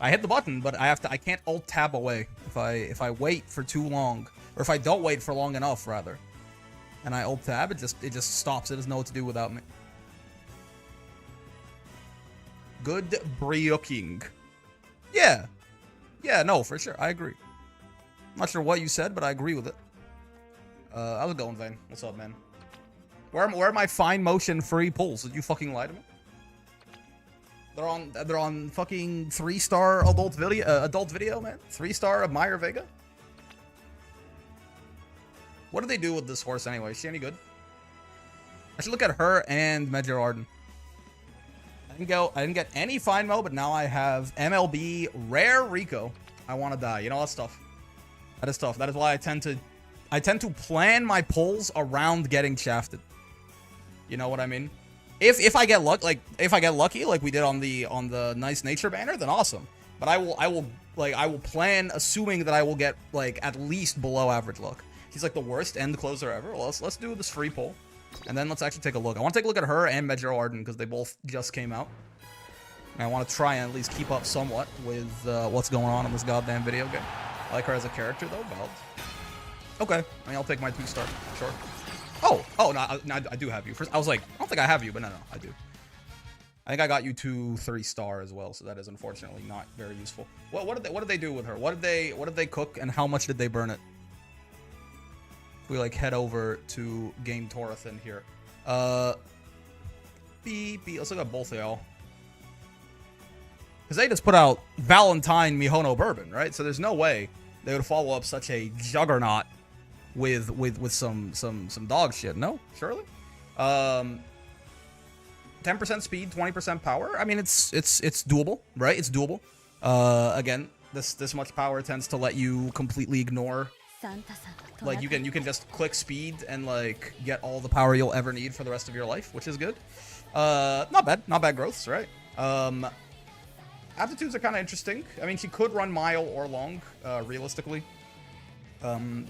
I hit the button, but I can't alt tab away if I wait for too long, or if I don't wait for long enough rather, and I alt tab, it just stops. It doesn't know what to do without me. Good brioking. Yeah, no, for sure, I agree. I'm not sure what you said, but I agree with it. How's it going, Vane? What's up, man? Where are my fine motion free pulls? Did you fucking lie to me? They're on fucking 3-star adult video, man. 3-star of Meyer Vega. What do they do with this horse anyway? Is she any good? I should look at her and Medgar Arden. I didn't get any fine mo, but now I have MLB Rare Rico. I want to die. You know, that's tough. That is tough. That is why I tend to plan my pulls around getting shafted. You know what I mean? If I get lucky like we did on the Nice Nature banner, then awesome. But I will plan assuming that I will get like at least below average luck. He's like the worst end closer ever. Well, let's do this free pull, and then let's actually take a look. I want to take a look at her and Medgar Arden because they both just came out. And I want to try and at least keep up somewhat with what's going on in this goddamn video game. I like her as a character though. Belt. Okay, I mean I'll take my 2-star. Sure. Oh, no, I do have you. First, I was like, I don't think I have you, but no, I do. I think I got you 2 3-star as well, so that is unfortunately not very useful. What did they do with her? What did they cook, and how much did they burn it? If we like head over to Game Torathan here. Let's look at both of y'all. Because they just put out Valentine Mihono Bourbon, right? So there's no way they would follow up such a juggernaut with some dog shit. No, surely. 10% speed, 20% power. I mean, it's doable, right? It's doable. Again, this much power tends to let you completely ignore. Like you can just click speed and like get all the power you'll ever need for the rest of your life, which is good. Not bad growths, right? Aptitudes are kind of interesting. I mean, she could run mile or long, realistically. Having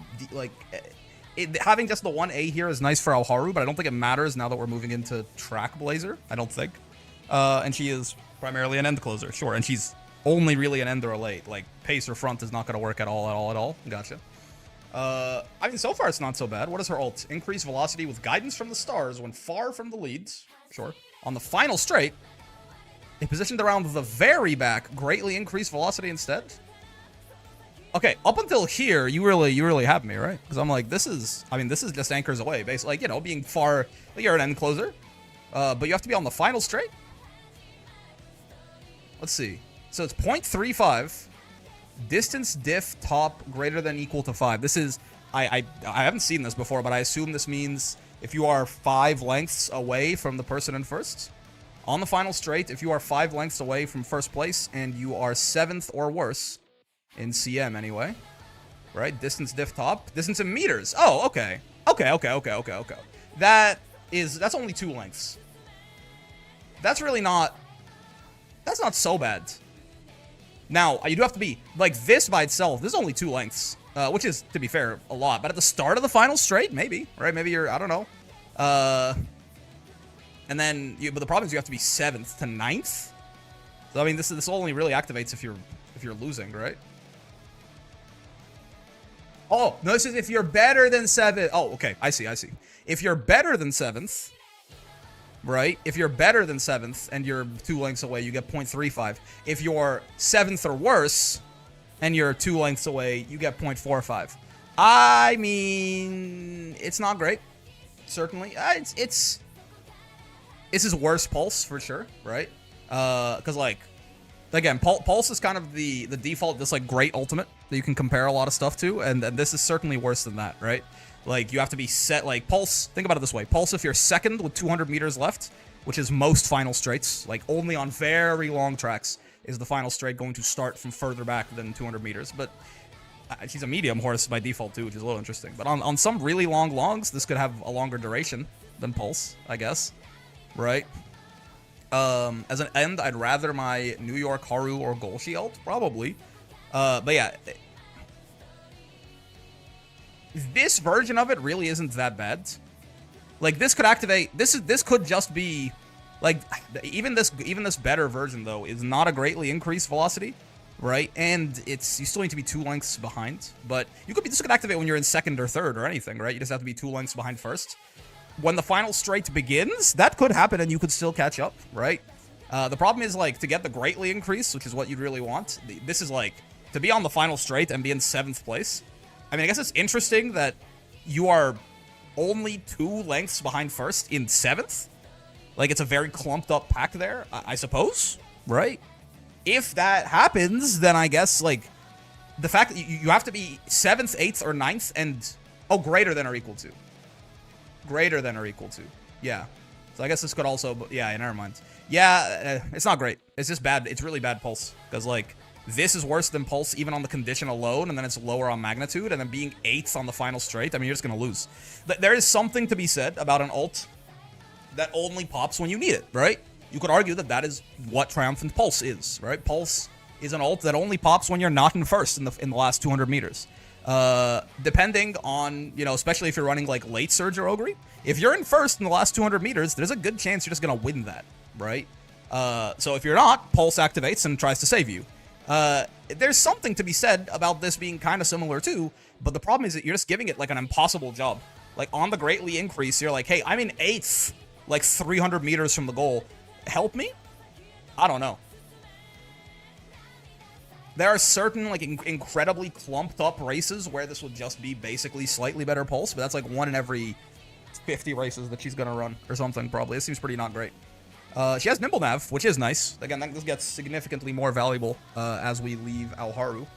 just the 1A here is nice for Alharu, but I don't think it matters now that we're moving into Track Blazer. I don't think. And she is primarily an end closer, sure. And she's only really an end or a late. Like, pace or front is not going to work at all. Gotcha. I mean, so far it's not so bad. What is her ult? Increase velocity with guidance from the stars when far from the leads. Sure. On the final straight, they positioned around the very back, greatly increased velocity instead. Okay, up until here, you really have me, right? Because I'm like, this is just anchors away, basically, like, you know, being far, you're an end closer, but you have to be on the final straight. Let's see. So it's 0.35, distance diff top greater than equal to 5. This is, I haven't seen this before, but I assume this means if you are 5 lengths away from the person in first. On the final straight, if you are 5 lengths away from first place and you are 7th or worse, in CM anyway, right? Distance diff top, distance in meters. Oh, okay. That's only 2 lengths. That's not so bad. Now, you do have to be, like, this by itself, this is only 2 lengths, which is, to be fair, a lot. But at the start of the final straight, maybe, right? Maybe you're, I don't know. And then, but the problem is you have to be 7th to 9th. So, I mean, this only really activates if you're losing, right? Oh, no, this is if you're better than 7th. Oh, okay, I see. If you're better than 7th, right? If you're better than 7th and you're 2 lengths away, you get 0.35. If you're 7th or worse and you're 2 lengths away, you get 0.45. I mean, it's not great. Certainly. This is worse Pulse for sure, right? Because, like, again, Pulse is kind of the default, this, like, great ultimate that you can compare a lot of stuff to, and this is certainly worse than that, right? Like, you have to be set, like, Pulse, think about it this way. Pulse, if you're second with 200 meters left, which is most final straights, like, only on very long tracks is the final straight going to start from further back than 200 meters. But she's a medium horse by default, too, which is a little interesting. But on some really long longs, this could have a longer duration than Pulse, I guess, right? As an end, I'd rather my New York Haru or Golshi ult, probably. But yeah, this version of it really isn't that bad. Like, this could activate, this could just be, like, even this better version, though, is not a greatly increased velocity. right? And you still need to be 2 lengths behind, but this could activate when you're in second or third or anything, right? You just have to be 2 lengths behind first. When the final straight begins, that could happen and you could still catch up, right? The problem is, like, to get the greatly increase, which is what you'd really want, this is like, to be on the final straight and be in 7th place. I mean, I guess it's interesting that you are only 2 lengths behind first in 7th. Like, it's a very clumped up pack there, I suppose, right? If that happens, then I guess, like, the fact that you have to be 7th, 8th, or 9th and, greater than or equal to. Greater than or equal to. Yeah. So I guess this could also, yeah, never mind. Yeah, it's not great. It's just bad. It's really bad pulse. Because, like, this is worse than pulse even on the condition alone, and then it's lower on magnitude, and then being 8th on the final straight, I mean, you're just going to lose. There is something to be said about an ult that only pops when you need it, right? You could argue that that is what Triumphant Pulse is, right? Pulse is an ult that only pops when you're not in first in the last 200 meters. Depending on, especially if you're running like late Surge or Ogre, if you're in first in the last 200 meters, there's a good chance you're just going to win that, right? So if you're not, Pulse activates and tries to save you. There's something to be said about this being kind of similar too, but the problem is that you're just giving it like an impossible job. Like on the greatly increase, you're like, hey, I'm in 8th, like 300 meters from the goal. Help me? I don't know. There are certain, like, incredibly clumped up races where this would just be basically slightly better pulse, but that's like 1 in every 50 races that she's gonna run or something, probably. It seems pretty not great. She has Nimble Nav, which is nice. Again, this gets significantly more valuable as we leave Alharu.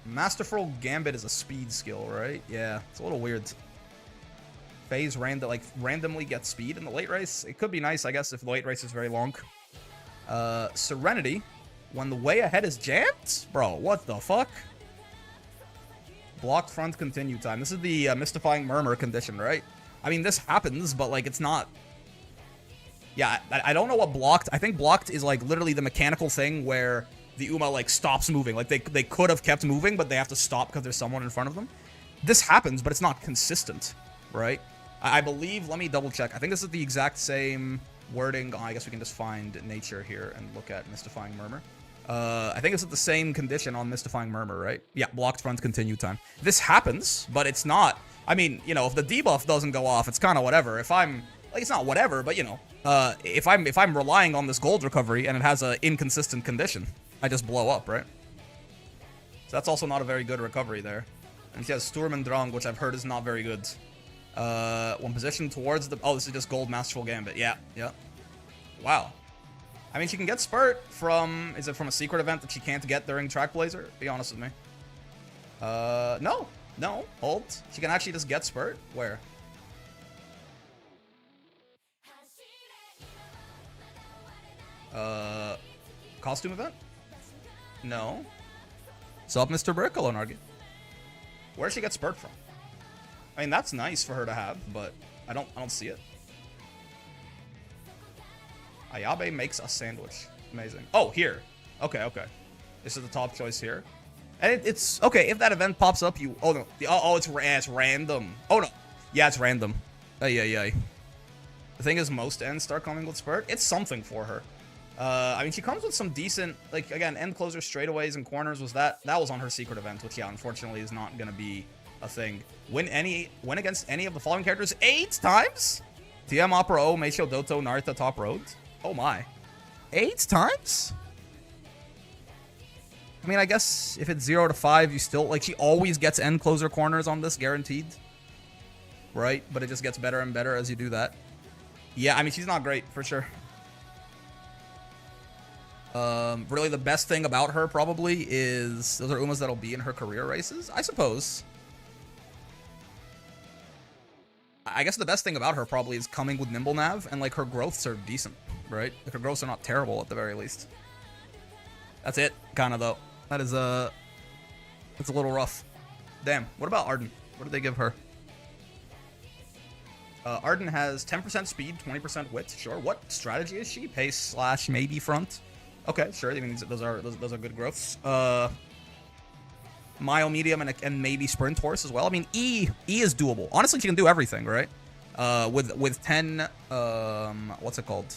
Masterful Gambit is a speed skill, right? Yeah, it's a little weird. Phase randomly gets speed in the late race. It could be nice, I guess, if the late race is very long. Serenity. When the way ahead is jammed? Bro, what the fuck? Blocked front continue time. This is the Mystifying Murmur condition, right? I mean, this happens, but, like, it's not... Yeah, I don't know what blocked... I think blocked is, like, literally the mechanical thing where the Uma, like, stops moving. Like, they could have kept moving, but they have to stop because there's someone in front of them. This happens, but it's not consistent, right? I believe... Let me double check. I think this is the exact same wording. Oh, I guess we can just find nature here and look at Mystifying Murmur. I think it's at the same condition on Mystifying Murmur, right? Yeah, blocked front continue time. This happens, but it's not... I mean, if the debuff doesn't go off, it's kind of whatever. If I'm... Like, it's not whatever, but, if I'm relying on this gold recovery and it has an inconsistent condition, I just blow up, right? So that's also not a very good recovery there. And she has Sturm and Drang, which I've heard is not very good. When positioned towards the... Oh, this is just gold Masterful Gambit. Yeah. Wow. I mean, she can get Spurt from... Is it from a secret event that she can't get during Track Blazer? Be honest with me. No. Hold. She can actually just get Spurt. Where? Costume event? No. Sup, Mr. Brickle and argue. Where'd she get Spurt from? I mean, that's nice for her to have, but I don't see it. Ayabe makes a sandwich. Amazing. Oh, here. Okay. This is the top choice here. And it's... Okay, if that event pops up, you... Oh, no. It's random. Oh, no. Yeah, it's random. Yeah. The thing is, most ends start coming with Spurt. It's something for her. I mean, she comes with some decent... Like, again, end closer straightaways and corners was that... That was on her secret event, which, yeah, unfortunately is not going to be a thing. Win against any of the following characters 8 times? TM Opera O, Meisho Doto, Narita Top Road. Oh my. 8 times? I mean, I guess if it's 0 to 5, you still... Like, she always gets end closer corners on this, guaranteed. Right? But it just gets better and better as you do that. Yeah, I mean, she's not great, for sure. Really, the best thing about her, probably, is... Those are Umas that'll be in her career races, I suppose. I guess the best thing about her, probably, is coming with Nimble Nav, and, like, her growths are decent. Right? Like, her growths are not terrible, at the very least. That's it, kind of, though. That is, it's a little rough. Damn, what about Arden? What did they give her? Arden has 10% speed, 20% wit. Sure. What strategy is she? Pace / maybe front. Okay, sure. I mean, those are good growths. Mile, medium, and maybe sprint horse as well. I mean, E is doable. Honestly, she can do everything, right? With 10, what's it called?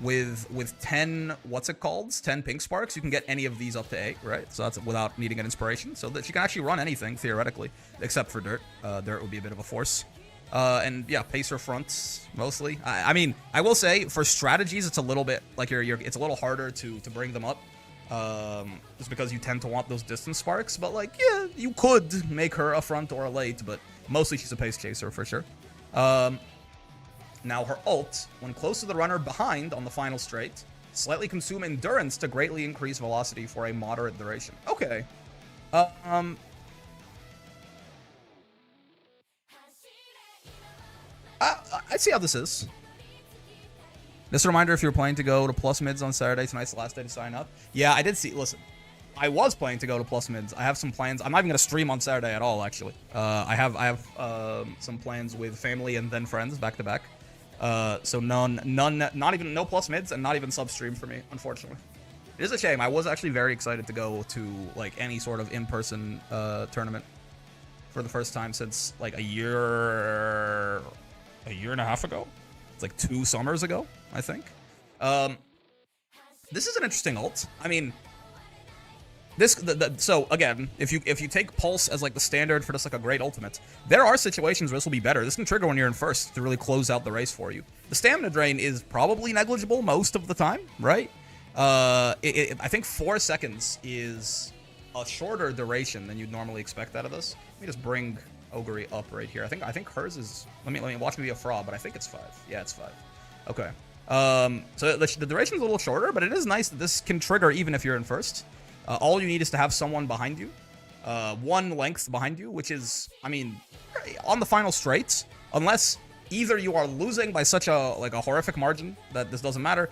with 10, what's it called? 10 pink sparks, you can get any of these up to 8, right? So that's without needing an inspiration. So that she can actually run anything, theoretically, except for Dirt. Dirt would be a bit of a force. And yeah, Pacer fronts, mostly. I mean, I will say, for strategies, it's a little bit, like, it's a little harder to bring them up. Just because you tend to want those distance sparks. But, like, yeah, you could make her a front or a late, but mostly she's a pace chaser, for sure. Now her ult, when close to the runner behind on the final straight, slightly consume endurance to greatly increase velocity for a moderate duration. Okay. I'd see how this is. Just a reminder, if you're planning to go to plus mids on Saturday, tonight's the last day to sign up. Yeah, I did see, listen, I was planning to go to plus mids. I have some plans. I'm not even going to stream on Saturday at all, actually. I have some plans with family and then friends back to back. So none, not even, no plus mids and not even sub stream for me, unfortunately. It is a shame. I was actually very excited to go to, like, any sort of in-person tournament for the first time since, like, a year and a half ago. It's like 2 summers ago, I think. This is an interesting ult. I mean, so again, if you take Pulse as like the standard for just like a great ultimate, there are situations where this will be better. This can trigger when you're in first to really close out the race for you. The stamina drain is probably negligible most of the time, right? I think 4 seconds is a shorter duration than you'd normally expect out of this. Let me just bring Ogre up right here. I think hers is. Let me watch me be a fraud, but I think it's 5. Yeah, it's 5. Okay. So the duration's a little shorter, but it is nice that this can trigger even if you're in first. All you need is to have someone behind you, 1 length behind you, which is, I mean, on the final straights, unless either you are losing by such a horrific margin that this doesn't matter,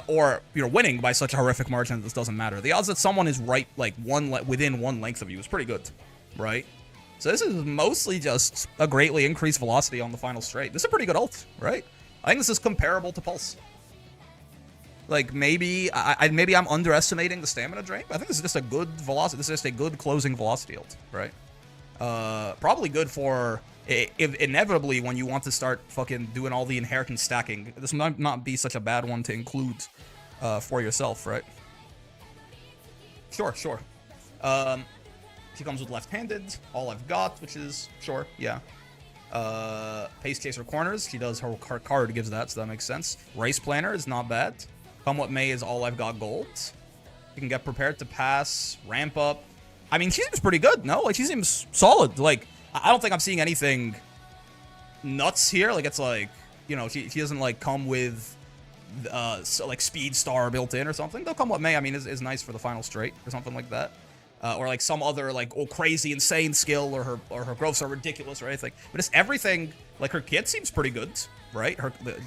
or you're winning by such a horrific margin that this doesn't matter. The odds that someone is right like within 1 length of you is pretty good, right? So this is mostly just a greatly increased velocity on the final straight. This is a pretty good ult, right? I think this is comparable to Pulse. Like, maybe I'm underestimating the stamina drain, but I think this is just a good velocity. This is just a good closing velocity ult, right? Probably good for, if inevitably, when you want to start fucking doing all the inheritance stacking. This might not be such a bad one to include for yourself, right? Sure. She comes with left-handed, all I've got, which is, sure, yeah. Pace Chaser corners, she does, her card gives that, so that makes sense. Race Planner is not bad. Come What May is all I've got gold. You can get prepared to pass, ramp up. I mean, she seems pretty good, no? Like, she seems solid. Like, I don't think I'm seeing anything nuts here. Like, it's like, you know, she doesn't, like, come with, so, like, Speed Star built in or something. Though Come What May, I mean, is nice for the final straight or something like that. Or, like, some other, like, crazy, insane skill, or her growths are ridiculous or anything. But it's everything, like, her kit seems pretty good, right?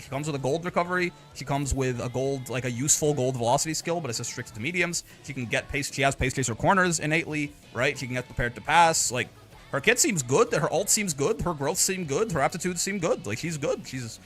She comes with a gold recovery. She comes with a gold, like, a useful gold velocity skill, but it's restricted to mediums. She can get she has Pace Chaser corners innately, right? She can get prepared to pass. Like, her kit seems good. Her ult seems good. Her growth seem good. Her aptitudes seem good. Like, she's good. She's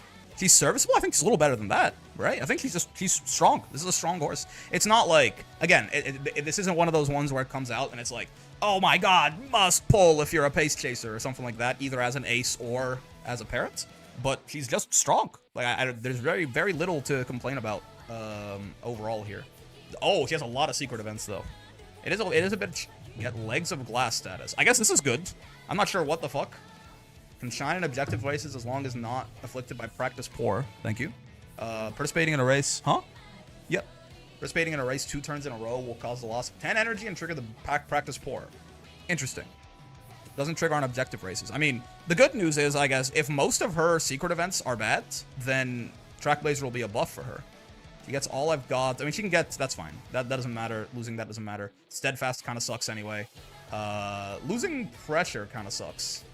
serviceable. I think she's a little better than that, right? I think she's strong. This is a strong horse. It's not like, again, this isn't one of those ones where it comes out and it's like, oh my god, must pull if you're a pace chaser or something like that, either as an ace or as a parent. But she's just strong. Like, there's very, very little to complain about overall here. Oh, she has a lot of secret events though. It is a bit. Get Legs of Glass status. I guess this is good. I'm not sure what the fuck. Can shine in objective races as long as not afflicted by practice poor. Thank you. Participating in a race. Huh? Yep. Participating in a race 2 turns in a row will cause the loss of 10 energy and trigger the practice poor. Interesting. Doesn't trigger on objective races. I mean, the good news is, I guess, if most of her secret events are bad, then Trackblazer will be a buff for her. She gets all I've got. I mean, she can get... That's fine. That doesn't matter. Losing that doesn't matter. Steadfast kind of sucks anyway. Losing Pressure kind of sucks.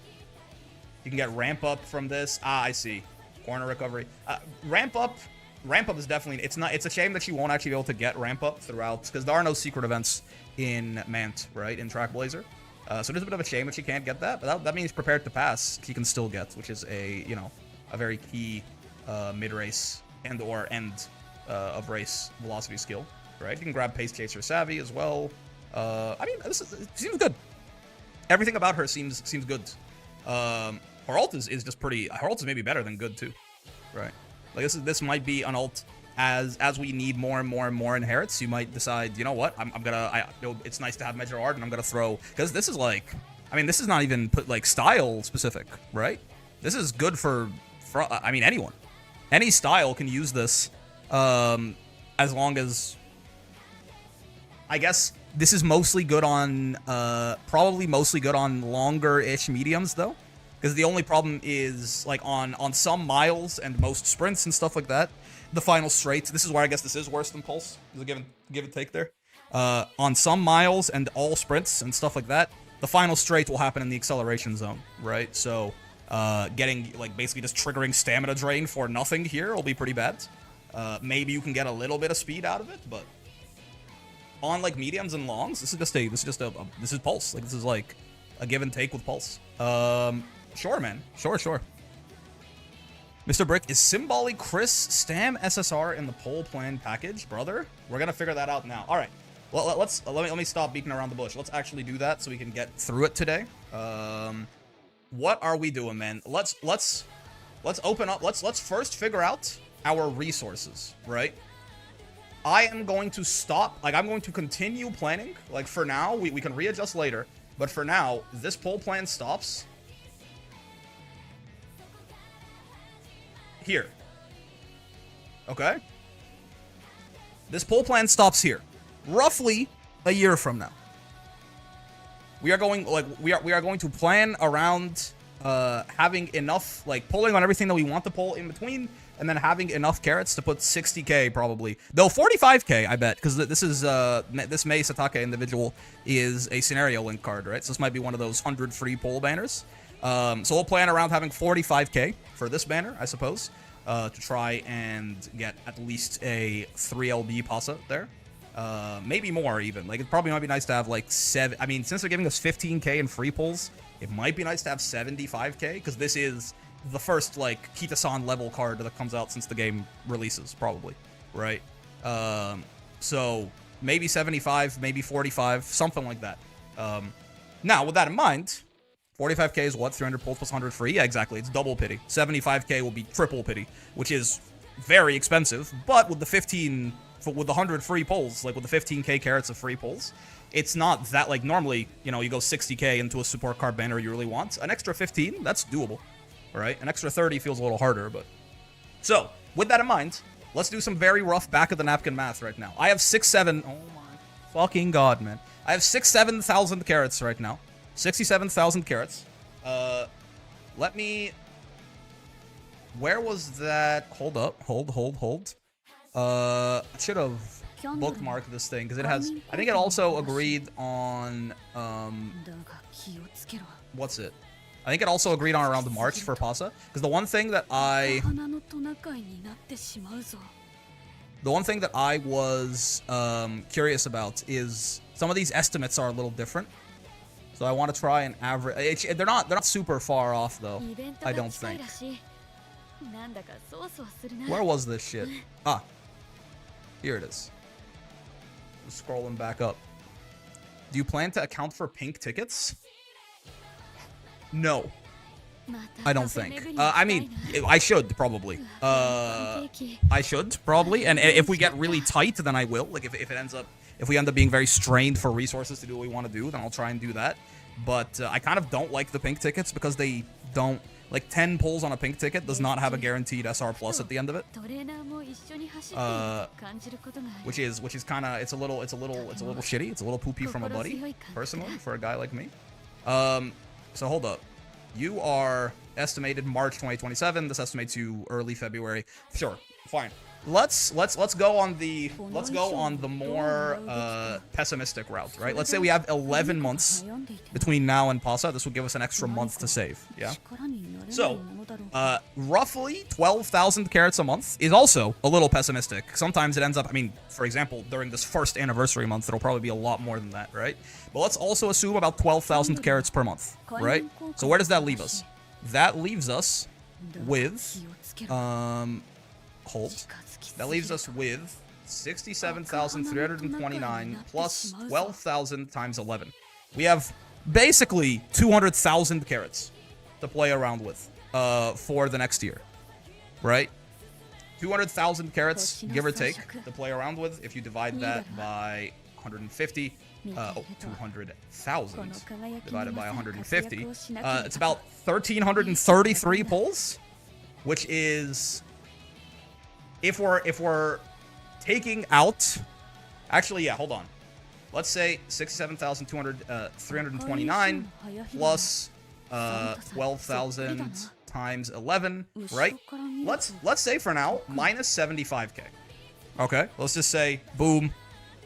You can get ramp up from this. Ah, I see. Corner recovery. Ramp up is definitely... It's a shame that you won't actually be able to get ramp up throughout, because there are no secret events in Mant, right? In Trackblazer. So it is a bit of a shame that she can't get that, but that means prepared to pass she can still get, which is a very key mid-race and/or end of race velocity skill, right? You can grab Pace Chaser Savvy as well. I mean, it seems good. Everything about her seems good. Her ult is just pretty. Her ult is maybe better than good too, right? Like this might be an ult as we need more and more and more inherits, you might decide, you know what, it's nice to have Major Art, and I'm gonna throw, because this is like, I mean, this is not even put like style specific, right? This is good for I mean, anyone, any style can use this, as long as, I guess this is mostly good on, probably mostly good on longer-ish mediums though. Because the only problem is, like, on some miles and most sprints and stuff like that, the final straight, this is where I guess this is worse than Pulse. There's a give and take there. On some miles and all sprints and stuff like that, the final straight will happen in the acceleration zone, right? So, getting, like, basically just triggering stamina drain for nothing here will be pretty bad. Maybe you can get a little bit of speed out of it, but on, like, mediums and longs, this is Pulse. Like, this is, like, a give and take with Pulse. Sure, man. Sure. Mr. Brick, is Symbolic Chris Stam SSR in the poll plan package, brother? We're gonna figure that out now. All right. Well, let me stop beating around the bush. Let's actually do that so we can get through it today. What are we doing, man? Let's open up. Let's first figure out our resources, right? I am going to stop. Like, I'm going to continue planning. Like, for now, we can readjust later. But for now, this poll plan stops here. Okay? This poll plan stops here. Roughly a year from now. We are going, like, we are going to plan around having enough, like, pulling on everything that we want to pull in between, and then having enough carrots to put 60k probably. Though 45k, I bet, because this is this Mei Satake individual is a scenario link card, right? So this might be one of those 100 free pull banners. So we'll plan around having 45k for this banner, I suppose, to try and get at least a 3LB Pasa there. Maybe more even. Like, it probably might be nice to have like 7. I mean, since they're giving us 15k in free pulls, it might be nice to have 75k, because this is the first, like, Kita-san level card that comes out since the game releases, probably, right? So maybe 75, maybe 45, something like that. Now, with that in mind, 45k is what? 300 pulls plus 100 free? Yeah, exactly. It's double pity. 75k will be triple pity, which is very expensive, but with the 100 free pulls, like with the 15k carats of free pulls, it's not that, like, normally, you know, you go 60k into a support card banner you really want. An extra 15, that's doable, right? An extra 30 feels a little harder, but... So, with that in mind, let's do some very rough back-of-the-napkin math right now. I have 6-7... Oh my fucking god, man. I have 7,000 carats right now. 67,000 carats. Let me... Where was that? Hold up. Hold. I should have bookmarked this thing, because it has... I think it also agreed on... What's it? I think it also agreed on around the March for Pasa. Because the one thing that I was curious about is some of these estimates are a little different. So I want to try and average. They're not super far off though. I don't think. Where was this shit? Ah, here it is. Scrolling back up. Do you plan to account for pink tickets? No, I don't think. I mean, I should probably. I should probably, and if we get really tight, then I will. Like, if we end up being very strained for resources to do what we want to do, then I'll try and do that. But I kind of don't like the pink tickets because they don't, like, 10 pulls on a pink ticket does not have a guaranteed SR plus at the end of it. Which is kind of, it's a little shitty. It's a little poopy from a buddy, personally, for a guy like me. So hold up. You are estimated March 2027. This estimates you early February. Sure, fine. Let's go on the more pessimistic route, right? Let's say we have 11 months between now and Pasa. This will give us an extra month to save. Yeah. So, roughly 12,000 carats a month is also a little pessimistic. Sometimes it ends up, I mean, for example, during this first anniversary month, it'll probably be a lot more than that, right? But let's also assume about 12,000 carats per month, right? So where does that leave us? That leaves us with, hold. That leaves us with 67,329 plus 12,000 times 11. We have basically 200,000 carats to play around with for the next year, right? 200,000 carats, give or take, to play around with. If you divide that by 150, 200,000 divided by 150, it's about 1,333 pulls, which is, if we're taking out, actually, yeah, hold on. Let's say 67,329 plus 12,000 times 11, right? Let's say for now minus 75k. Okay, let's just say boom.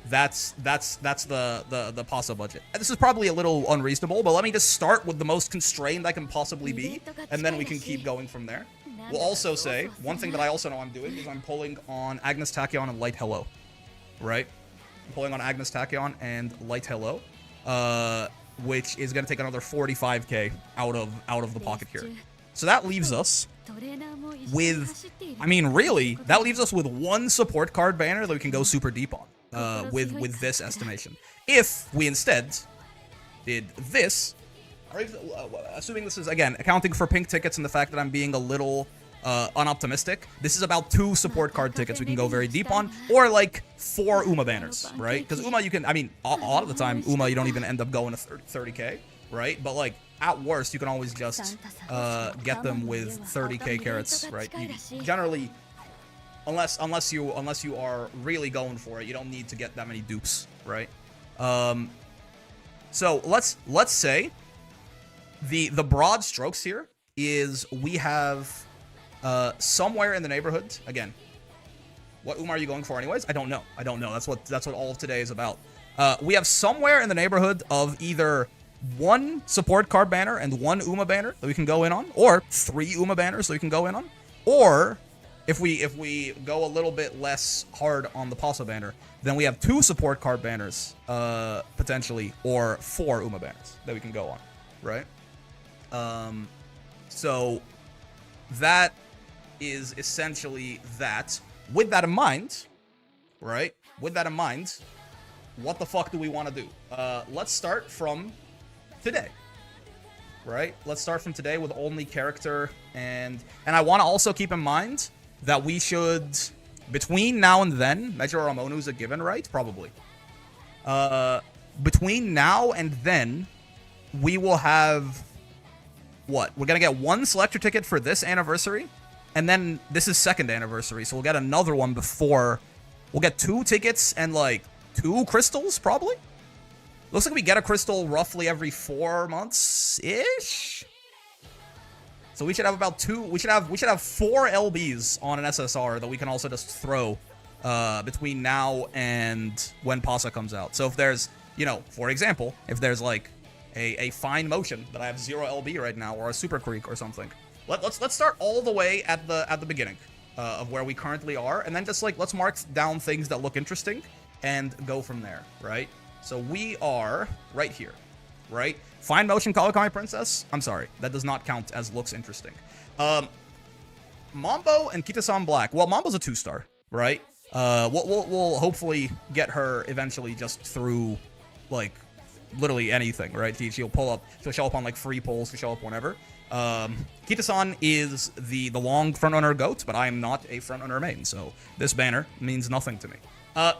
That's the PASA budget. This is probably a little unreasonable, but let me just start with the most constrained I can possibly be, and then we can keep going from there. We'll also say, one thing that I also know I'm doing is I'm pulling on Agnes Tachyon and Light Hello, right? I'm pulling on Agnes Tachyon and Light Hello, which is going to take another 45k out of the pocket here. So that leaves us with, I mean, really, that leaves us with one support card banner that we can go super deep on. With this estimation. If we instead did this, assuming this is, again, accounting for pink tickets and the fact that I'm being a little unoptimistic, this is about 2 support card tickets we can go very deep on, or like 4 Uma banners, right? Because Uma, you can, I mean, a lot of the time, Uma, you don't even end up going to 30k, right? But like, at worst, you can always just get them with 30k carats, right? You generally... Unless you are really going for it, you don't need to get that many dupes, right? So let's say the broad strokes here is we have somewhere in the neighborhood. Again, what Uma are you going for anyways? I don't know. That's what all of today is about. We have somewhere in the neighborhood of either 1 support card banner and 1 Uma banner that we can go in on, or 3 Uma banners that we can go in on, or if we go a little bit less hard on the PASA banner, then we have 2 support card banners, potentially, or 4 Uma banners that we can go on, right? So that is essentially that. With that in mind, right? With that in mind, what the fuck do we want to do? Let's start from today. Right? Let's start from today with only character, and I want to also keep in mind that we should, between now and then, Major Ramonu's a given, right? Probably. Between now and then, we will have, what? We're going to get 1 selector ticket for this anniversary, and then this is 2nd anniversary, so we'll get another one before. We'll get 2 tickets and, like, 2 crystals, probably? Looks like we get a crystal roughly every 4 months-ish? So we should have about 2. We should have 4 LBs on an SSR that we can also just throw between now and when PASA comes out. So if there's, you know, for example, if there's like a fine motion that I have 0 LB right now, or a super creek or something, let's start all the way at the beginning of where we currently are, and then just like let's mark down things that look interesting and go from there, right? So we are right here, right? Fine motion Kawakami Princess? I'm sorry, that does not count as looks interesting. Mambo and Kita-san Black. Well, Mambo's a 2-star, right? We'll hopefully get her eventually just through, like, literally anything, right? She'll pull up, she'll show up on, like, free polls, she'll show up whenever. Kita-san is the long frontrunner goat, but I am not a frontrunner main, so this banner means nothing to me.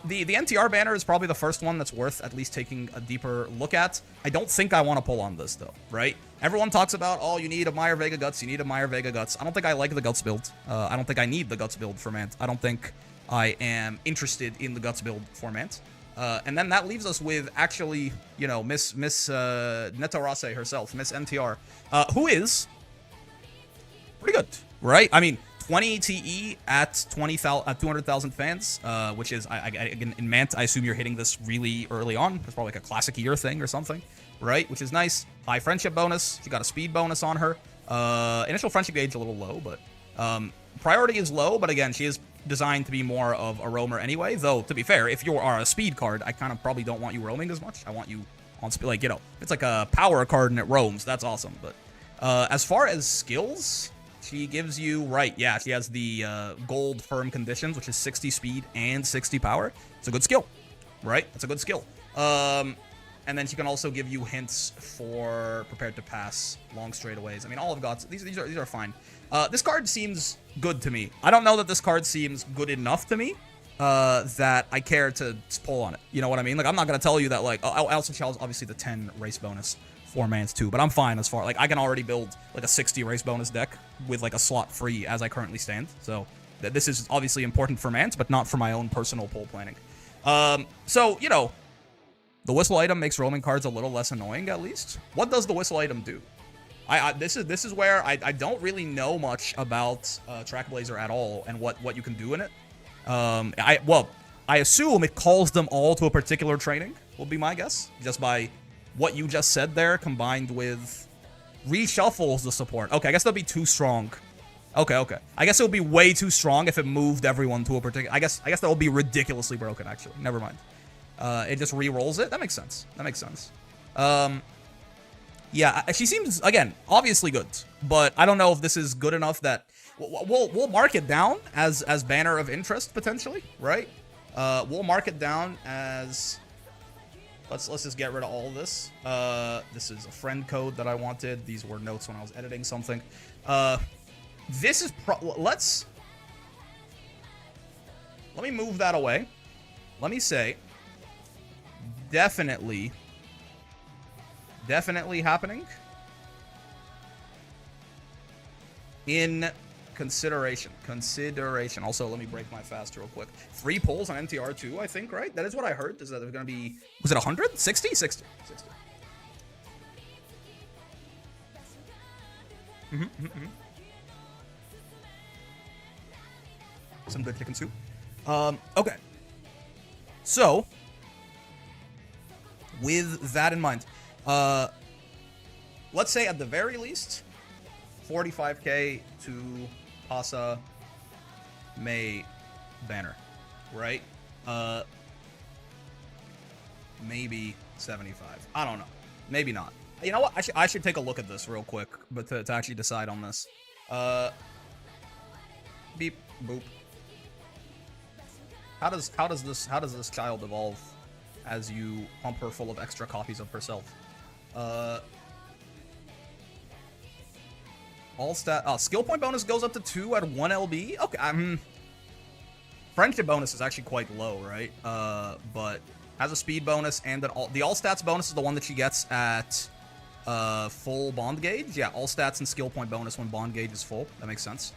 The NTR banner is probably the first one that's worth at least taking a deeper look at. I don't think I want to pull on this, though, right? Everyone talks about, oh, you need a Meyer Vega Guts, you need a Meyer Vega Guts. I don't think I like the Guts build. I don't think I need the Guts build for Mant. I don't think I am interested in the Guts build for Mant. And then that leaves us with, actually, you know, Miss Netarase herself, Miss NTR, who is pretty good, right? I mean, 20 TE at 200,000 fans, which is, again, in Mant, I assume you're hitting this really early on. It's probably like a classic year thing or something, right? Which is nice. High friendship bonus. She got a speed bonus on her. Initial friendship gauge a little low, but priority is low. But again, she is designed to be more of a roamer anyway. Though, to be fair, if you are a speed card, I kind of probably don't want you roaming as much. I want you on speed, like, you know, it's like a power card and it roams. That's awesome. But as far as skills, she gives you, right, yeah, she has the gold firm conditions, which is 60 speed and 60 power. It's a good skill, right? It's a good skill. And then she can also give you hints for prepared to pass, long straightaways. I mean, all of God's these are fine. This card seems good to me. I don't know that this card seems good enough to me that I care to pull on it. You know what I mean? Like, I'm not gonna tell you that like also Shell's obviously the 10 race bonus, 4 mans too, but I'm fine as far like I can already build like a 60 race bonus deck with like a slot free as I currently stand. So this is obviously important for mans, but not for my own personal pull planning. So you know, the whistle item makes roaming cards a little less annoying at least. What does the whistle item do? This is where I don't really know much about Trackblazer at all and what you can do in it. I assume it calls them all to a particular training, will be my guess, just by what you just said there, combined with reshuffles the support. Okay, I guess that'll be too strong. Okay. I guess it would be way too strong if it moved everyone to a particular... I guess that would be ridiculously broken, actually. Never mind. It just re-rolls it? That makes sense. Yeah, she seems, again, obviously good, but I don't know if this is good enough that... We'll mark it down as banner of interest, potentially, right? We'll mark it down as... Let's just get rid of all of this. This is a friend code that I wanted. These were notes when I was editing something. This is let me move that away. Let me say, definitely happening in consideration. Also, let me break my fast real quick. 3 pulls on NTR 2, I think, right? That is what I heard. Is that there's gonna be, was it 100? 60? 60. Some good chicken soup. Okay. So, with that in mind, let's say at the very least, 45k to Pasa May banner, right? Maybe 75. I don't know. Maybe not. You know what? I should take a look at this real quick, but to actually decide on this. Beep boop. How does this child evolve as you pump her full of extra copies of herself? All stat skill point bonus goes up to 2 at 1 LB. Okay, friendship bonus is actually quite low, right? But has a speed bonus and an the all stats bonus is the one that she gets at full bond gauge. Yeah, all stats and skill point bonus when bond gauge is full. That makes sense.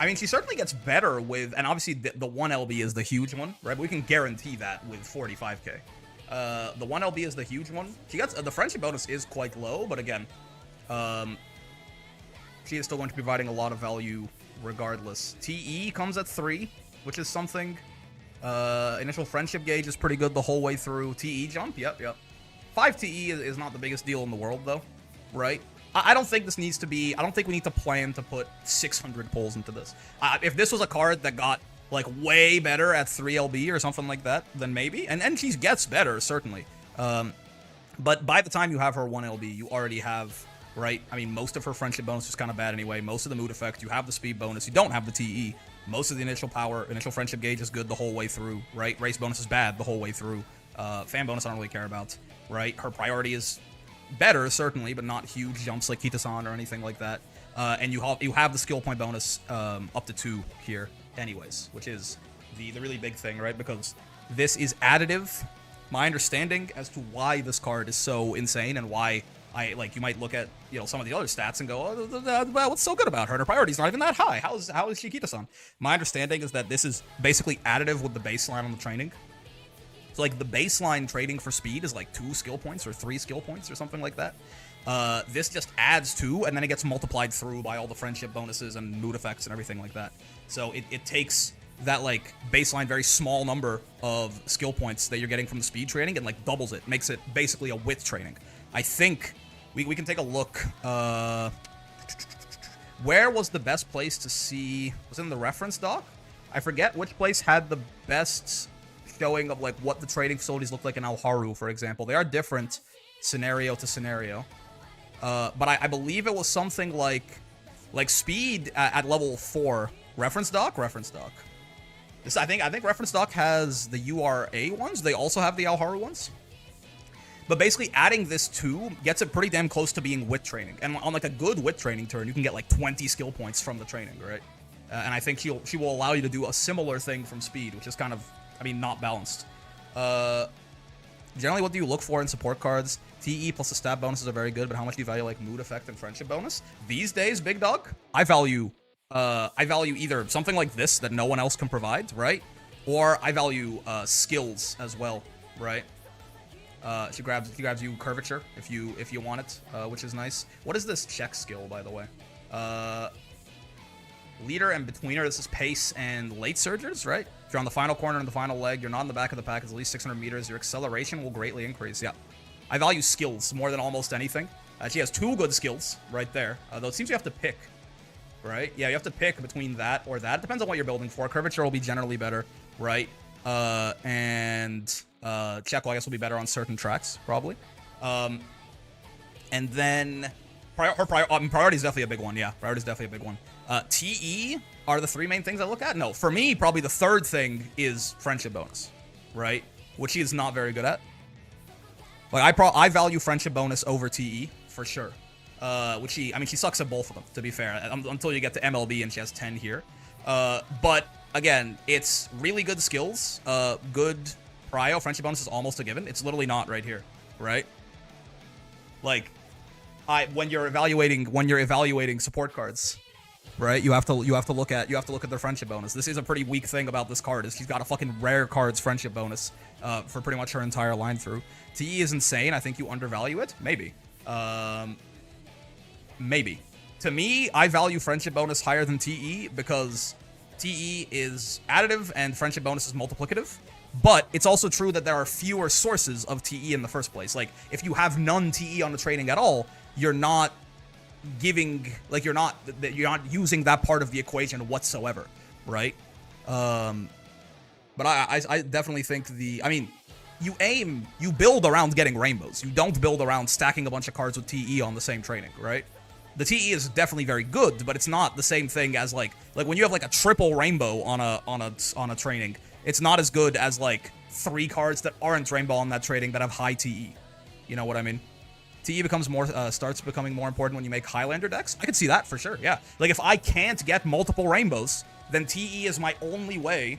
I mean, she certainly gets better with, and obviously the 1 LB is the huge one, right? But we can guarantee that with 45k. The 1 LB is the huge one. She gets the friendship bonus is quite low, but again, she is still going to be providing a lot of value regardless. TE comes at 3, which is something. Initial friendship gauge is pretty good the whole way through. TE jump, yep. 5 TE is not the biggest deal in the world though, right? I don't think this needs to be, I don't think we need to plan to put 600 pulls into this. If this was a card that got like way better at 3 LB or something like that, then maybe. And she gets better, certainly. But by the time you have her 1 LB, you already have, right? I mean, most of her friendship bonus is kind of bad anyway. Most of the mood effect, you have the speed bonus. You don't have the TE. Most of the initial power, initial friendship gauge is good the whole way through, right? Race bonus is bad the whole way through. Fan bonus I don't really care about, right? Her priority is better, certainly, but not huge jumps like Kita-san or anything like that. And you have the skill point bonus up to 2 here anyways, which is the really big thing, right? Because this is additive. My understanding as to why this card is so insane and why you might look at, you know, some of the other stats and go, oh, well, what's so good about her? And her priority's not even that high. How is she Kita-san? My understanding is that this is basically additive with the baseline on the training. So, like, the baseline trading for speed is, like, 2 skill points or 3 skill points or something like that. This just adds 2, and then it gets multiplied through by all the friendship bonuses and mood effects and everything like that. So, it takes that, like, baseline very small number of skill points that you're getting from the speed trading and, like, doubles it. Makes it basically a width training. I think we can take a look. Where was the best place to see? Was it in the reference doc? I forget which place had the best showing of like what the trading facilities look like in Alharu, for example. They are different scenario to scenario. But I believe it was something like speed at level 4. Reference doc? This I think Reference Doc has the URA ones. They also have the Alharu ones. But basically, adding this 2 gets it pretty damn close to being wit training. And on like a good wit training turn, you can get like 20 skill points from the training, right? And I think she will allow you to do a similar thing from speed, which is kind of, I mean, not balanced. Generally, what do you look for in support cards? TE plus the stat bonuses are very good, but how much do you value like mood effect and friendship bonus? These days, big dog, I value either something like this that no one else can provide, right? Or I value skills as well, right? She grabs you curvature if you want it, which is nice. What is this check skill, by the way? Leader and betweener. This is pace and late surgers, right? If you're on the final corner and the final leg, you're not in the back of the pack. It's at least 600 meters. Your acceleration will greatly increase. Yeah, I value skills more than almost anything. She has 2 good skills right there. Though it seems you have to pick, right? Yeah, you have to pick between that or that. Depends on what you're building for. Curvature will be generally better, right? And Check, well, I guess, will be better on certain tracks, probably. And then priority is definitely a big one. Yeah, priority is definitely a big one. TE are the 3 main things I look at. No, for me, probably the 3rd thing is friendship bonus, right? Which he is not very good at. Like I value friendship bonus over TE for sure. Which she sucks at both of them, to be fair, until you get to MLB and she has 10 here. But again, it's really good skills, good prio. Friendship bonus is almost a given. It's literally not right here, right? Like, when you're evaluating support cards, right? You have to look at their friendship bonus. This is a pretty weak thing about this card, is she's got a fucking rare cards friendship bonus for pretty much her entire line through. TE is insane. I think you undervalue it. Maybe. Maybe. To me, I value friendship bonus higher than TE because TE is additive and friendship bonus is multiplicative. But it's also true that there are fewer sources of TE in the first place. Like, if you have none TE on the training at all, you're not giving, like, you're not using that part of the equation whatsoever, right? But I definitely think you build around getting rainbows. You don't build around stacking a bunch of cards with TE on the same training, right? The TE is definitely very good, but it's not the same thing as like when you have like a triple rainbow on a training. It's not as good as like 3 cards that aren't rainbow on that training that have high TE. You know what I mean? TE starts becoming more important when you make Highlander decks. I could see that for sure. Yeah, like if I can't get multiple rainbows, then TE is my only way,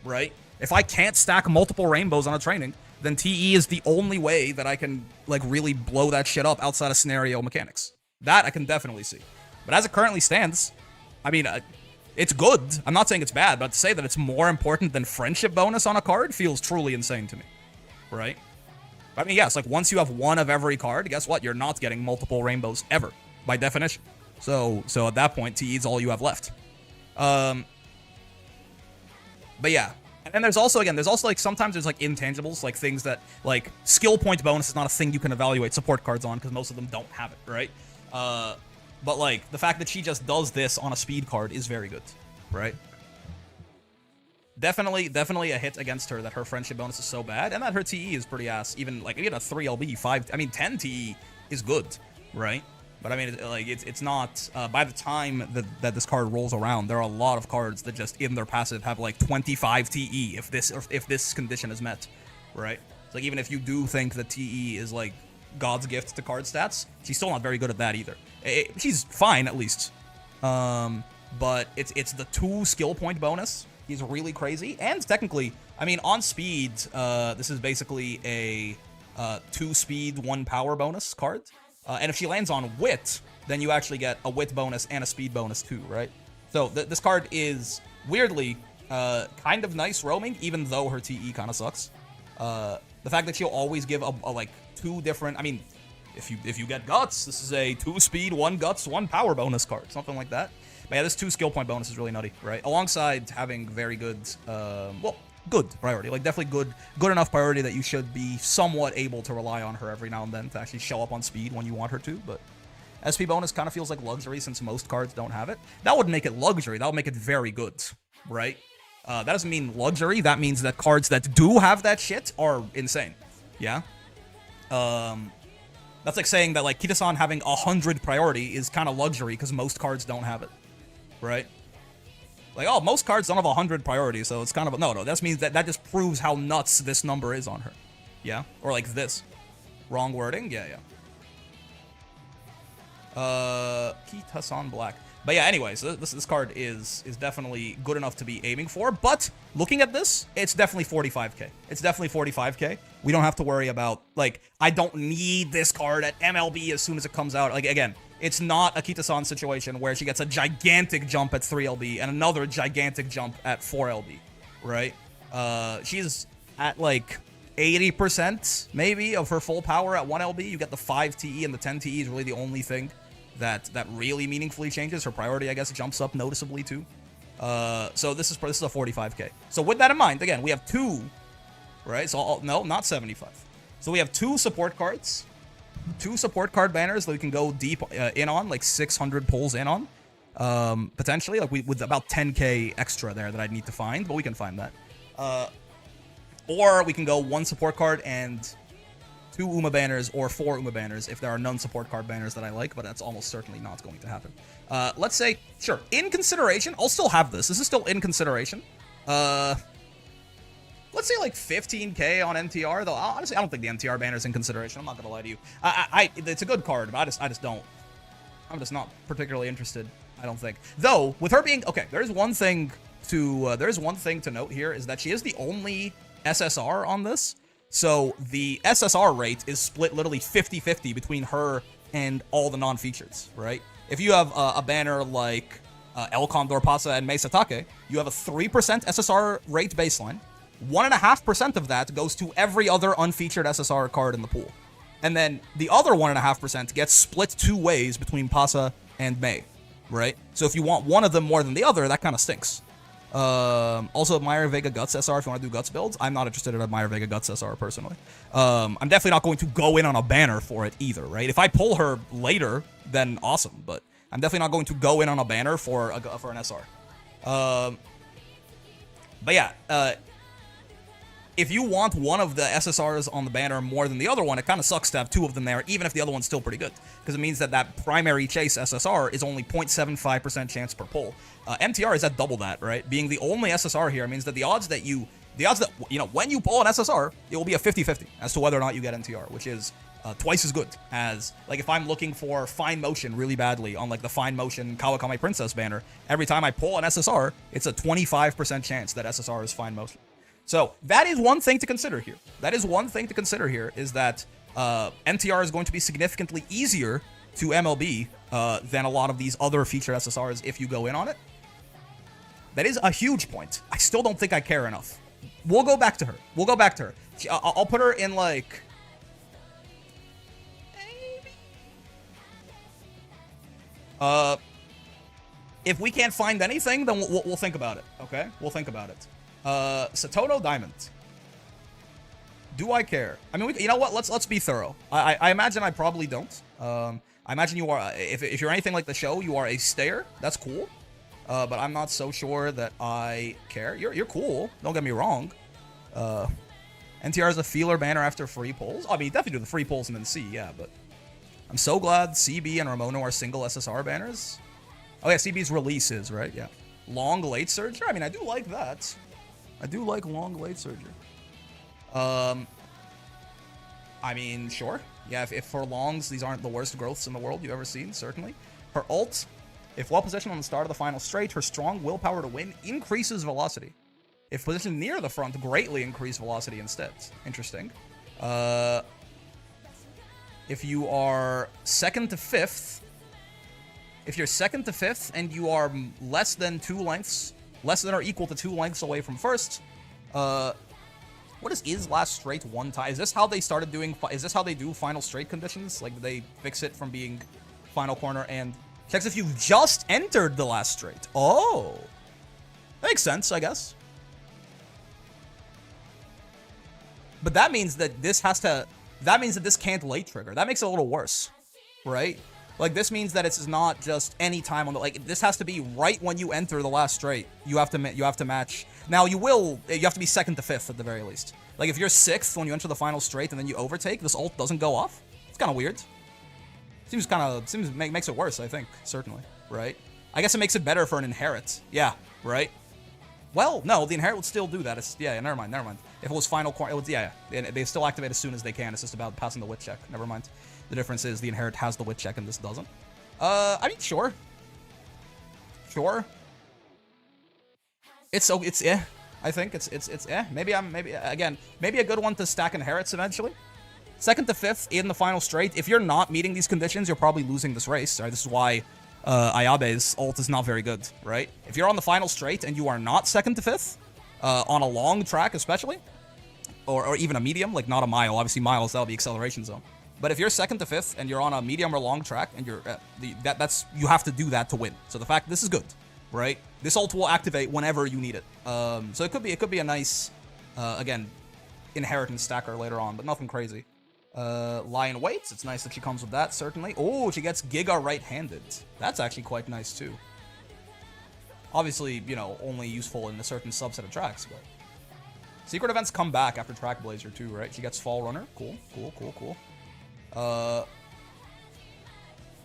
right? If I can't stack multiple rainbows on a training, then TE is the only way that I can like really blow that shit up outside of scenario mechanics. That I can definitely see. But as it currently stands, I mean, it's good. I'm not saying it's bad, but to say that it's more important than friendship bonus on a card feels truly insane to me, right? I mean, yes, like once you have 1 of every card, guess what? You're not getting multiple rainbows ever, by definition. So at that point, TE is all you have left. But yeah. And then there's also like sometimes there's like intangibles, like things that like skill point bonus is not a thing you can evaluate support cards on because most of them don't have it, right? But like the fact that she just does this on a speed card is very good, right? Definitely a hit against her that her friendship bonus is so bad, and that her TE is pretty ass. Even a 3 LB, 5, I mean 10 TE is good, right? But I mean, it's not. By the time that this card rolls around, there are a lot of cards that just in their passive have like 25 TE if this condition is met, right? It's like even if you do think that TE is like God's gift to card stats, she's still not very good at that either. She's fine at least, but it's the 2 skill point bonus. He's really crazy, and technically, I mean, on speed, this is basically a 2 speed 1 power bonus card. And if she lands on wit, then you actually get a wit bonus and a speed bonus too, right? So this card is weirdly kind of nice roaming, even though her TE kind of sucks. The fact that she'll always give a like 2 different, I mean, if you get guts, this is a 2 speed 1 guts 1 power bonus card, something like that. But yeah, this 2 skill point bonus is really nutty, right? Alongside having very good, good priority, like definitely good enough priority that you should be somewhat able to rely on her every now and then to actually show up on speed when you want her to. But SP bonus kind of feels like luxury since most cards don't have it. That would make it luxury. That would make it very good, right? That doesn't mean luxury. That means that cards that do have that shit are insane. Yeah. That's like saying that like Kitasan having 100 priority is kind of luxury because most cards don't have it, right? Like, oh, most cards don't have 100 priority, so it's kind of no. That means that just proves how nuts this number is on her. Yeah, or like this. Wrong wording. Yeah. Keith Hassan Black. But yeah, anyways, this card is definitely good enough to be aiming for. But looking at this, it's definitely 45k. It's definitely 45k. We don't have to worry about, like, I don't need this card at MLB as soon as it comes out. Like, again, it's not a Kita-san situation where she gets a gigantic jump at 3LB and another gigantic jump at 4LB, right? She's at, like, 80% maybe of her full power at 1LB. You get the 5 TE, and the 10 TE is really the only thing that really meaningfully changes. Her priority, I guess, jumps up noticeably too. So this is a 45k. So with that in mind, again, we have 2, right? So no, not 75. So we have 2 support cards, 2 support card banners that we can go deep in on, like 600 pulls in on, potentially, like with about 10k extra there that I'd need to find, but we can find that. Or we can go 1 support card and 2 Uma banners, or 4 Uma banners if there are none support card banners that I like, but that's almost certainly not going to happen. Let's say, sure, in consideration, I'll still have this. This is still in consideration. Let's say like 15k on MTR, though. Honestly, I don't think the MTR banner is in consideration. I'm not gonna lie to you. It's a good card, but I just don't. I'm just not particularly interested, I don't think. Though, with her being, okay, there's one thing to note here, is that she is the only SSR on this. So the SSR rate is split literally 50-50 between her and all the non-features, right? If you have a banner like El Condor Pasa and Mei Satake, you have a 3% SSR rate baseline. 1.5% of that goes to every other unfeatured SSR card in the pool. And then the other 1.5% gets split 2 ways between Pasa and Mei, right? So if you want one of them more than the other, that kind of stinks. Also, Myra Vega Guts SR if you want to do Guts builds. I'm not interested in a Myra Vega Guts SR personally. I'm definitely not going to go in on a banner for it either, right? If I pull her later, then awesome, but I'm definitely not going to go in on a banner for an SR. But yeah, if you want one of the SSRs on the banner more than the other one, it kind of sucks to have 2 of them there, even if the other one's still pretty good, because it means that primary chase SSR is only 0.75% chance per pull. MTR is at double that, right? Being the only SSR here means that the odds that you know, when you pull an SSR, it will be a 50-50 as to whether or not you get MTR, which is twice as good as, like, if I'm looking for fine motion really badly on, like, the fine motion Kawakami Princess banner, every time I pull an SSR, it's a 25% chance that SSR is fine motion. So that is one thing to consider here. Is that MTR is going to be significantly easier to MLB than a lot of these other featured SSRs if you go in on it. That is a huge point. I still don't think I care enough. We'll go back to her. I'll put her in, like, if we can't find anything, then we'll think about it, okay? We'll think about it. Satono Diamond. Do I care? I mean, you know what? Let's be thorough. I imagine I probably don't. I imagine you are, if you're anything like the show, you are a stayer. That's cool. But I'm not so sure that I care. You're cool. Don't get me wrong. NTR is a feeler banner after free pulls. I mean, definitely do the free pulls and then C, yeah, but I'm so glad CB and Ramono are single SSR banners. Oh yeah, CB's release is, right? Yeah. Long late surger? I mean, I do like that. I do like long late surger. I mean, sure. Yeah, if for longs, these aren't the worst growths in the world you've ever seen, certainly. Her ult, if well positioned on the start of the final straight, her strong willpower to win increases velocity. If positioned near the front, greatly increase velocity instead. Interesting. If you are second to fifth, if you're second to fifth and you are less than or equal to 2 lengths away from first, what is last straight one time? Is this how they started doing, is this how they do final straight conditions? Like, they fix it from being final corner and checks if you've just entered the last straight. Oh, makes sense, I guess. But that means that this can't late trigger. That makes it a little worse, right? Like, this means that it's not just any time on the, like, this has to be right when you enter the last straight. You have to match. Now, you have to be second to fifth at the very least. Like, if you're sixth when you enter the final straight and then you overtake, this ult doesn't go off. It's kind of weird. Makes it worse, I think, certainly, right? I guess it makes it better for an inherit. Yeah, right? Well, no, the inherit would still do that. It's, yeah, never mind. If it was final corner, it would, yeah. They still activate as soon as they can. It's just about passing the wit check. Never mind. The difference is the inherit has the wit check and this doesn't. I mean, sure. Sure. It's yeah. I think it's yeah. Maybe maybe a good one to stack inherits eventually. 2nd to 5th in the final straight. If you're not meeting these conditions, you're probably losing this race. Right? This is why Ayabe's ult is not very good, right? If you're on the final straight and you are not 2nd to 5th, on a long track especially, or even a medium, like not a mile. Obviously miles, that'll be acceleration zone. But if you're 2nd to 5th and you're on a medium or long track and you're that's you have to do that to win. So the fact this is good, right? This ult will activate whenever you need it. So it could be a nice again inheritance stacker later on, but nothing crazy. Lion waits. It's nice that she comes with that, certainly. Oh, she gets Giga right-handed. That's actually quite nice, too. Obviously, you know, only useful in a certain subset of tracks, but... Secret events come back after Track Blazer, too, right? She gets Fall Runner. Cool. I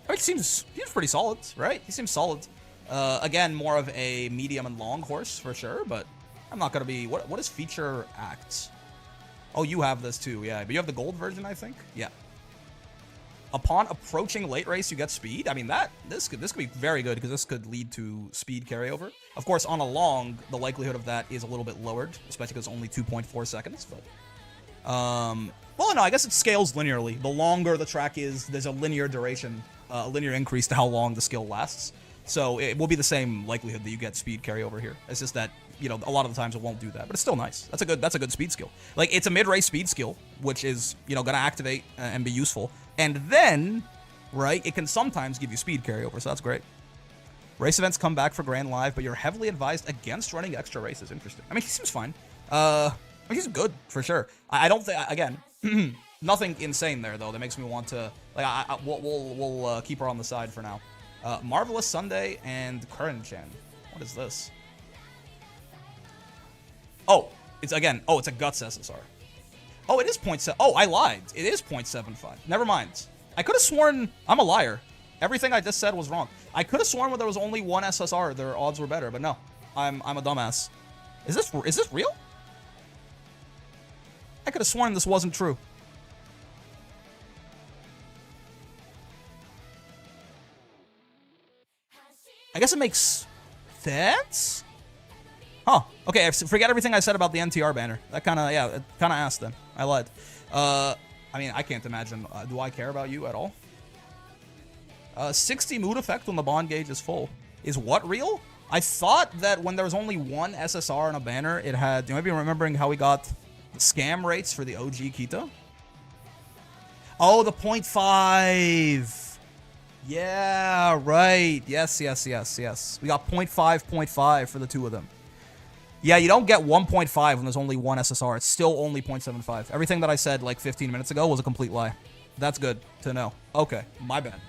mean, he seems pretty solid, right? He seems solid. Again, more of a medium and long horse, for sure, but I'm not gonna be... What is Feature Act? Oh, you have this too, yeah. But you have the gold version, I think? Yeah. Upon approaching late race, you get speed. I mean, this could be very good because this could lead to speed carryover. Of course, on a long, the likelihood of that is a little bit lowered, especially because it's only 2.4 seconds. But, well, no, I guess it scales linearly. The longer the track is, there's a linear duration, a linear increase to how long the skill lasts. So it will be the same likelihood that you get speed carryover here. It's just that, you know, a lot of the times it won't do that, but it's still nice. That's a good speed skill. Like, it's a mid-race speed skill, which is, you know, gonna activate and be useful. And then, right, it can sometimes give you speed carryover, so that's great. Race events come back for Grand Live, but you're heavily advised against running extra races. Interesting. I mean, he seems fine. I mean, he's good, for sure. I don't think, again, nothing insane there, though, that makes me want to, like, we'll keep her on the side for now. Marvelous Sunday and Curran-chan. What is this? Oh, it's a Guts SSR. Oh, it is 0.7. Oh, I lied. It is 0.75. Never mind. I could have sworn I'm a liar. Everything I just said was wrong. I could have sworn when there was only one SSR, their odds were better, but no. I'm a dumbass. Is this real? I could have sworn this wasn't true. I guess it makes sense? Huh. Okay, forget everything I said about the NTR banner. That kind of, yeah, it kind of asked then. I lied. I mean, I can't imagine. Do I care about you at all? 60 mood effect when the bond gauge is full. Is what real? I thought that when there was only one SSR on a banner, it had... You might be remembering how we got the scam rates for the OG Kita? Oh, the 0.5. Yeah, right. Yes. We got 0.5 for the two of them. Yeah, you don't get 1.5 when there's only one SSR. It's still only 0.75. Everything that I said like 15 minutes ago was a complete lie. That's good to know. Okay, my bad.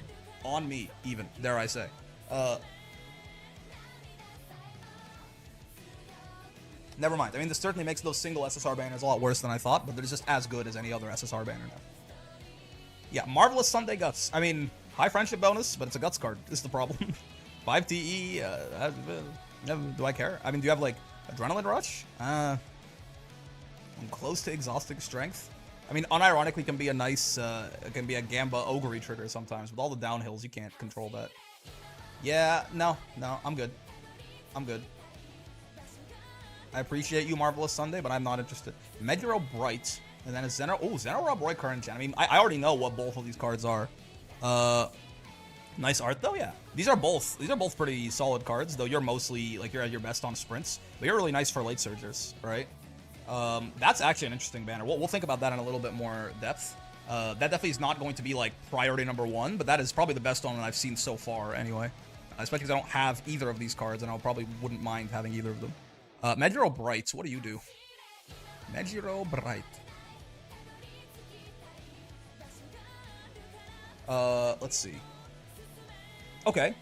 On me, even, dare I say. Never mind. I mean, this certainly makes those single SSR banners a lot worse than I thought, but they're just as good as any other SSR banner now. Yeah, Marvelous Sunday Guts. I mean... High friendship bonus, but it's a Guts card. This is the problem. 5 TE, do I care? I mean, do you have, like, Adrenaline Rush? I'm close to exhausting strength. I mean, unironically can be a nice, it can be a Gamba Ogre trigger sometimes. With all the downhills, you can't control that. Yeah, no, I'm good. I appreciate you, Marvelous Sunday, but I'm not interested. Meduro Bright, and then a Zeno Rob Roy Curran-chan. I mean, I already know what both of these cards are. Nice art though, yeah. These are both pretty solid cards, though you're mostly, like, you're at your best on sprints. But you're really nice for late surgers, right? That's actually an interesting banner. We'll think about that in a little bit more depth. That definitely is not going to be, like, priority number 1, but that is probably the best one that I've seen so far, anyway. Especially because I don't have either of these cards, and I probably wouldn't mind having either of them. Meduro Bright, what do you do? Meduro Bright. Let's see. Okay.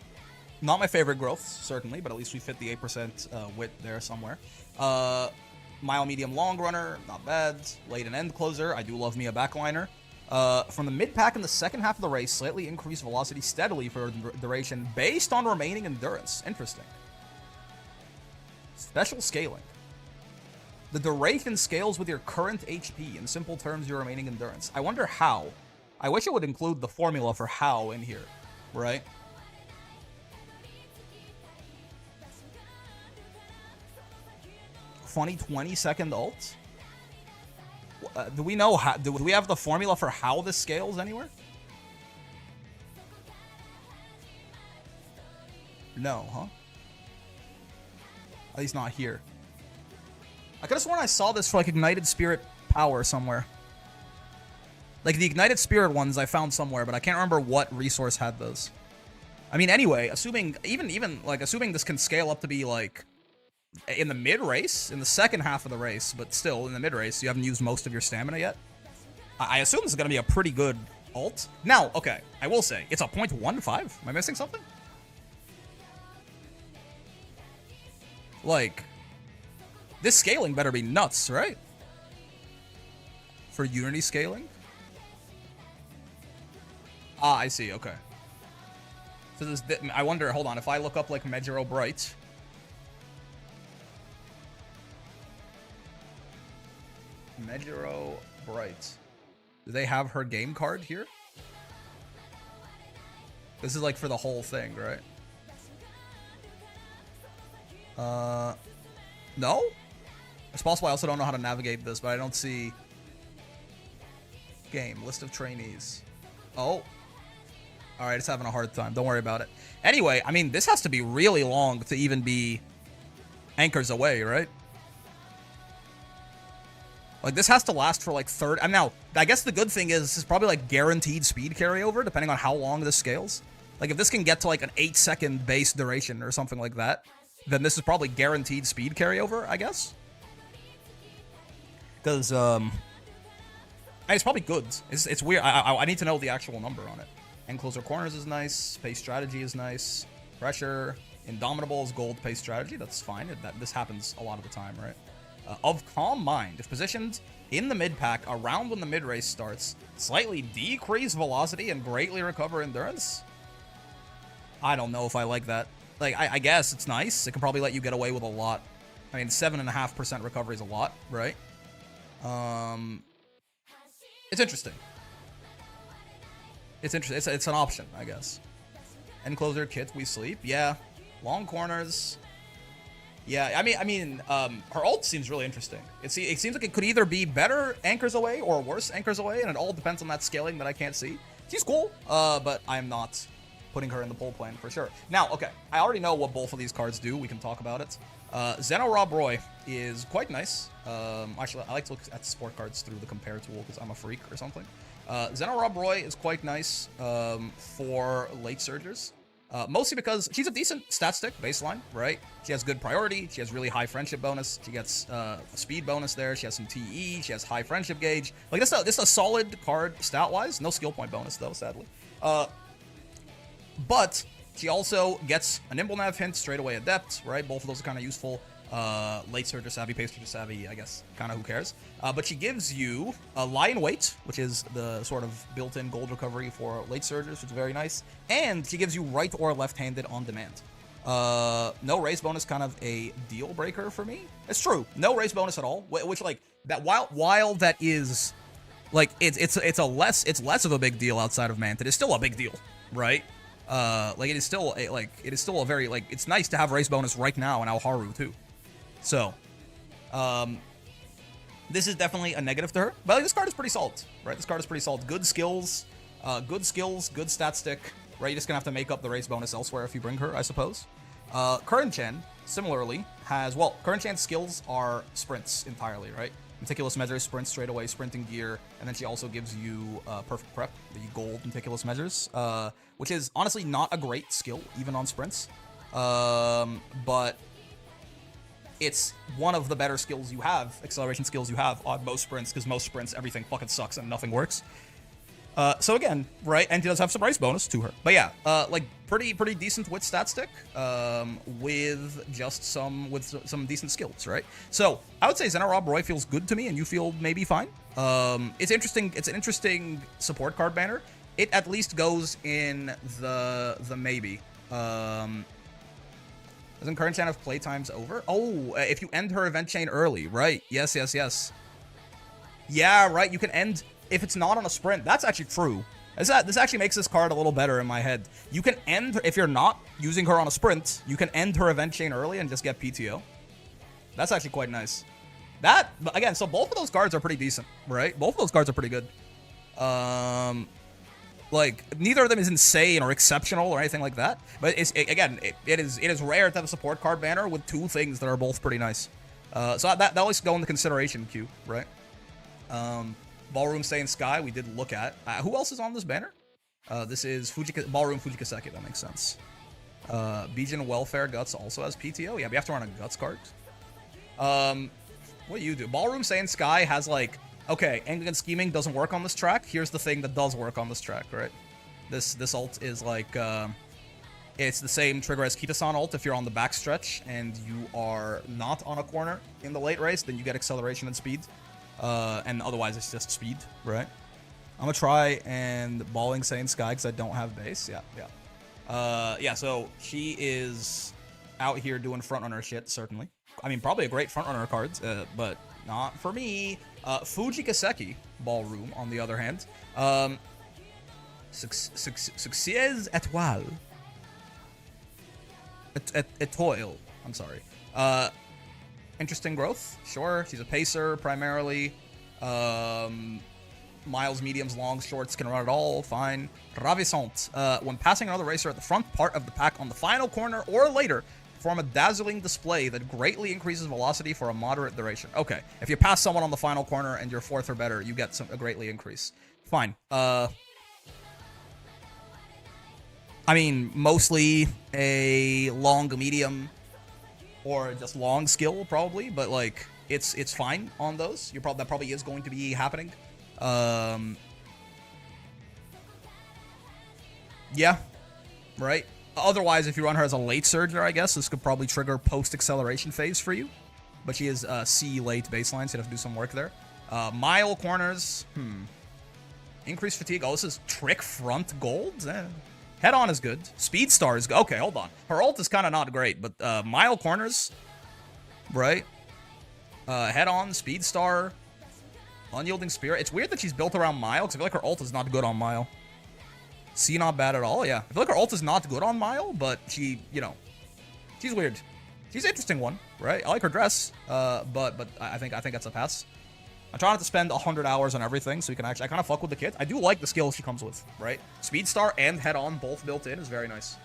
Not my favorite growths, certainly, but at least we fit the 8% wit there somewhere. Mile, medium, long runner, not bad. Late and end closer, I do love me a backliner. From the mid-pack in the second half of the race, slightly increase velocity steadily for duration based on remaining endurance. Interesting. Special scaling. The duration scales with your current HP. In simple terms, your remaining endurance. I wonder how. I wish it would include the formula for how in here, right? Funny 20-second ult? Do we know how? Do we have the formula for how this scales anywhere? No, huh? At least not here. I could have sworn I saw this for like Ignited Spirit Power somewhere. Like the Ignited Spirit ones I found somewhere, but I can't remember what resource had those. I mean, anyway, assuming assuming this can scale up to be like in the mid-race, in the second half of the race, but still in the mid-race, you haven't used most of your stamina yet. I assume this is going to be a pretty good ult. Now, okay, I will say, it's a 0.15. Am I missing something? Like, this scaling better be nuts, right? For Unity scaling? Ah, I see, okay. So this, I wonder, hold on, if I look up like Medjaro Bright. Medjaro Bright. Do they have her game card here? This is like for the whole thing, right? No? It's possible I also don't know how to navigate this, but I don't see game, list of trainees. Oh. Alright, it's having a hard time. Don't worry about it. Anyway, I mean, this has to be really long to even be anchors away, right? Like, this has to last for, like, and now, I guess the good thing is this is probably, like, guaranteed speed carryover, depending on how long this scales. Like, if this can get to, like, an 8-second base duration or something like that, then this is probably guaranteed speed carryover, I guess. Because, it's probably good. It's weird. I need to know the actual number on it. And closer corners is nice. Pace strategy is nice. Pressure. Indomitable is gold pace strategy. That's fine. This happens a lot of the time, right? Of Calm Mind. If positioned in the mid-pack around when the mid-race starts, slightly decrease velocity and greatly recover endurance? I don't know if I like that. Like, I guess it's nice. It can probably let you get away with a lot. I mean, 7.5% recovery is a lot, right? It's interesting. It's interesting. It's an option, I guess. Enclosure, kit, we sleep. Yeah. Long corners. Yeah, I mean, her ult seems really interesting. It seems like it could either be better anchors away or worse anchors away, and it all depends on that scaling that I can't see. She's cool, but I'm not putting her in the pull plan for sure. Now, okay, I already know what both of these cards do. We can talk about it. Zeno Rob Roy is quite nice. Actually, I like to look at sport cards through the compare tool because I'm a freak or something. Zeno Rob Roy is quite nice for late surgers. Mostly because she's a decent stat stick baseline, right? She has good priority. She has really high friendship bonus. She gets a speed bonus there. She has some TE. She has high friendship gauge. Like this is a solid card stat-wise. No skill point bonus though, sadly. But she also gets a nimble nav hint, straight away adept, right? Both of those are kind of useful. Late surger savvy, pace surger savvy, I guess, kind of who cares. But she gives you a lie in wait, which is the sort of built-in gold recovery for late surgers, which is very nice. And she gives you right or left-handed on demand. No raise bonus, kind of a deal breaker for me. It's true, no raise bonus at all. Which like that while that is like it's less of a big deal outside of Mantid, it's still a big deal, right? Like it is still a very like it's nice to have race bonus right now in Alharu too. So, this is definitely a negative to her, but like, this card is pretty solid, right? This card is pretty solid. Good skills, good stat stick, right? You're just gonna have to make up the race bonus elsewhere if you bring her, I suppose. Current Chen similarly has Current Chen's skills are sprints entirely, right? Meticulous Measures, sprint straight away, sprinting gear, and then she also gives you Perfect Prep, the gold Meticulous Measures, which is honestly not a great skill, even on sprints, but it's one of the better skills you have, acceleration skills you have on most sprints, because most sprints, everything fucking sucks and nothing works. So again, right, and she does have some race bonus to her. But yeah, like pretty decent wit stat stick, with just some decent skills, right? So I would say Xena Rob Roy feels good to me, and you feel maybe fine. It's interesting. It's an interesting support card banner. It at least goes in the maybe. Doesn't current chain have playtimes over? Oh, if you end her event chain early, right? Yes. Yeah, right. You can end if it's not on a sprint. That's actually true. This actually makes this card a little better in my head. You can end, if you're not using her on a sprint, you can end her event chain early and just get PTO. That's actually quite nice. That, again, so both of those cards are pretty decent, right? Both of those cards are pretty good. Like, neither of them is insane or exceptional or anything like that. But it is rare to have a support card banner with two things that are both pretty nice. So that always go into consideration queue, right? Ballroom Saiyan Sky, we did look at. Who else is on this banner? This is Ballroom Fujikaseki, that makes sense. Bijan Welfare Guts also has PTO. Yeah, we have to run a Guts card. What do you do? Ballroom Saiyan Sky has like, okay, Angling and Scheming doesn't work on this track. Here's the thing that does work on this track, right? This ult is like, it's the same trigger as Kitasan ult. If you're on the backstretch and you are not on a corner in the late race, then you get acceleration and speed. And otherwise it's just speed, right? I'm gonna try and Balling Saiyan Sky because I don't have base. Yeah. So she is out here doing frontrunner shit, certainly. I mean, probably a great frontrunner card, but not for me. Fujikaseki Ballroom, on the other hand. Succès étoile. Étoile. I'm sorry. Interesting growth, sure. She's a pacer primarily. Miles, mediums, longs, shorts can run it all, fine. Ravissante. When passing another racer at the front part of the pack on the final corner or later, perform a dazzling display that greatly increases velocity for a moderate duration. Okay, if you pass someone on the final corner and you're fourth or better, you get a greatly increase. Fine. I mean, mostly a long, medium, or just long skill, probably, but like it's fine on those. That probably is going to be happening. Yeah, right. Otherwise, if you run her as a late surger, I guess this could probably trigger post acceleration phase for you. But she is C late baseline, so you have to do some work there. Mile corners, increased fatigue. Oh, this is trick front gold. Head on is good. Speed star is good. Okay, hold on. Her ult is kind of not great, but mile corners, right? Head on, speed star, unyielding spirit. It's weird that she's built around mile because I feel like her ult is not good on mile. C not bad at all. Yeah, I feel like her ult is not good on mile, but she, she's weird. She's an interesting one, right? I like her dress, but I think that's a pass. I'm trying not to spend 100 hours on everything, so you can actually, I kind of fuck with the kit. I do like the skills she comes with, right? Speed Star and Head On both built in is very nice.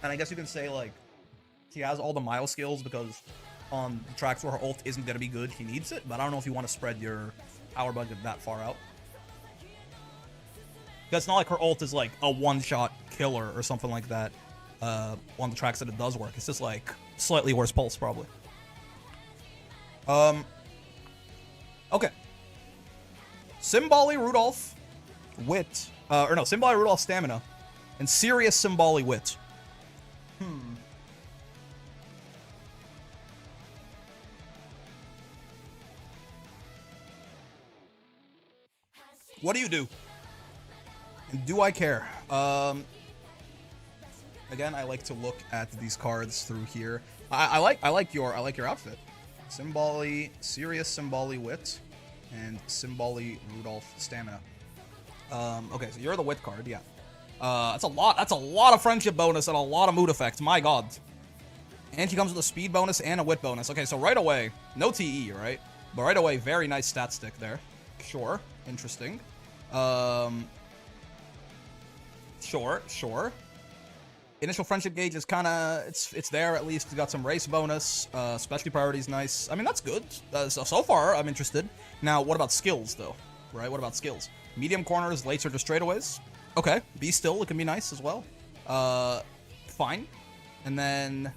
And I guess you can say, like, she has all the mile skills because on the tracks where her ult isn't going to be good, she needs it. But I don't know if you want to spread your power budget that far out. Because it's not like her ult is like a one-shot killer or something like that. On the tracks that it does work. It's just like slightly worse pulse, probably. Okay. Simbali Rudolph Wit. Simbali Rudolph Stamina. And Serious Simbali Wit. What do you do? And do I care? Again, I like to look at these cards through here. I like your outfit. Simbali, Serious Simbali Wit, and Simbali Rudolph Stamina. Okay, so you're the Wit card, yeah. That's a lot of friendship bonus and a lot of mood effects. My god. And she comes with a speed bonus and a Wit bonus. Okay, so right away, no TE, right? But right away, very nice stat stick there. Sure, interesting. Sure. Initial friendship gauge is kind of, it's there at least. It's got some race bonus. Specialty priority is nice. I mean, that's good. So far, I'm interested. Now, what about skills, though? Right? What about skills? Medium corners, late surge, straightaways. Okay. Be still, it can be nice as well. Fine. And then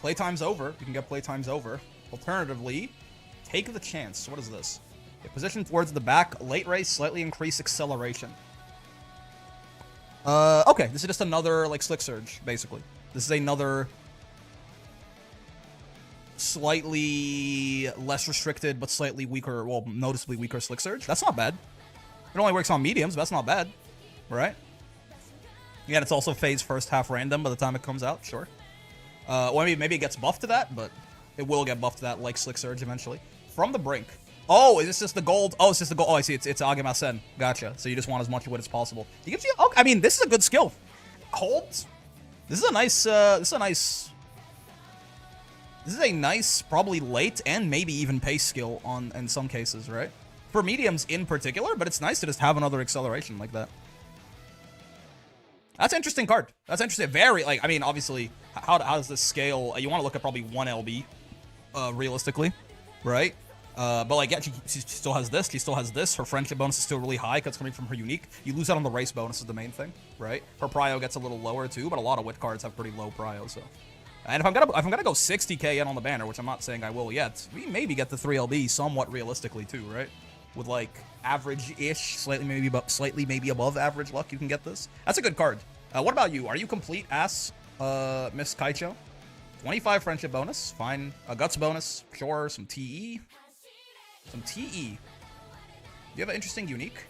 playtime's over. You can get playtime's over. Alternatively, take the chance. What is this? A position towards the back, late race, slightly increase acceleration. Okay, this is just another, like, Slick Surge, basically. This is another slightly less restricted, but slightly weaker, well, noticeably weaker Slick Surge. That's not bad. It only works on mediums, but that's not bad. Right? Yeah, it's also phase first half random by the time it comes out, sure. Well, maybe it gets buffed to that, but it will get buffed to that, like Slick Surge eventually. From the brink. Oh, is this just the gold? Oh, it's just the gold. Oh, I see. It's Agamasen. Gotcha. So you just want as much wood as possible. He gives you. Oh, I mean, this is a good skill. Holds. This is a nice. This is a nice, probably late and maybe even pace skill in some cases, right? For mediums in particular, but it's nice to just have another acceleration like that. That's an interesting card. That's interesting. Very, like, I mean, obviously, how does this scale? You want to look at probably 1 LB, realistically, right? But like, yeah, she still has this. She still has this. Her friendship bonus is still really high because it's coming from her unique. You lose out on the race bonus is the main thing, right? Her prio gets a little lower too, but a lot of wit cards have pretty low prio. So, and if I'm gonna go 60k in on the banner, which I'm not saying I will yet, we maybe get the 3LB somewhat realistically too, right? With like average-ish, slightly maybe above average luck, you can get this. That's a good card. What about you? Are you complete ass, Miss Kaicho? 25 friendship bonus, fine. A guts bonus, sure. Some TE. Some TE. Do you have an interesting unique?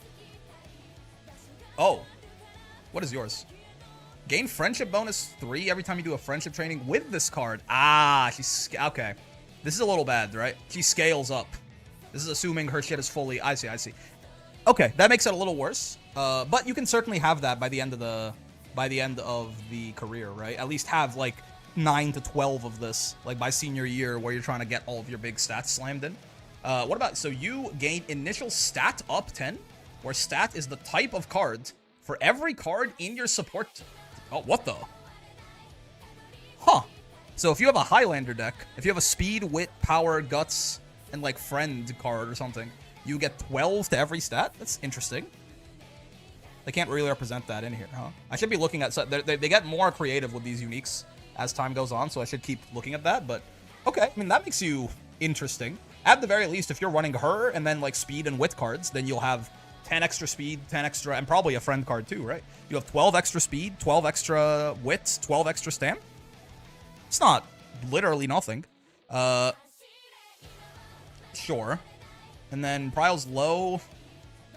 Oh. What is yours? Gain friendship bonus 3 every time you do a friendship training with this card. Ah, she's... Okay. This is a little bad, right? She scales up. This is assuming her shit is fully... I see. Okay, that makes it a little worse. But you can certainly have that by the end of the career, right? At least have, like, 9 to 12 of this, like, by senior year where you're trying to get all of your big stats slammed in. What about, so you gain initial stat up 10, where stat is the type of card for every card in your support. Oh, what the? Huh. So if you have a Highlander deck, if you have a speed, wit, power, guts, and like friend card or something, you get 12 to every stat? That's interesting. They can't really represent that in here, huh? I should be looking at, so they get more creative with these uniques as time goes on, so I should keep looking at that, but okay, I mean, that makes you interesting. At the very least, if you're running her and then like speed and wit cards, then you'll have 10 extra speed, 10 extra, and probably a friend card too, right? You have 12 extra speed, 12 extra wit, 12 extra stamp. It's not literally nothing. Sure. And then Prio's low.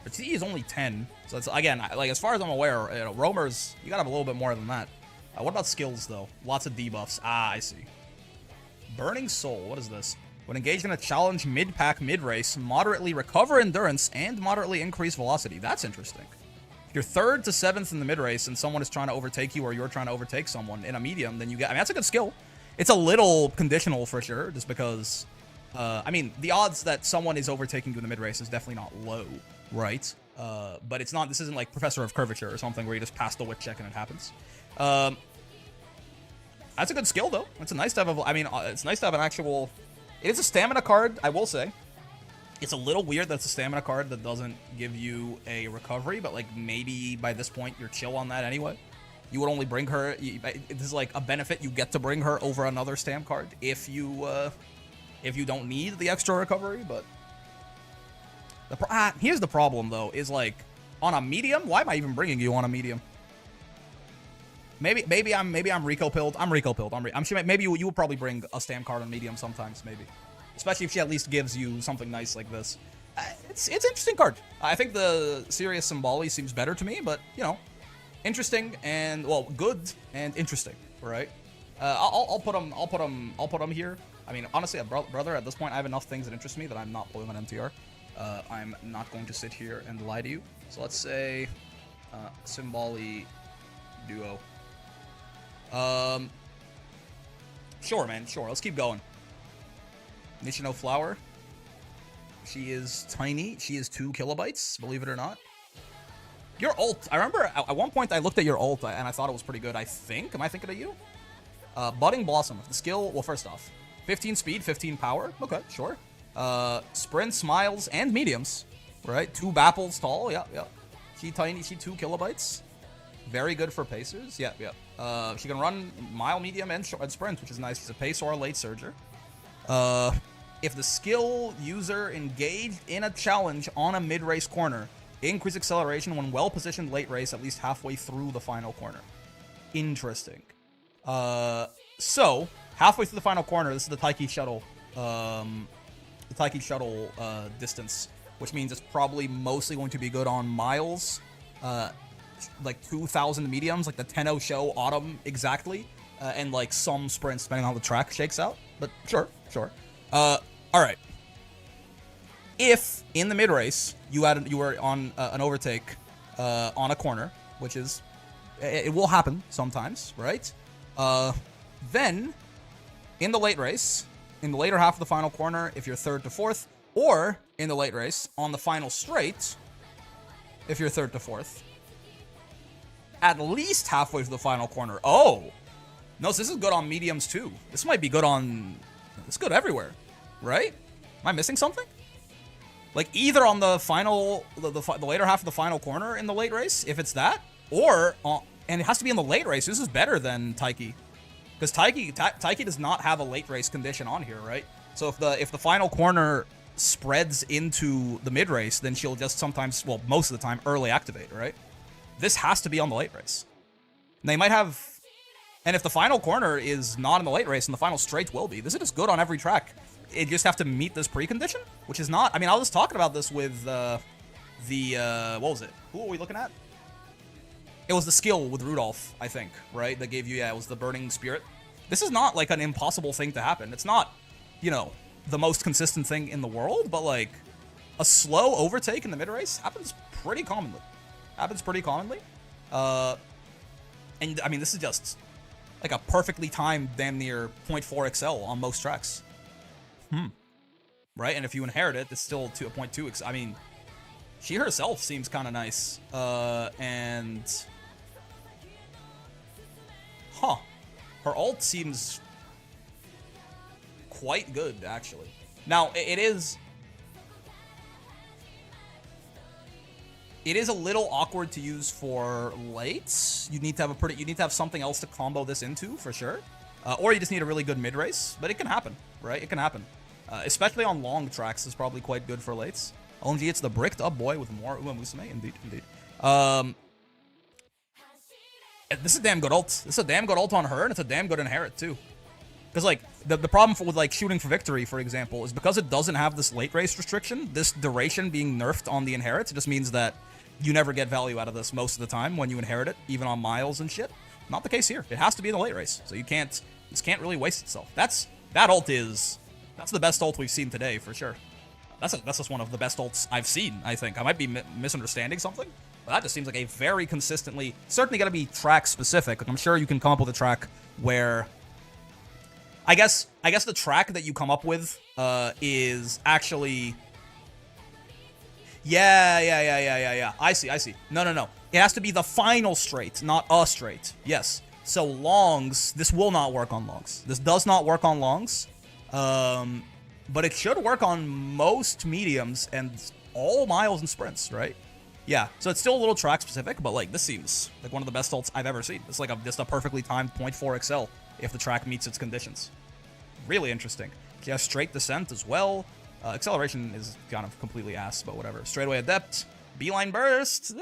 But TE is only 10. So it's, again, like as far as I'm aware, you know, roamers, you gotta have a little bit more than that. What about skills though? Lots of debuffs. Ah, I see. Burning Soul. What is this? When engaged in a challenge mid-pack, mid-race, moderately recover endurance and moderately increase velocity. That's interesting. If you're 3rd to 7th in the mid-race and someone is trying to overtake you or you're trying to overtake someone in a medium, then you get... I mean, that's a good skill. It's a little conditional for sure, just because... I mean, the odds that someone is overtaking you in the mid-race is definitely not low, right? But it's not... This isn't like Professor of Curvature or something where you just pass the wit check and it happens. That's a good skill, though. It's nice to have a... I mean, it's nice to have an actual... It is a stamina card, I will say. It's a little weird that it's a stamina card that doesn't give you a recovery, but like maybe by this point you're chill on that anyway. You would only bring her... This is like a benefit. You get to bring her over another stamp card if you don't need the extra recovery, but... Here's the problem, though, is like, on a medium? Why am I even bringing you on a medium? Maybe I'm Rico pilled. I'm Rico pilled. I'm sure maybe you would probably bring a stamp card on medium sometimes, maybe. Especially if she at least gives you something nice like this. It's an interesting card. I think the Sirius Symboli seems better to me, but you know, interesting and well, good and interesting, right? I'll put them here. I mean, honestly, brother, at this point, I have enough things that interest me that I'm not pulling on MTR. I'm not going to sit here and lie to you. So let's say Symboli duo. Sure, man. Sure. Let's keep going. Nishino Flower. She is tiny. She is 2 kilobytes, believe it or not. Your ult. I remember at one point I looked at your ult and I thought it was pretty good, I think. Am I thinking of you? Budding Blossom. The skill, well, first off, 15 speed, 15 power. Okay, sure. Sprint, smiles, and mediums. Right? 2 bapples tall. Yeah. She tiny. She 2 kilobytes. Very good for pacers. Yeah. She can run mile, medium, and sprint, which is nice. She's a pacer or a late surger. If the skill user engaged in a challenge on a mid-race corner, increase acceleration when well-positioned late race at least halfway through the final corner. Interesting. So, halfway through the final corner, this is the Taiki Shuttle. Distance, which means it's probably mostly going to be good on miles, like 2,000 mediums, like the Tenno Show Autumn exactly, and like some sprints depending on how the track shakes out. But sure. All right. If in the mid race you were on an overtake on a corner, which is it will happen sometimes, right? Then in the late race, in the later half of the final corner, if you're third to fourth, or in the late race on the final straight, if you're third to fourth, at least halfway through the final corner. Oh, no, so this is good on mediums too. This might be good on, it's good everywhere, right? Am I missing something? Like either on the final, the later half of the final corner in the late race, if it's that, or, and it has to be in the late race. This is better than Taiki. Because Taiki does not have a late race condition on here, right? So if the final corner spreads into the mid race, then she'll just sometimes, well, most of the time, early activate, right? This has to be on the late race. And they might have, and if the final corner is not in the late race, and the final straight will be, this is just good on every track. It just have to meet this precondition, which is not. I mean, I was talking about this with what was it? Who are we looking at? It was the skill with Rudolph, I think, right? That gave you, yeah, it was the Burning Spirit. This is not, like, an impossible thing to happen. It's not, you know, the most consistent thing in the world, but, like, a slow overtake in the mid-race happens pretty commonly. And, I mean, this is just, like, a perfectly timed damn near 0.4 XL on most tracks. Right? And if you inherit it, it's still to a 0.2 XL. I mean, she herself seems kind of nice. And... Huh. Her ult seems quite good, actually. Now, it is a little awkward to use for lates. You need to have something else to combo this into, for sure. Or you just need a really good mid-race, but it can happen, right? It can happen. Especially on long tracks is probably quite good for lates. OMG, it's the bricked up boy with more Uma Musume. Indeed. This is a damn good ult. This is a damn good ult on her, and it's a damn good inherit, too. Because, like, the problem with, like, shooting for victory, for example, is because it doesn't have this late race restriction, this duration being nerfed on the inherits, it just means that you never get value out of this most of the time when you inherit it, even on miles and shit. Not the case here. It has to be in the late race, so this can't really waste itself. That's the best ult we've seen today, for sure. That's just one of the best ults I've seen, I think. I might be misunderstanding something, but that just seems like a very consistently, certainly gotta be track specific. Like, I'm sure you can come up with a track where, I guess the track that you come up with is actually, yeah. I see. No. It has to be the final straight, not a straight. Yes. So longs, this will not work on longs. This does not work on longs. But it should work on most mediums and all miles and sprints, right? Yeah, so it's still a little track specific, but like this seems like one of the best ults I've ever seen. It's like just a perfectly timed 0.4 XL if the track meets its conditions. Really interesting. She has straight descent as well. Acceleration is kind of completely ass, but whatever. Straightaway adept, beeline burst.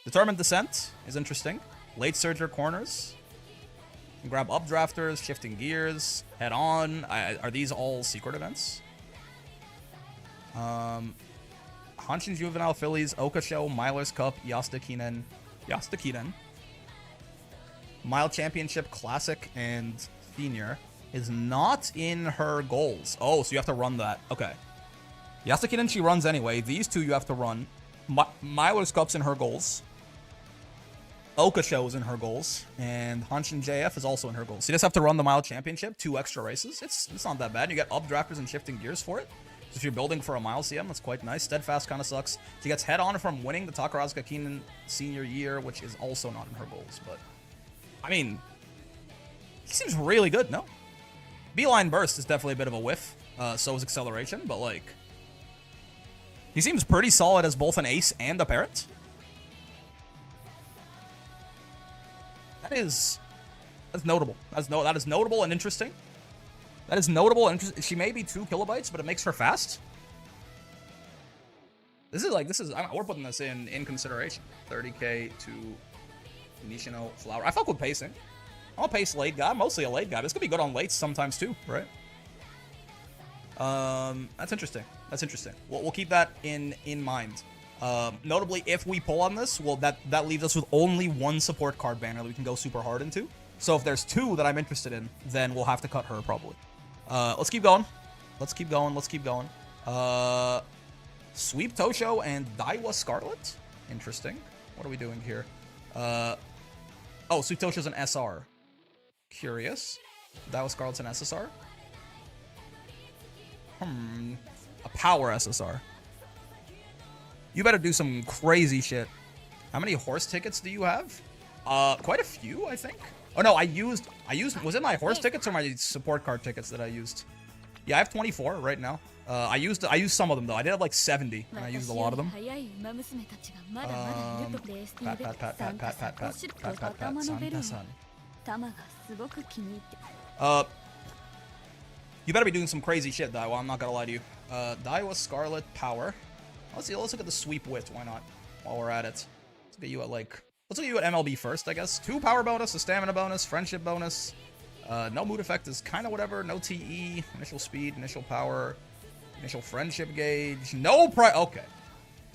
Determined descent is interesting. Late surger corners. You can grab updrafters, shifting gears, head on. Are these all secret events? Hanshin Juvenile Phillies, Oka Show, Milers Cup, Yastakinen. Mile Championship Classic and Senior is not in her goals. Oh, so you have to run that. Okay. Yastakinen she runs anyway. These two you have to run. Milers Cup's in her goals. Oka Show is in her goals, and Hanshin JF is also in her goals. So you just have to run the Mile Championship, 2 extra races. It's not that bad. You get updrafters and shifting gears for it. So if you're building for a Mile CM, that's quite nice. Steadfast kind of sucks. She gets head on from winning the Takarazuka Kinen senior year, which is also not in her goals. But, I mean, he seems really good, no? Beeline Burst is definitely a bit of a whiff. So is Acceleration, but, like, he seems pretty solid as both an ace and a parrot. That's notable. That is notable and interesting. That is notable. And she may be 2 kilobytes, but it makes her fast. We're putting this in consideration. 30k to Nishino Flower. I fuck with pacing. I'm a pace late guy. I'm mostly a late guy. This could be good on lates sometimes too, right? That's interesting. That's interesting. We'll keep that in mind. Notably, if we pull on this, well, that leaves us with only 1 support card banner that we can go super hard into. So if there's 2 that I'm interested in, then we'll have to cut her probably. Let's keep going. Let's keep going. Let's keep going. Sweep Tosho and Daiwa Scarlet. Interesting. What are we doing here? Oh, Sweep Tosho's an SR. Curious. Daiwa Scarlet's an SSR. A power SSR. You better do some crazy shit. How many horse tickets do you have? Quite a few, I think. Oh no, I used, was it my horse tickets or my support card tickets that I used? Yeah, I have 24 right now. I used some of them though. I did have like 70, and I used a lot of them. You better be doing some crazy shit, Daiwa. I'm not gonna lie to you. Daiwa Scarlet Power. Let's look at the sweep wit. Why not? While we're at it, let's get you at let's look at you at MLB first, I guess. 2 power bonus, a stamina bonus, friendship bonus. No mood effect is kind of whatever. No TE, initial speed, initial power, initial friendship gauge. No okay.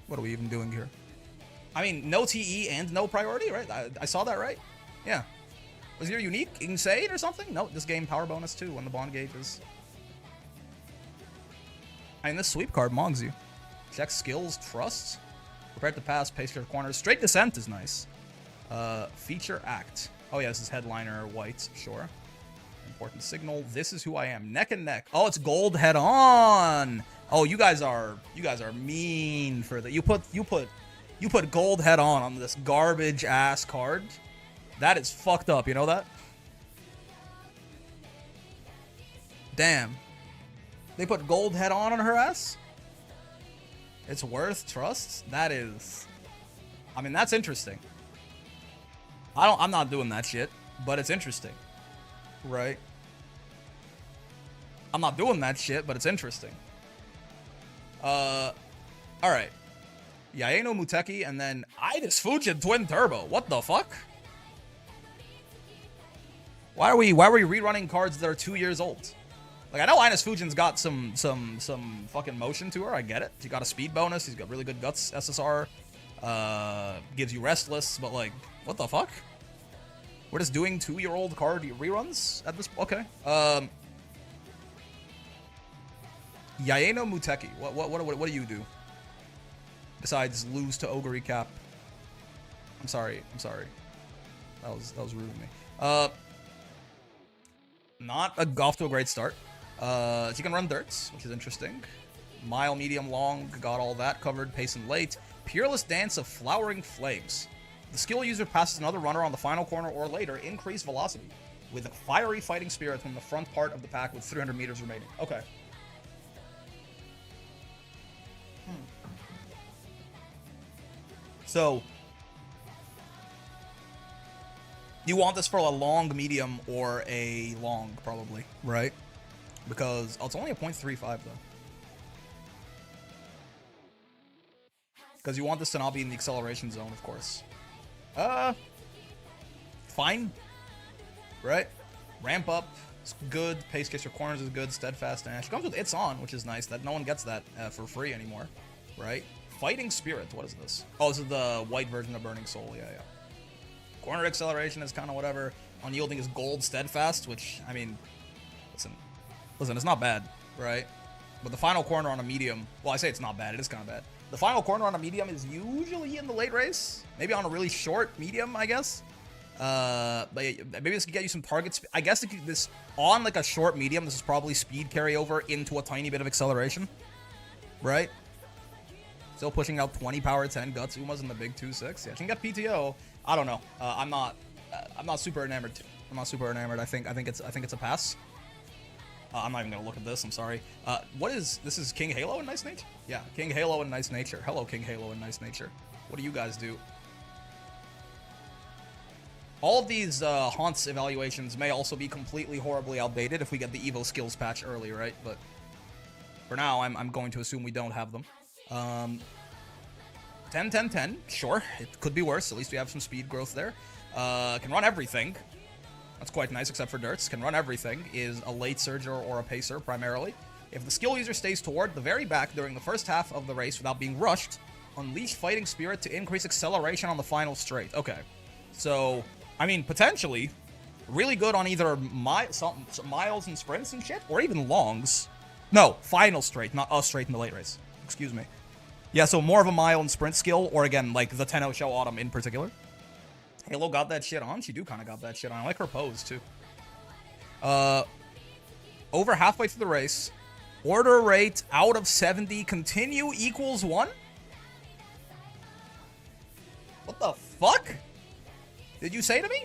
What are we even doing here? I mean, no TE and no priority, right? I saw that right. Yeah. Was your unique insane or something? No, this game power bonus too when the bond gauge is. I mean, this sweep card mogs you. Check skills, trust. Prepared to pass, pace your corners. Straight descent is nice. Feature act. Oh yeah, this is headliner white, sure. Important signal. This is who I am. Neck and neck. Oh, it's gold head on. Oh, you guys are mean for that. You put gold head on this garbage ass card. That is fucked up. You know that? Damn. They put gold head on her ass? It's worth trust? That is... I mean, that's interesting. I'm not doing that shit, but it's interesting. Right? I'm not doing that shit, but it's interesting. Alright. Yaeno Muteki, and then Idis Fujin Twin Turbo. What the fuck? Why are we rerunning cards that are 2 years old? Like, I know Ines Fujin's got some fucking motion to her. I get it. She got a speed bonus. He's got really good guts SSR. Gives you restless, but like, what the fuck? We're just doing 2-year-old card reruns at this. Okay. Yaeno Muteki. What do you do? Besides lose to Ogre Cap. I'm sorry. That was rude of me. Not off to a great start. She can run dirts, which is interesting. Mile, medium, long, got all that covered. Pace and late. Peerless Dance of Flowering Flames. The skill user passes another runner on the final corner or later, increase velocity with a fiery fighting spirit from the front part of the pack with 300 meters remaining. Okay. So, you want this for a long, medium, or a long, probably, right? Because, oh, it's only a 0.35, though. Because you want this to not be in the acceleration zone, of course. Fine. Right? Ramp up. It's good. Pace Kiss Your Corners is good. Steadfast Dash. Comes with It's On, which is nice. That no one gets that for free anymore. Right? Fighting Spirit. What is this? Oh, this is the white version of Burning Soul. Yeah. Corner acceleration is kind of whatever. Unyielding is gold steadfast, which, I mean, listen, it's not bad, right? But the final corner on a medium, well, I say it's not bad, it is kind of bad. The final corner on a medium is usually in the late race. Maybe on a really short medium, I guess. But yeah, maybe this could get you some targets. I guess this on like a short medium, this is probably speed carryover into a tiny bit of acceleration, right? Still pushing out 20 power 10 guts. Uma's in the big 2-6. Yeah, she can get PTO. I don't know. I'm not super enamored. I think it's a pass. I'm not even gonna look at this. I'm sorry. This is King Halo in Nice Nature? Yeah, King Halo in Nice Nature. Hello, King Halo in Nice Nature. What do you guys do? all of these Haunts evaluations may also be completely horribly outdated if we get the Evo skills patch early, right? But for now, I'm going to assume we don't have them. 10, 10, 10. Sure, it could be worse. At least we have some speed growth there. Can run everything. That's quite nice, except for Dirts. Can run everything. Is a late surger or a pacer, primarily. If the skill user stays toward the very back during the first half of the race without being rushed, unleash Fighting Spirit to increase acceleration on the final straight. Okay. So, I mean, potentially, really good on either some miles and sprints and shit, or even longs. No, final straight, not a straight in the late race. Excuse me. Yeah, so more of a mile and sprint skill, or again, like the Tenno Show Autumn in particular. Halo got that shit on. She do kind of got that shit on. I like her pose, too. Over halfway through the race. Order rate out of 70. Continue equals 1? What the fuck? Did you say to me?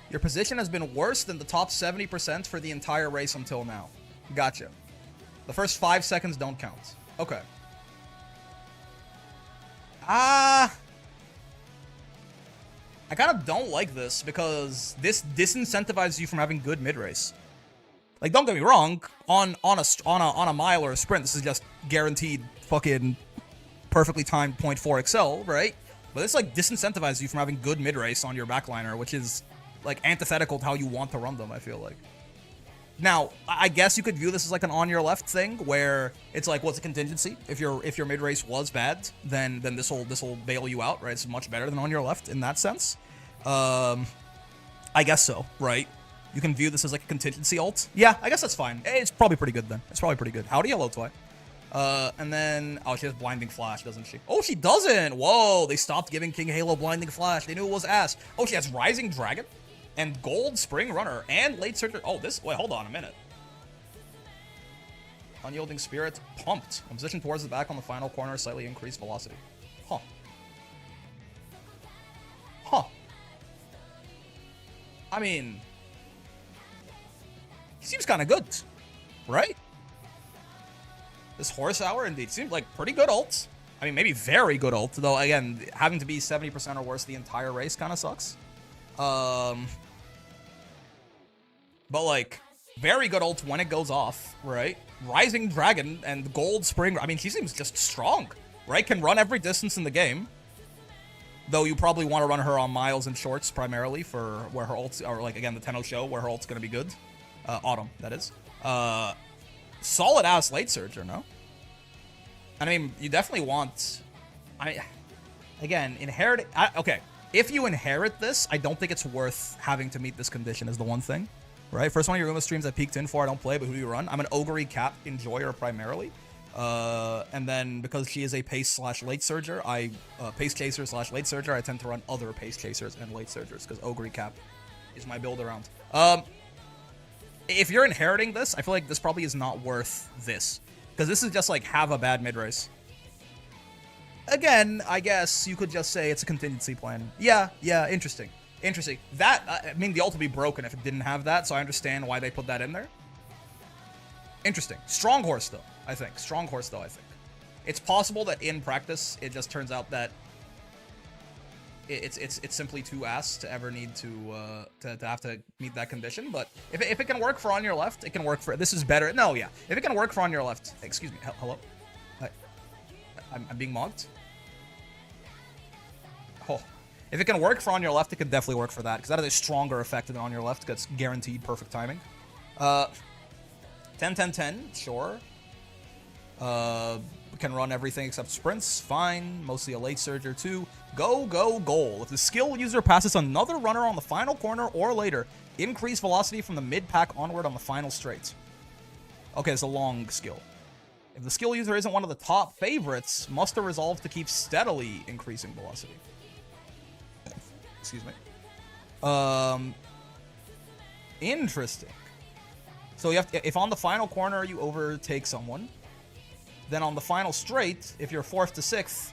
Your position has been worse than the top 70% for the entire race until now. Gotcha. The first 5 seconds don't count. Okay. I kind of don't like this because this disincentivizes you from having good mid-race. Like, don't get me wrong, on a mile or a sprint, this is just guaranteed fucking perfectly timed 0.4 excel, right? But this like disincentivizes you from having good mid-race on your backliner, which is like antithetical to how you want to run them, I feel like. Now, I guess you could view this as like an on your left thing, where it's like, what's a contingency? If your mid race was bad, then this will bail you out, right? It's much better than on your left in that sense. I guess so, right? You can view this as like a contingency ult. Yeah, I guess that's fine. It's probably pretty good then. It's probably pretty good. Howdy, hello, Twi. And then, oh, she has Blinding Flash, doesn't she? Oh, she doesn't! Whoa, they stopped giving King Halo Blinding Flash. They knew it was ass. Oh, she has Rising Dragon? And Gold Spring Runner and Late Surger. Oh, wait, hold on a minute. Unyielding Spirit, pumped. On position towards the back on the final corner, slightly increased velocity. Huh. Huh. I mean, he seems kind of good, right? This Horse Hour indeed seems like pretty good ult. I mean, maybe very good ult, though, again, having to be 70% or worse the entire race kind of sucks. But like, very good ult when it goes off, right? Rising Dragon and Gold Spring. I mean, she seems just strong, right? Can run every distance in the game. Though you probably want to run her on miles and shorts primarily for where her ults, or like, again, the Tenno Show, where her ult's going to be good. Autumn, that is. Solid ass late surger, no? And I mean, you definitely want, again, inherit, okay. If you inherit this, I don't think it's worth having to meet this condition is the one thing, right? First one of your Uma streams I peeked in for, I don't play, but who do you run? I'm an Ogre Cap enjoyer primarily. And then because she is a pace/late surger, pace chaser/late surger, I tend to run other pace chasers and late surgers because Ogre Cap is my build around. If you're inheriting this, I feel like this probably is not worth this because this is just like have a bad mid race. Again, I guess you could just say it's a contingency plan. Yeah, interesting. Interesting. That, I mean, the ult would be broken if it didn't have that, so I understand why they put that in there. Interesting. Strong horse, though, I think. Strong horse, though, I think. It's possible that in practice, it just turns out that it's simply too ass to ever need to have to meet that condition, but if it can work for on your left, it can work for... This is better. No, yeah. If it can work for on your left... Excuse me. Hello? I'm being mocked. Oh. If it can work for on your left, it can definitely work for that, because that is a stronger effect than on your left, because it's guaranteed perfect timing. 10-10-10, sure. Can run everything except sprints, fine. Mostly a late surger too. Go, go, goal. If the skill user passes another runner on the final corner or later, increase velocity from the mid-pack onward on the final straight. Okay, it's a long skill. If the skill user isn't one of the top favorites, must have resolved to keep steadily increasing velocity. Excuse me. Interesting. So you have to, if on the final corner you overtake someone, then on the final straight, if you're 4th to 6th,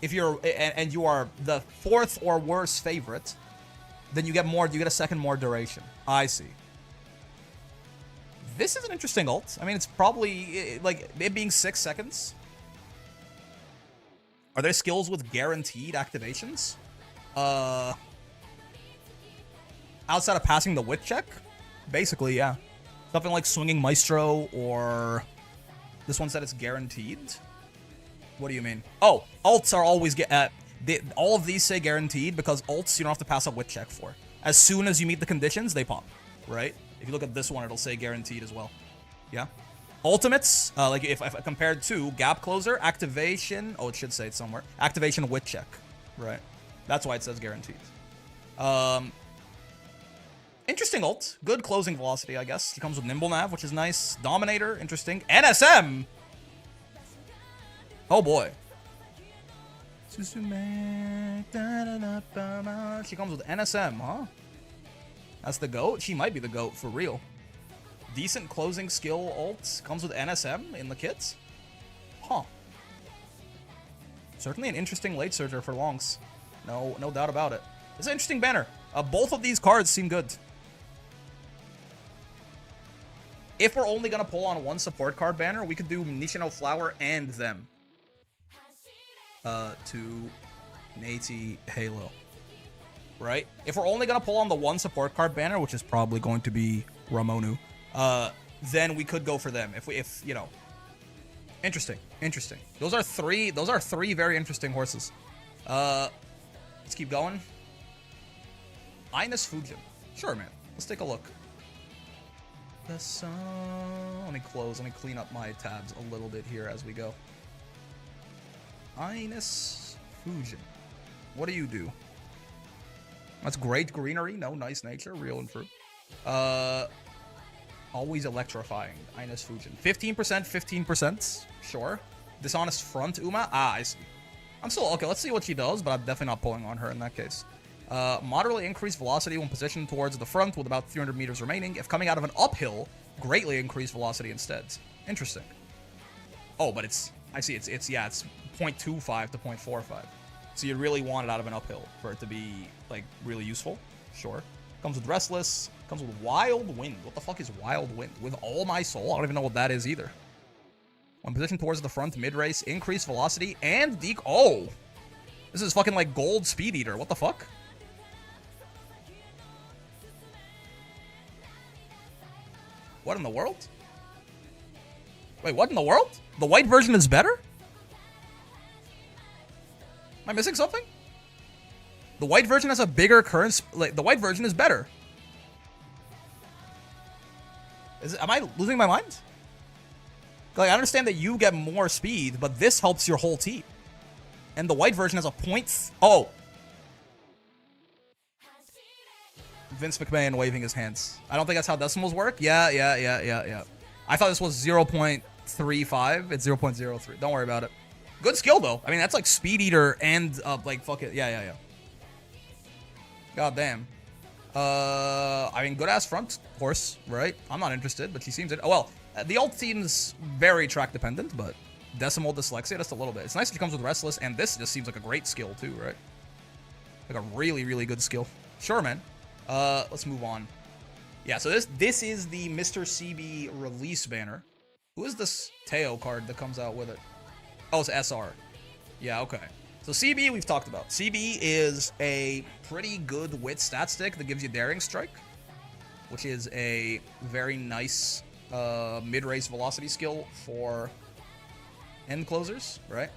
if you're and you are the 4th or worse favorite, then you get more. You get a second more duration. I see. This is an interesting ult. I mean, it's probably like it being 6 seconds. Are there skills with guaranteed activations? Outside of passing the wit check? Basically, yeah. Something like Swinging Maestro, or this one said it's guaranteed. What do you mean? Oh, ults are always all of these say guaranteed because ults you don't have to pass a wit check for. As soon as you meet the conditions, they pop, right? If you look at this one, it'll say guaranteed as well. Yeah. Ultimates, like if compared to Gap Closer, activation. Oh, it should say it somewhere. Activation wit check, right? That's why it says guaranteed. Interesting ult. Good closing velocity, I guess. It comes with Nimble Nav, which is nice. Dominator, interesting. NSM! Oh boy. She comes with NSM, huh? That's the GOAT? She might be the GOAT, for real. Decent closing skill ult. Comes with NSM in the kits? Huh. Certainly an interesting late surger for longs. No doubt about it. It's an interesting banner. Both of these cards seem good. If we're only going to pull on one support card banner, we could do Nishino Flower and them. To Nati Halo. Right? If we're only going to pull on the one support card banner, which is probably going to be Ramonu, then we could go for them. If you know. Interesting. Those are three very interesting horses. Let's keep going. Ines Fujin. Sure, man. Let's take a look. Let me clean up my tabs a little bit here as we go. Ines Fujin. What do you do? That's great greenery. No, nice nature. Real and true. Always electrifying. Ines Fujin. 15%, 15%. Sure. Dishonest front, Uma. Ah, I see. I'm still... Okay, let's see what she does, but I'm definitely not pulling on her in that case. Moderately increased velocity when positioned towards the front with about 300 meters remaining. If coming out of an uphill, greatly increased velocity instead. Interesting. Oh, but it's... I see. It's 0.25 to 0.45. So you really want it out of an uphill for it to be, like, really useful. Sure. Comes with Restless. Comes with Wild Wind. What the fuck is Wild Wind? With All My Soul? I don't even know what that is either. When positioned towards the front mid-race, increased velocity and Oh! This is fucking like Gold Speed Eater. What the fuck? What in the world? Wait, what in the world? The white version is better? Am I missing something? The white version has a bigger current... Like, the white version is better. Am I losing my mind? Like, I understand that you get more speed, but this helps your whole team. And the white version has a point... Oh! Vince McMahon waving his hands. I don't think that's how decimals work. Yeah. I thought this was 0.35. It's 0.03. Don't worry about it. Good skill, though. I mean, that's like Speed Eater and, like, fuck it. Yeah. God damn. I mean, good-ass front horse, right? I'm not interested, but she seems it. Oh, well, the ult seems very track-dependent, but Decimal Dyslexia, just a little bit. It's nice that she comes with Restless, and this just seems like a great skill, too, right? Like a really, really good skill. Sure, man. Let's move on. Yeah, so this is the Mr. CB release banner. Who is this Teo card that comes out with it? Oh, it's SR. Yeah, okay. So CB, we've talked about. CB is a pretty good wit stat stick that gives you Daring Strike, which is a very nice mid-race velocity skill for end closers, right?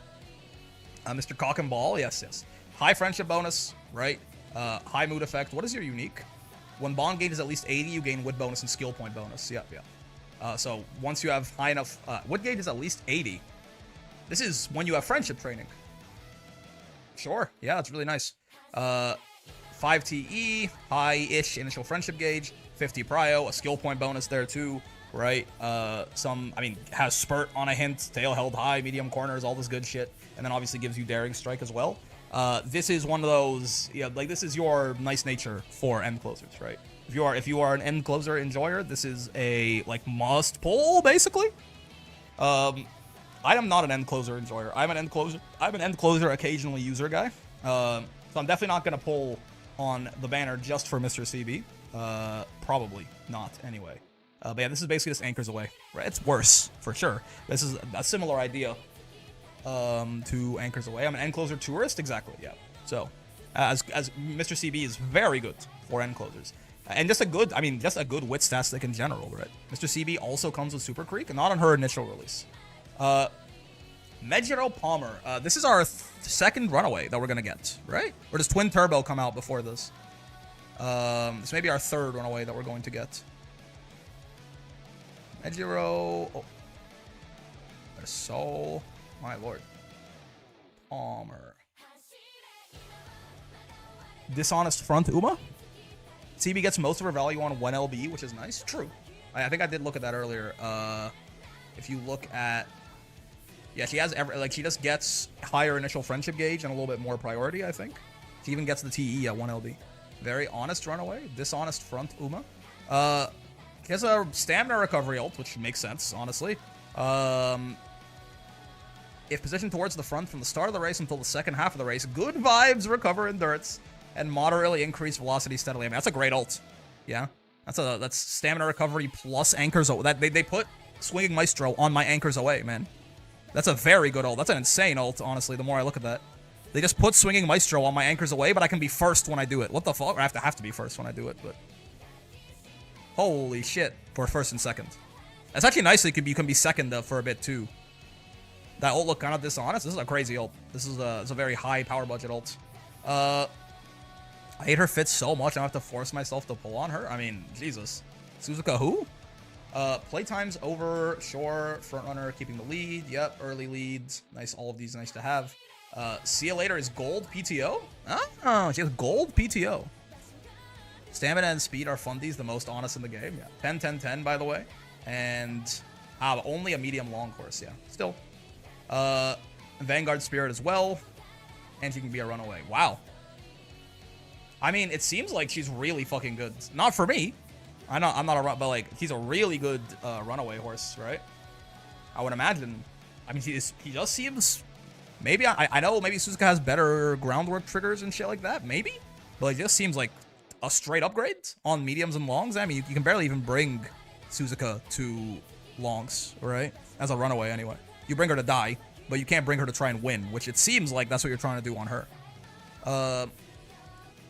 Mr. Cock and Ball, yes. High friendship bonus, right? High mood effect. What is your unique? When bond gauge is at least 80, you gain wit bonus and skill point bonus. Yeah. So once you have high enough... wit gauge is at least 80. This is when you have friendship training. Sure. Yeah, it's really nice. 5 TE, high-ish initial friendship gauge, 50 prio, a skill point bonus there too, right? Has spurt on a hint, tail held high, medium corners, all this good shit. And then obviously gives you Daring Strike as well. This is one of those, this is your nice nature for end closers, right? If you are an end closer enjoyer, this is a must pull basically. I am not an end closer enjoyer. I'm an end closer occasionally user guy. So I'm definitely not gonna pull on the banner just for Mr. CB. Probably not anyway. But yeah, this is basically just Anchors Away, right? It's worse for sure. This is a similar idea. 2 anchors away. I'm an end closer tourist, exactly. Yeah. So, as Mr. CB is very good for end closers, and just a good, I mean, just a good wit stat stick in general, right? Mr. CB also comes with Super Creek, not on her initial release. Mejiro Palmer. This is our second runaway that we're gonna get, right? Or does Twin Turbo come out before this? This may be our third runaway that we're going to get. Mejiro. Oh. There's Soul. My lord. Palmer. Dishonest Front Uma. CB gets most of her value on 1 LB, which is nice. True. I think I did look at that earlier. If you look at... Yeah, she has she just gets higher initial friendship gauge and a little bit more priority, I think. She even gets the TE at 1 LB. Very honest runaway. Dishonest Front Uma. He has a stamina recovery ult, which makes sense, honestly. If positioned towards the front from the start of the race until the second half of the race, good vibes, recover endurance, and moderately increase velocity steadily. I mean, that's a great ult. Yeah, that's stamina recovery plus anchors. They put Swinging Maestro on my anchors away, man. That's a very good ult. That's an insane ult, honestly, the more I look at that. They just put Swinging Maestro on my anchors away, but I can be first when I do it. What the fuck? I have to be first when I do it, but... Holy shit. For first and second. That's actually nice that you can be second for a bit, too. That ult looked kind of dishonest. This is a crazy ult. This is a very high power budget ult. I hate her fit so much, I have to force myself to pull on her. I mean, Jesus. Suzuka who? Playtime's over, sure. Frontrunner keeping the lead. Yep, early leads. Nice, all of these nice to have. See you later is gold PTO? Oh, she has gold PTO. Stamina and speed are fundies, the most honest in the game. Yeah, 10, 10, 10, by the way. And only a medium long course, yeah. Still. Vanguard Spirit as well. And she can be a runaway. Wow. I mean, it seems like she's really fucking good. Not for me. I'm not a run, but like he's a really good runaway horse, right? I would imagine. I mean, he just seems. Maybe I know maybe Suzuka has better groundwork triggers and shit like that. Maybe, but it just seems like a straight upgrade on mediums and longs. I mean, you can barely even bring Suzuka to longs, right? As a runaway, anyway. You bring her to die, but you can't bring her to try and win, which it seems like that's what you're trying to do on her.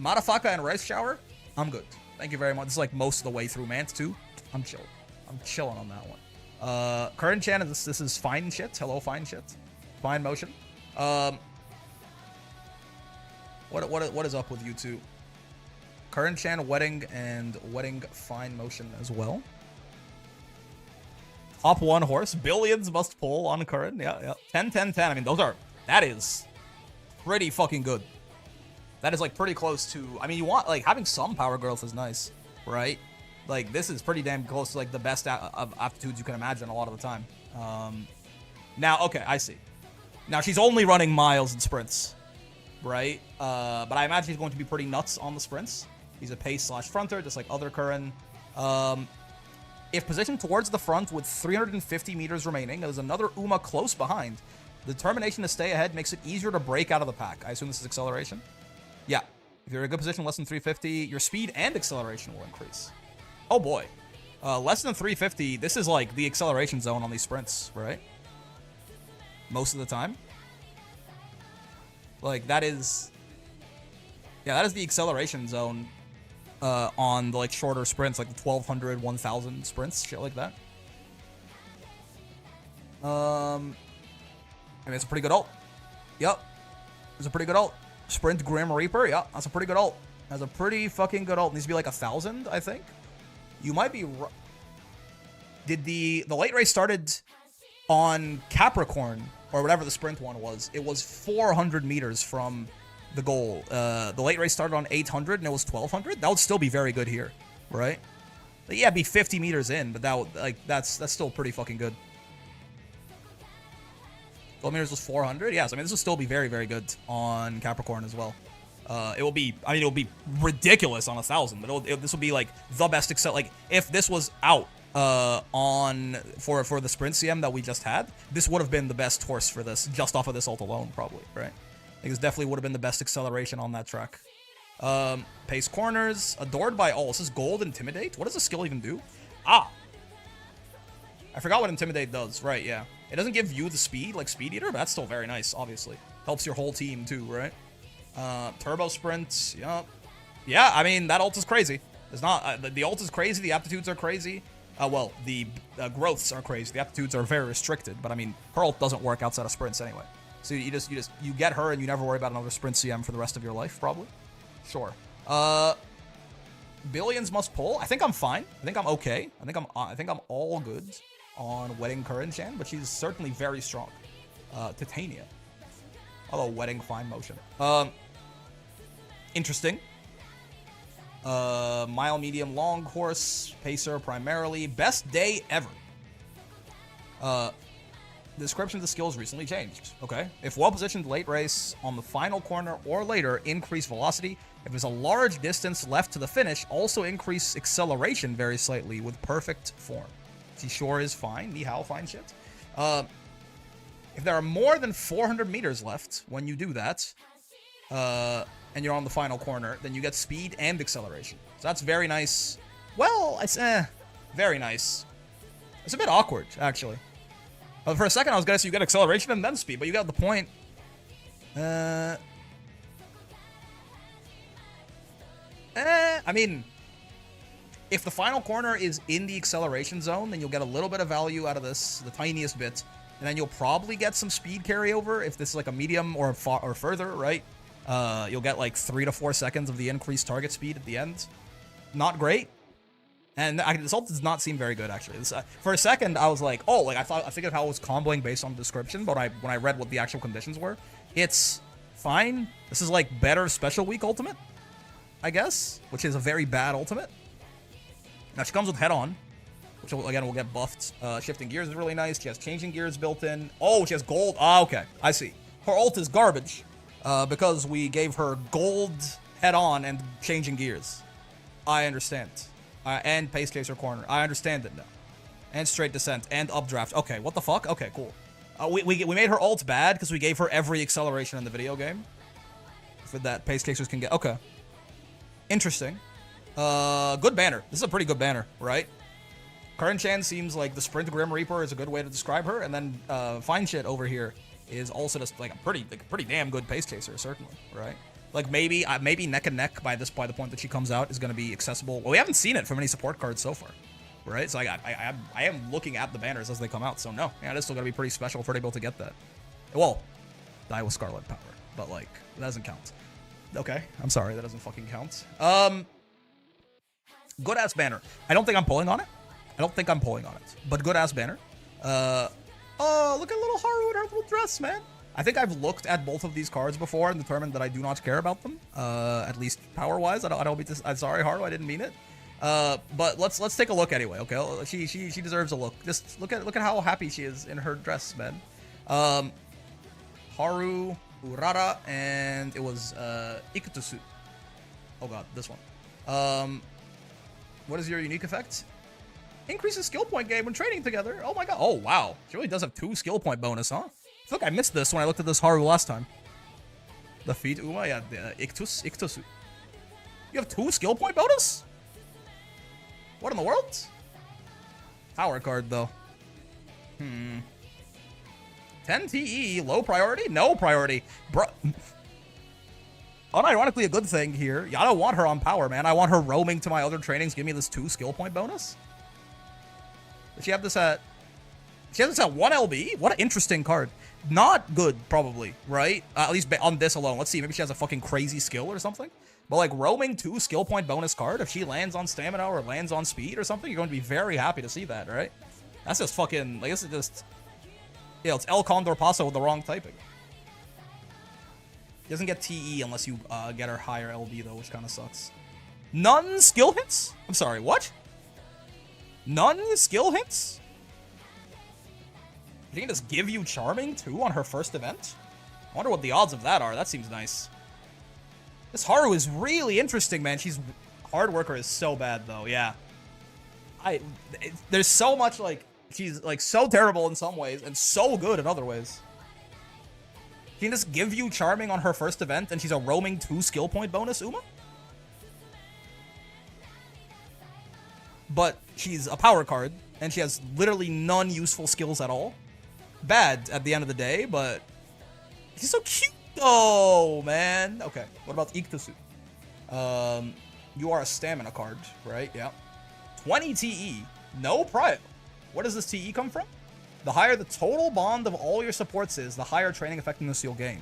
Madafaka and Rice Shower, I'm good. Thank you very much. This is like most of the way through Mant too. I'm chilling. I'm chilling on that one. Current Chan, this is fine shit. Hello, fine shit. Fine motion. What is up with you two? Current Chan, wedding and wedding fine motion as well. Top 1 horse. Billions must pull on current. Yeah. 10, 10, 10. I mean, that is pretty fucking good. That is like pretty close to, I mean, you want, like, having some power growth is nice, right? Like, this is pretty damn close to like the best of aptitudes you can imagine a lot of the time. Now, okay, I see. Now, she's only running miles and sprints, right? But I imagine he's going to be pretty nuts on the sprints. He's a pace / fronter, just like other Curran. If positioned towards the front with 350 meters remaining, there's another Uma close behind. The determination to stay ahead makes it easier to break out of the pack. I assume this is acceleration. Yeah. If you're in a good position, less than 350, your speed and acceleration will increase. Oh boy. Less than 350, this is like the acceleration zone on these sprints, right? Most of the time. Like, that is... Yeah, that is the acceleration zone on the, like, shorter sprints, like the 1200, 1000 sprints, shit like that. I mean, it's a pretty good ult. Yep. It's a pretty good ult. Sprint Grim Reaper, yeah, that's a pretty good ult. That's a pretty fucking good ult. It needs to be like 1000, I think. You might be... Did the late race started on Capricorn, or whatever the sprint one was. It was 400 meters from the goal. The late race started on 800, and it was 1200. That would still be very good here, right? But yeah, it'd be 50 meters in, but that would, like, that's still pretty fucking good. 12 meters was 400. Yes, I mean, this will still be very, very good on Capricorn as well. It will be, I mean, it will be ridiculous on 1000, but this will be like the best like if this was out for the sprint CM that we just had, this would have been the best horse for this, just off of this ult alone, probably, right? I think this definitely would have been the best acceleration on that track. Pace corners, adored by all. This is gold intimidate. What does the skill even do? I forgot what intimidate does. Right, yeah. It doesn't give you the speed like Speed Eater, but that's still very nice, obviously. Helps your whole team too, right? Turbo Sprint, yup. Yeah, I mean, that ult is crazy. It's not, the ult is crazy, the aptitudes are crazy. Well, the growths are crazy. The aptitudes are very restricted, but I mean, her ult doesn't work outside of sprints anyway. So you get her and you never worry about another sprint CM for the rest of your life, probably. Sure. Billions must pull. I think I'm fine. I think I'm okay. I think I'm all good on Wedding Curren-chan, but she's certainly very strong. Titania. Although Wedding fine motion. Interesting. Mile, medium, long horse, pacer primarily. Best day ever. The description of the skills recently changed. Okay. If well positioned late race on the final corner or later, increase velocity. If there's a large distance left to the finish, also increase acceleration very slightly with perfect form. She sure is fine. Ni hao, fine shit. If there are more than 400 meters left when you do that, and you're on the final corner, then you get speed and acceleration. So that's very nice. Well, it's very nice. It's a bit awkward, actually. For a second, I was gonna say you get acceleration and then speed, but you got the point. I mean, if the final corner is in the acceleration zone, then you'll get a little bit of value out of this, the tiniest bit, and then you'll probably get some speed carryover if this is like a medium or further, right? You'll get like 3 to 4 seconds of the increased target speed at the end. Not great. And this ult does not seem very good, actually. For a second, I was like, oh, like I figured how it was comboing based on the description, but when I read what the actual conditions were, it's fine. This is like better Special Week ultimate, I guess, which is a very bad ultimate. Now, she comes with head-on, which, again, will get buffed. Shifting gears is really nice. She has changing gears built in. Oh, she has gold. Ah, okay. I see. Her ult is garbage because we gave her gold head-on and changing gears. I understand. And Pace Chaser Corner. I understand it now. And Straight Descent. And Updraft. Okay, what the fuck? Okay, cool. We made her ult bad because we gave her every acceleration in the video game. For that Pace Chasers can get. Okay. Interesting. Good banner. This is a pretty good banner, right? Curren-chan seems like the Sprint Grim Reaper is a good way to describe her. And then Fine Shit over here is also just like a pretty damn good Pace Chaser, certainly, right? Like maybe neck and neck by the point that she comes out is going to be accessible. Well, we haven't seen it from any support cards so far, right? So I am looking at the banners as they come out. So no, yeah, it is still going to be pretty special for her to be able to get that. Well, die with Scarlet Power, but like that doesn't count. Okay, I'm sorry, that doesn't fucking count. Good ass banner. I don't think I'm pulling on it. But good ass banner. Oh, look at little Haru in her little dress, man. I think I've looked at both of these cards before and determined that I do not care about them. At least power-wise. I'm sorry, Haru, I didn't mean it. But let's take a look anyway. Okay, she deserves a look. Just look at how happy she is in her dress, man. Haru, Urara, and it was Ikutosu. Oh god, this one. What is your unique effect? Increases skill point gain when training together. Oh my god. Oh wow, she really does have 2 skill point bonus, huh? I feel like I missed this when I looked at this Haru last time. The feet, Uma, yeah, Ikutosu. You have 2 skill point bonus? What in the world? Power card, though. 10 TE, low priority? No priority. Bro. Unironically, a good thing here. I don't want her on power, man. I want her roaming to my other trainings. Give me this 2 skill point bonus. Does she have this at... She has this at 1 LB? What an interesting card. Not good, probably, right? At least on this alone. Let's see. Maybe she has a fucking crazy skill or something. But, like, roaming 2 skill point bonus card, if she lands on stamina or lands on speed or something, you're going to be very happy to see that, right? That's just fucking... Like, this is just... Yeah, it's El Condor Paso with the wrong typing. She doesn't get TE unless you get her higher LB, though, which kind of sucks. None skill hits? I'm sorry, what? None skill hits? She can just give you Charming, too, on her first event? I wonder what the odds of that are. That seems nice. This Haru is really interesting, man. Hard worker is so bad, though, yeah. There's so much, like... She's, like, so terrible in some ways and so good in other ways. She can just give you Charming on her first event and she's a roaming 2 skill point bonus, Uma? But she's a power card and she has literally none useful skills at all. bad at the end of the day, but he's so cute though, man. Okay, what about Iktosu? You are a stamina card, right? Yeah. 20 TE, no prio. Where does this TE come from? The higher the total bond of all your supports is, the higher training effectiveness you'll gain.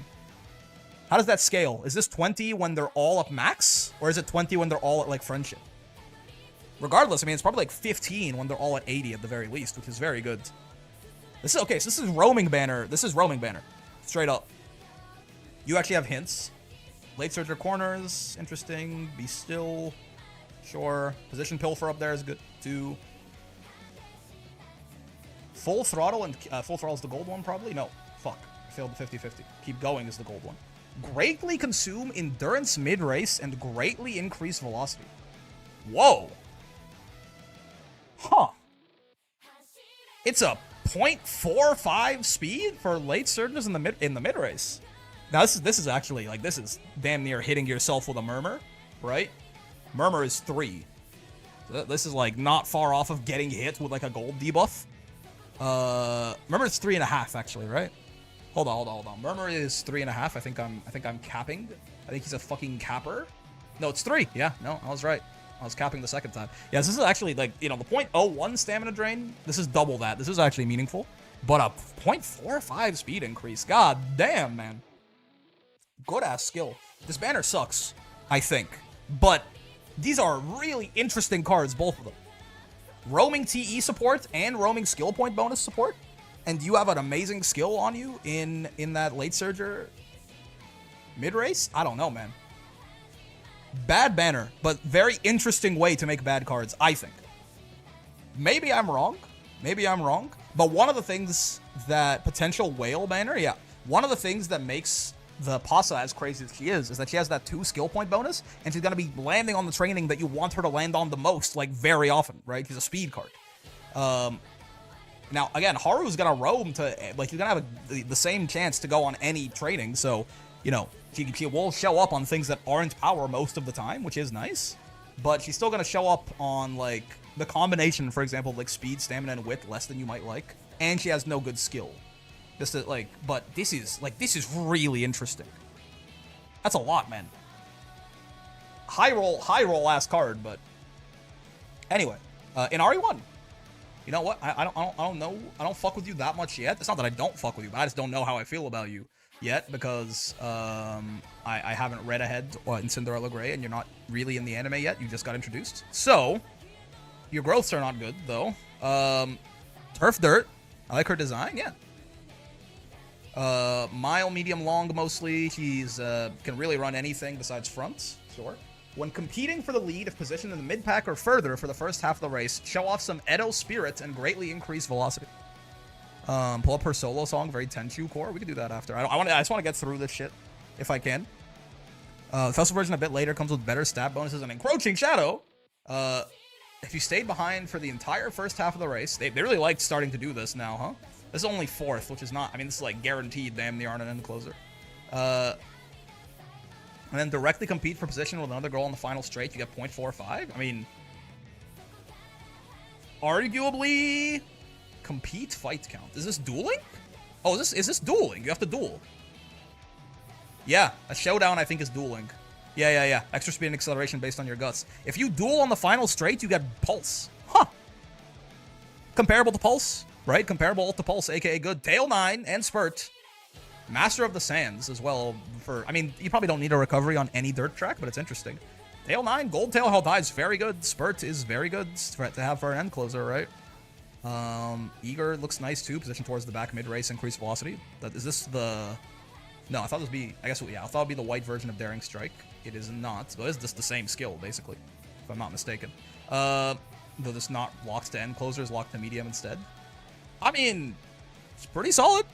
How does that scale? Is this 20 when they're all up max? Or is it 20 when they're all at, like, friendship? Regardless, I mean, it's probably like 15 when they're all at 80 at the very least, which is very good. This is, okay, so this is roaming banner. This is roaming banner. Straight up. You actually have hints. Late Surger corners, interesting. Be still, sure. Position Pilfer up there is good too. Full Throttle, and Full Throttle is the gold one probably? No, fuck. I failed the 50-50. Keep Going is the gold one. Greatly consume endurance mid-race and greatly increase velocity. Whoa. Huh. It's a 0.45 speed for late surges in the mid race. Now this is actually like, this is damn near hitting yourself with a murmur, right? Murmur is 3. So this is like not far off of getting hit with like a gold debuff. Murmur is 3.5 actually, right? Hold on. Murmur is 3.5. I think I'm capping. I think he's a fucking capper. No, it's 3. Yeah, no, I was right. I was capping the second time. Yeah, this is actually like, you know, the 0.01 stamina drain. This is double that. This is actually meaningful. But a 0.45 speed increase. God damn, man. Good ass skill. This banner sucks, I think. But these are really interesting cards, both of them. Roaming TE support and roaming skill point bonus support. And you have an amazing skill on you in that late surger mid-race? I don't know, man. Bad banner, but very interesting way to make bad cards, I think. Maybe I'm wrong. But one of the things that potential whale banner, yeah. One of the things that makes the Pasa as crazy as she is that she has that 2 skill point bonus, and she's going to be landing on the training that you want her to land on the most, like, very often, right? She's a speed card. Now, again, Haru's going to roam to, like, she's going to have the same chance to go on any training, so, you know, she will show up on things that aren't power most of the time, which is nice, but she's still going to show up on, like, the combination, for example, like, speed, stamina, and wit less than you might like, and she has no good skill. Just to, like, but this is really interesting. That's a lot, man. High roll ass card, but anyway, Inari won. You know what? I don't know. I don't fuck with you that much yet. It's not that I don't fuck with you, but I just don't know how I feel about you yet because I haven't read ahead in Cinderella Grey, and you're not really in the anime yet. You just got introduced, so your growths are not good though. Turf Dirt, I like her design. Yeah. Mile, medium, long mostly. He's can really run anything besides front. Sure. When competing for the lead, if positioned in the mid-pack or further for the first half of the race, show off some Edo Spirit and greatly increase velocity. Pull up her solo song, very Tenchu core. We could do that after. I just want to get through this shit, if I can. The festival version a bit later comes with better stat bonuses and Encroaching Shadow. If you stayed behind for the entire first half of the race, they really liked starting to do this now, huh? This is only 4th, which is not, I mean, this is like guaranteed damn near on an end closer. And then directly compete for position with another girl in the final straight, you get 0.45. I mean, arguably compete fight count. Is this dueling? Oh, is this dueling? You have to duel. Yeah, a showdown I think is dueling. Yeah. Extra speed and acceleration based on your guts. If you duel on the final straight, you get Pulse. Huh. Comparable to Pulse, right? Comparable to Pulse, aka good. Tail 9 and Spurt. Master of the Sands as well. I mean, you probably don't need a recovery on any dirt track, but it's interesting. Tail 9, Gold Tail Hell Dies, very good. Spurt is very good to have for an end closer, right? Eager looks nice too. Position towards the back mid-race, increased velocity. Is this the... No, I thought this would be... I guess, yeah, I thought it would be the white version of Daring Strike. It is not. So it's just the same skill, basically, if I'm not mistaken. Though this not locked to end closer, is locked to medium instead. I mean, it's pretty solid.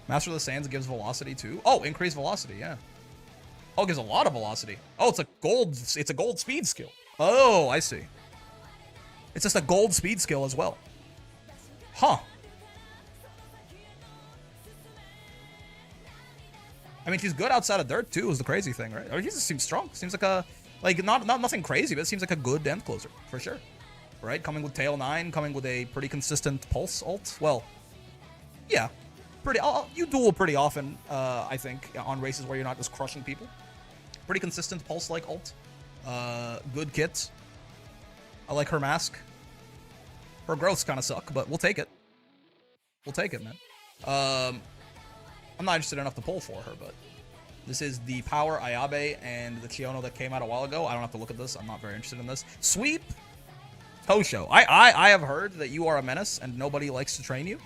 Master of the Sands gives velocity too. Oh, increased velocity, yeah. Oh, it gives a lot of velocity. Oh, it's a gold speed skill. Oh, I see. It's just a gold speed skill as well. Huh. I mean, she's good outside of dirt too, is the crazy thing, right? I mean, she just seems strong. Seems like a, like, not nothing crazy, but it seems like a good end closer, for sure. Right? Coming with Tail 9, coming with a pretty consistent Pulse ult. Well, yeah. You duel pretty often, I think, on races where you're not just crushing people. Pretty consistent pulse-like ult. Good kit. I like her mask. Her growths kind of suck, but we'll take it. We'll take it, man. I'm not interested enough to pull for her, but this is the Power Ayabe and the Chiono that came out a while ago. I don't have to look at this. I'm not very interested in this. Sweep Tosho. I have heard that you are a menace and nobody likes to train you.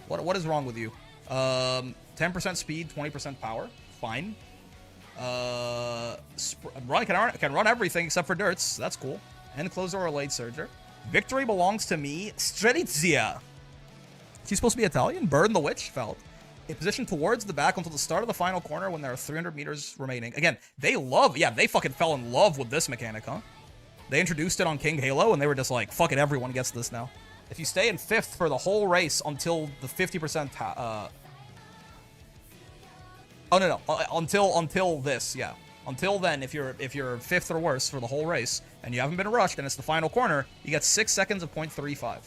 What is wrong with you? 10% speed, 20% power. Fine. Can run everything except for dirts. That's cool. End closer or late surger. Victory belongs to me. Strelizia. She's supposed to be Italian. Burn the Witch. Felt. A position towards the back until the start of the final corner when there are 300 meters remaining. Again, they fucking fell in love with this mechanic, huh? They introduced it on King Halo, and they were just like, fuck it, everyone gets this now. If you stay in 5th for the whole race until the 50%... Until this, yeah. Until then, if you're 5th or worse for the whole race, and you haven't been rushed, and it's the final corner, you get 6 seconds of 0.35.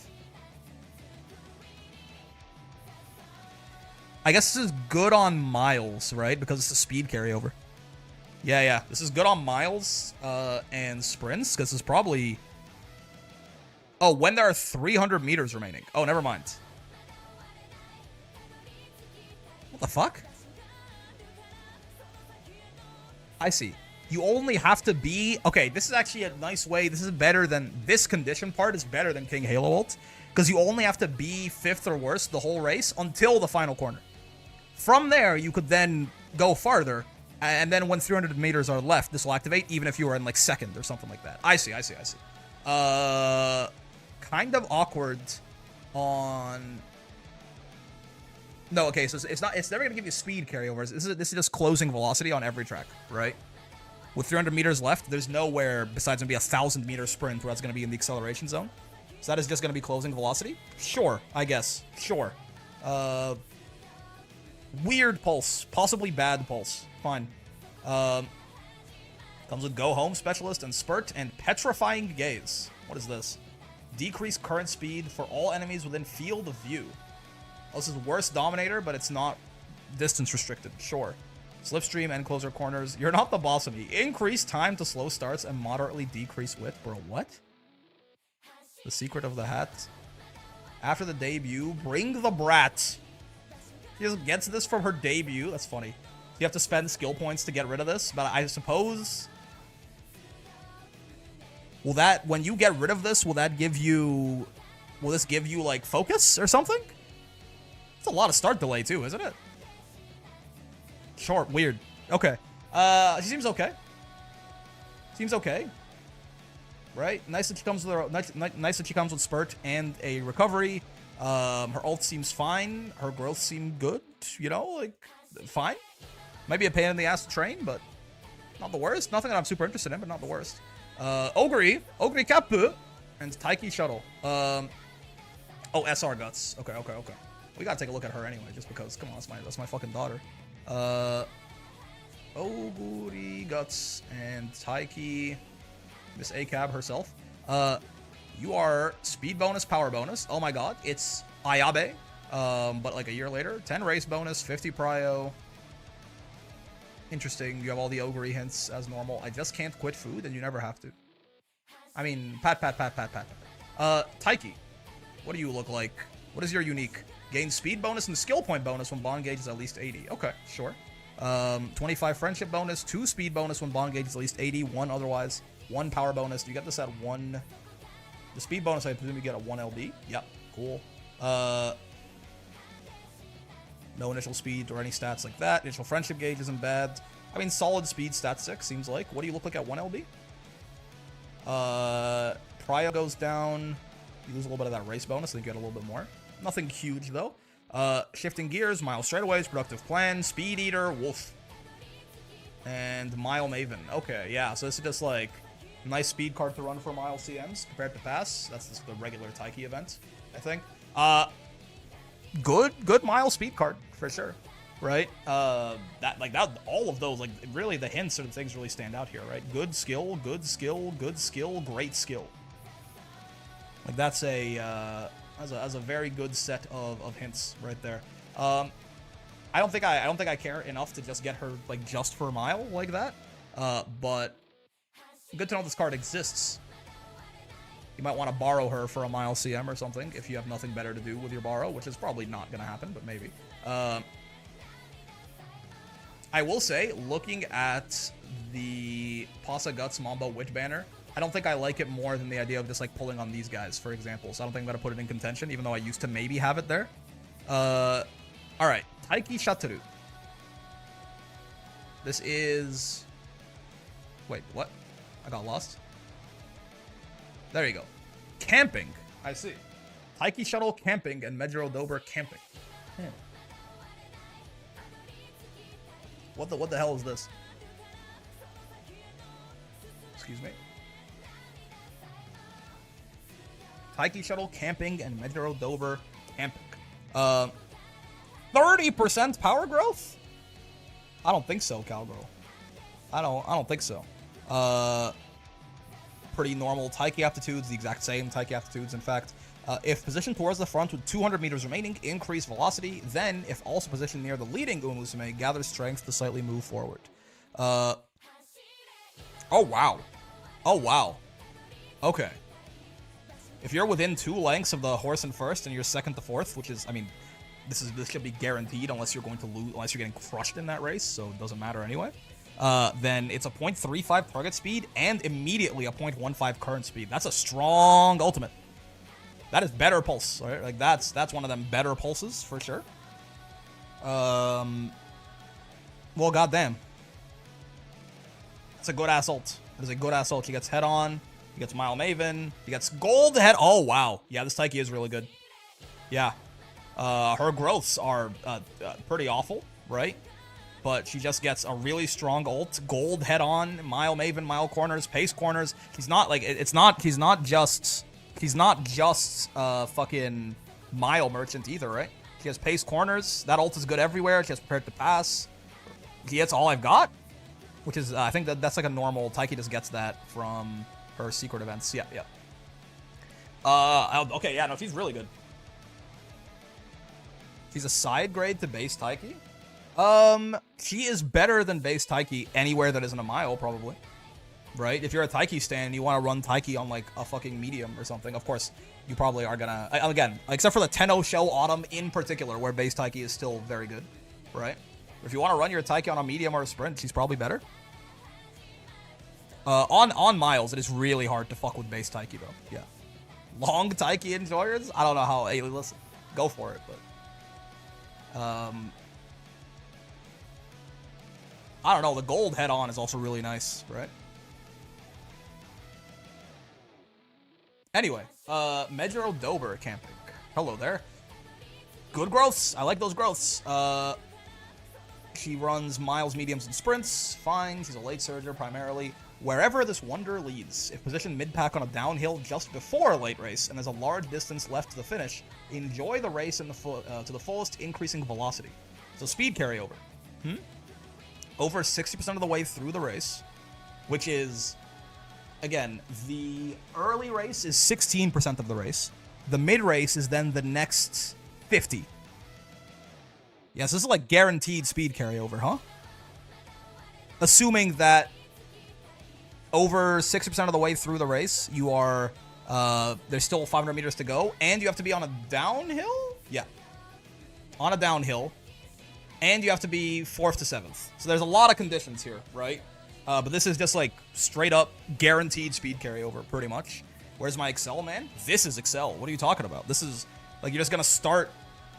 I guess this is good on miles, right? Because it's a speed carryover. Yeah. This is good on miles and sprints, because it's probably... Oh, when there are 300 meters remaining. Oh, never mind. What the fuck? I see. You only have to be... Okay, this is actually a nice way. This is better than... This condition part is better than King Halo ult. Because you only have to be 5th or worse the whole race until the final corner. From there, you could then go farther. And then when 300 meters are left, this will activate, even if you were in, like, 2nd or something like that. I see. Kind of awkward on... No, okay, so it's never going to give you speed carryovers. This is just closing velocity on every track, right? With 300 meters left, there's nowhere besides maybe a 1,000-meter sprint where that's going to be in the acceleration zone. So that is just going to be closing velocity? Sure, I guess. Sure. Weird pulse. Possibly bad pulse. Fine. Comes with Go Home Specialist and Spurt and Petrifying Gaze. What is this? Decrease current speed for all enemies within field of view. Oh, this is worse Dominator, but it's not distance restricted. Sure. Slipstream and closer corners. You're not the boss of me. Increase time to slow starts and moderately decrease width. Bro, what? The secret of the hat. After the debut, bring the brat. She just gets this from her debut. That's funny. You have to spend skill points to get rid of this, but I suppose... Will that, when you get rid of this, will that give you... Will this give you, like, focus or something? It's a lot of start delay, too, isn't it? Short. Weird. Okay. She seems okay. Seems okay. Right? Nice that she comes with nice that she comes with Spurt and a recovery. Her ult seems fine. Her growth seemed good. You know, like, fine. Might be a pain in the ass to train, but not the worst. Nothing that I'm super interested in, but not the worst. Ogre Kapu, and Taiki Shuttle. Oh, SR Guts. Okay. We gotta take a look at her anyway, just because. Come on, that's my fucking daughter. Ogre Guts and Taiki, Miss ACAB herself. You are speed bonus, power bonus. Oh my god, it's Ayabe. But like a year later, 10 race bonus, 50 prio. Interesting. You have all the Ogre hints as normal. I just can't quit food, and you never have to. I mean, pat. Taiki, what do you look like? What is your unique? Gain speed bonus and skill point bonus when bond gauge is at least 80. Okay, sure. 25 friendship bonus, 2 speed bonus when bond gauge is at least 80, 1 otherwise, 1 power bonus. Do you get this at 1? The speed bonus, I presume you get a 1 LB. Yep, cool. No initial speed or any stats like that. Initial friendship gauge isn't bad. I mean, solid speed, stat 6, seems like. What do you look like at 1 LB? Prio goes down. You lose a little bit of that race bonus, I think you get a little bit more. Nothing huge, though. Shifting gears, Mile Straightaways, Productive Plan, Speed Eater, Wolf. And Mile Maven. Okay, yeah, so this is just like nice speed card to run for Mile CMs compared to Pass. That's just the regular Taiki event, I think. Good Mile speed card, for sure. Right? All of those, like, really the hints and things really stand out here, right? Good skill, great skill. Like, that's a very good set of hints right there. I don't think I care enough to just get her like just for a mile like that. But good to know this card exists. You might want to borrow her for a mile CM or something if you have nothing better to do with your borrow, which is probably not going to happen, but maybe. I will say, looking at the Pasa Guts Mambo Witch banner, I don't think I like it more than the idea of just like pulling on these guys, for example. So I don't think I'm going to put it in contention, even though I used to maybe have it there. Alright, Taiki Shataru. This is... Wait, what? I got lost. There you go. Camping. I see. Taiki Shuttle Camping and Mejiro Dober Camping. What the hell is this? Excuse me. Taiki Shuttle Camping and Mejiro Dober Camping. 30% power growth? I don't think so, Cowgirl. I don't think so. Pretty normal Taiki aptitudes, the exact same Taiki aptitudes, in fact. If positioned towards the front with 200 meters remaining, increase velocity. Then, if also positioned near the leading Umusume, gather strength to slightly move forward. Oh, wow. Oh, wow. Okay. If you're within 2 lengths of the horse in first and you're second to fourth, which is, I mean, this should be guaranteed unless you're going to lose, unless you're getting crushed in that race, so it doesn't matter anyway. Then it's a 0.35 target speed and immediately a 0.15 current speed. That's a strong ultimate. That is better pulse, right? Like that's one of them better pulses for sure. Well, goddamn. It's a good ass ult. It is a good ass ult. He gets head on. He gets Mile Maven. He gets gold head. Oh wow. Yeah, this Taiki is really good. Yeah. Her growths are pretty awful, right? But she just gets a really strong ult, gold head on, Mile Maven, Mile corners, pace corners. He's not like he's not just fucking Mile merchant either, right? She has pace corners. That ult is good everywhere. She has prepared to pass. He gets all I've got, which is I think that's like a normal. Taiki just gets that from her secret events. Yeah, yeah. Okay, yeah, no, she's really good. She's a side grade to base Taiki. She is better than base Taiki anywhere that isn't a Mile, probably. Right? If you're a Taiki stan and you want to run Taiki on, like, a fucking medium or something, of course, you probably are gonna... Again, except for the Tenno Shell Autumn in particular, where base Taiki is still very good. Right? If you want to run your Taiki on a medium or a sprint, she's probably better. On Miles, it is really hard to fuck with base Taiki, though. Yeah. Long Taiki enjoyers? I don't know how... Hey, listen. Go for it, but... I don't know, the gold head-on is also really nice, right? Anyway, Mejiro Dober Camping. Hello there. Good growths. I like those growths. She runs miles, mediums, and sprints. Fine. She's a late surger primarily. Wherever this wonder leads, if positioned mid-pack on a downhill just before a late race and there's a large distance left to the finish, enjoy the race in the to the fullest, increasing velocity. So speed carryover. Over 60% of the way through the race, which is, again, the early race is 16% of the race. The mid-race is then the next 50. Yes, this is like guaranteed speed carryover, huh? Assuming that over 60% of the way through the race, you are, there's still 500 meters to go, and you have to be on a downhill? Yeah. On a downhill. And you have to be 4th to 7th. So there's a lot of conditions here, right? But this is just like straight up guaranteed speed carryover, pretty much. Where's my Excel, man? This is Excel. What are you talking about? This is like you're just gonna start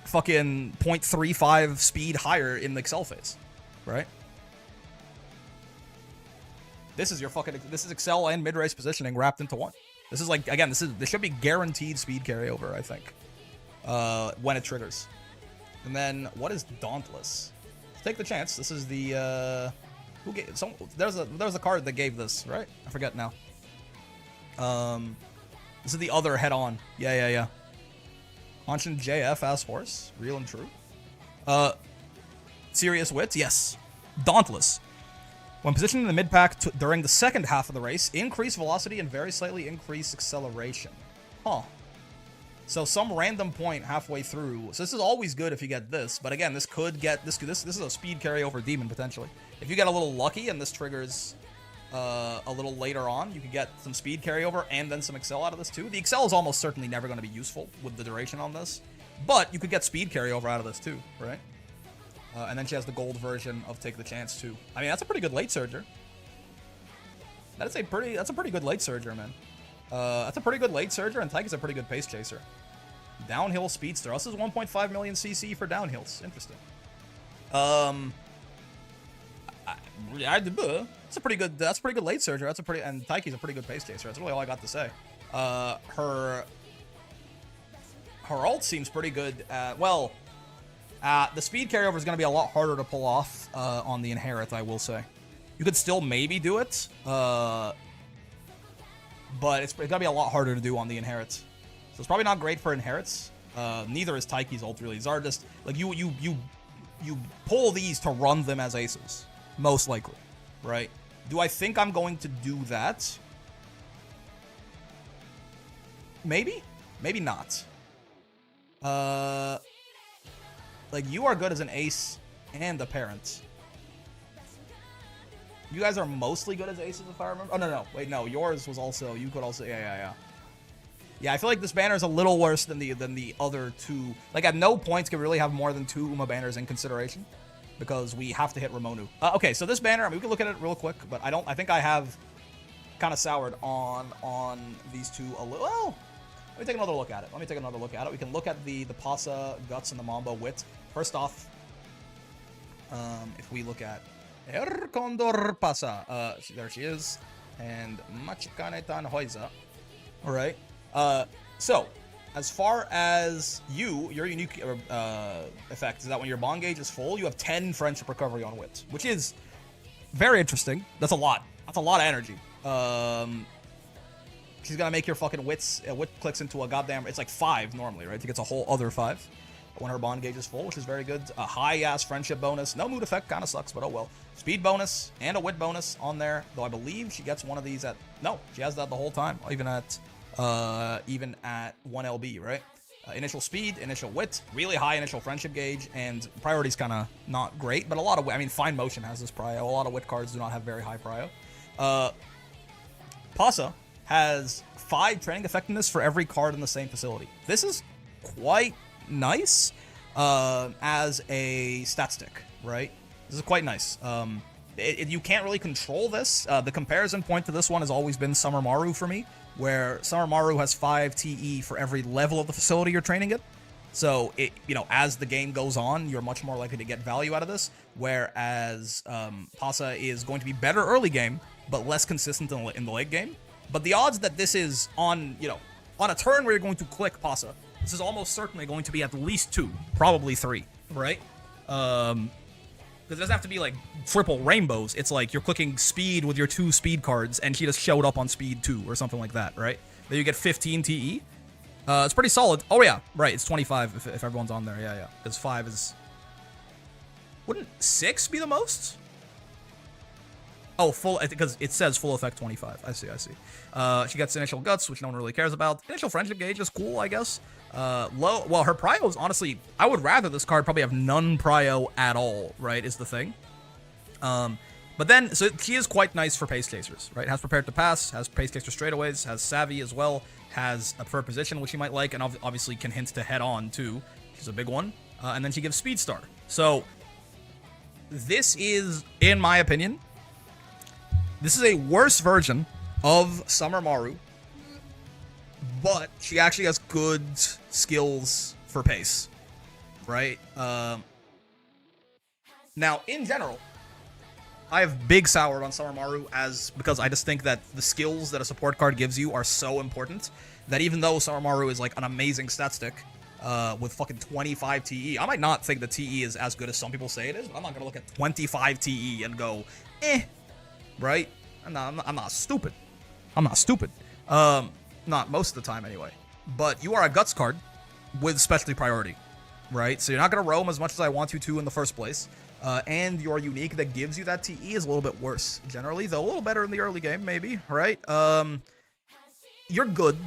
fucking 0.35 speed higher in the Excel phase, right? This is your fucking, this is Excel and mid-race positioning wrapped into one. This is like, again, this should be guaranteed speed carryover, I think, when it triggers. And then, what is Dauntless? Let's take the chance. This is the, who gave, there's a card that gave this, right? I forget now. This is the other head-on. Yeah. Hanshin JF as horse. Real and true. Serious Wits? Yes. Dauntless. When positioned in the mid-pack during the second half of the race, increase velocity and very slightly increase acceleration. Huh. So some random point halfway through. So this is always good if you get this. But again, this could get this is a speed carryover demon potentially. If you get a little lucky and this triggers a little later on, you could get some speed carryover and then some excel out of this too. The excel is almost certainly never going to be useful with the duration on this, but you could get speed carryover out of this too, right? And then she has the gold version of Take the Chance too. I mean, that's a pretty good late surger. That's a pretty good late surger, man. That's a pretty good late surger, and Taiki's a pretty good pace chaser. Downhill speedster. This is 1.5 million CC for downhills. Interesting. That's a pretty good late surger. And Taiki's a pretty good pace chaser. That's really all I got to say. Her ult seems pretty good. The speed carryover is going to be a lot harder to pull off on the inherit, I will say. You could still maybe do it, but it's going to be a lot harder to do on the inherits. So it's probably not great for inherits. Neither is Taiki's ult, really. These are just, like, you pull these to run them as aces, most likely, right? Do I think I'm going to do that? Maybe? Maybe not. Like, you are good as an ace and a parent. You guys are mostly good as aces, if I remember. Oh, no. Wait, no. Yours was also... You could also... Yeah. Yeah, I feel like this banner is a little worse than the other two. Like, at no points can we really have more than 2 Uma banners in consideration, because we have to hit Ramonwu. Okay, so this banner, I mean, we can look at it real quick, but I think I have kind of soured on these two a little. Well, let me take another look at it. We can look at the Pasa, Guts, and the Mamba Wit. First off, if we look at Er Condor Pasa, there she is, and Machikane Tanhoiza. All right. So, as far as your unique effect is that when your bond gauge is full, you have 10 friendship recovery on Wit, which is very interesting. That's a lot. That's a lot of energy. She's gonna make your fucking Wit clicks into a goddamn... It's like 5 normally, right? She gets a whole other 5 when her bond gauge is full, which is very good. A high-ass friendship bonus. No mood effect, kind of sucks, but oh well. Speed bonus and a Wit bonus on there, though I believe she gets one of these at... No, she has that the whole time, even at 1 LB, right? Initial speed, initial Wit, really high initial friendship gauge, and priority's kind of not great, but a lot of... I mean, Fine Motion has this prio. A lot of Wit cards do not have very high prio. Pasa has 5 training effectiveness for every card in the same facility. This is quite nice as a stat stick, right? This is quite nice. You can't really control this. The comparison point to this one has always been Summer Maru for me, where Summer Maru has 5 TE for every level of the facility you're training at. So, as the game goes on, you're much more likely to get value out of this, whereas Pasa is going to be better early game, but less consistent in the late game. But the odds that this is on a turn where you're going to click Pasa, this is almost certainly going to be at least 2, probably 3, right? Because it doesn't have to be like triple rainbows. It's like you're clicking speed with your 2 speed cards, and she just showed up on speed 2 or something like that, right? Then you get 15 TE. It's pretty solid. Oh yeah, right. It's 25 if everyone's on there. Yeah. Because 5 is... Wouldn't 6 be the most? Oh, full, because it says full effect 25. I see. She gets initial guts, which no one really cares about. Initial friendship gauge is cool, I guess. Well, her prio is honestly, I would rather this card probably have none prio at all, right, is the thing. But then, so she is quite nice for pace chasers, right? Has prepared to pass, has pace chaser straightaways, has savvy as well, has a preferred position, which you might like, and obviously can hint to head on too. She's a big one. And then she gives speed star. So, this is, in my opinion, this is a worse version of Summer Maru, but she actually has good skills for pace, right? Now, in general, I have big soured on Summer Maru because I just think that the skills that a support card gives you are so important that even though Summer Maru is like an amazing stat stick with fucking 25 TE, I might not think the TE is as good as some people say it is, but I'm not going to look at 25 TE and go, right? I'm not stupid. Not most of the time anyway. But you are a Guts card with specialty priority, right? So you're not going to roam as much as I want you to in the first place. And your unique that gives you that TE is a little bit worse, generally, though a little better in the early game, maybe, right? You're good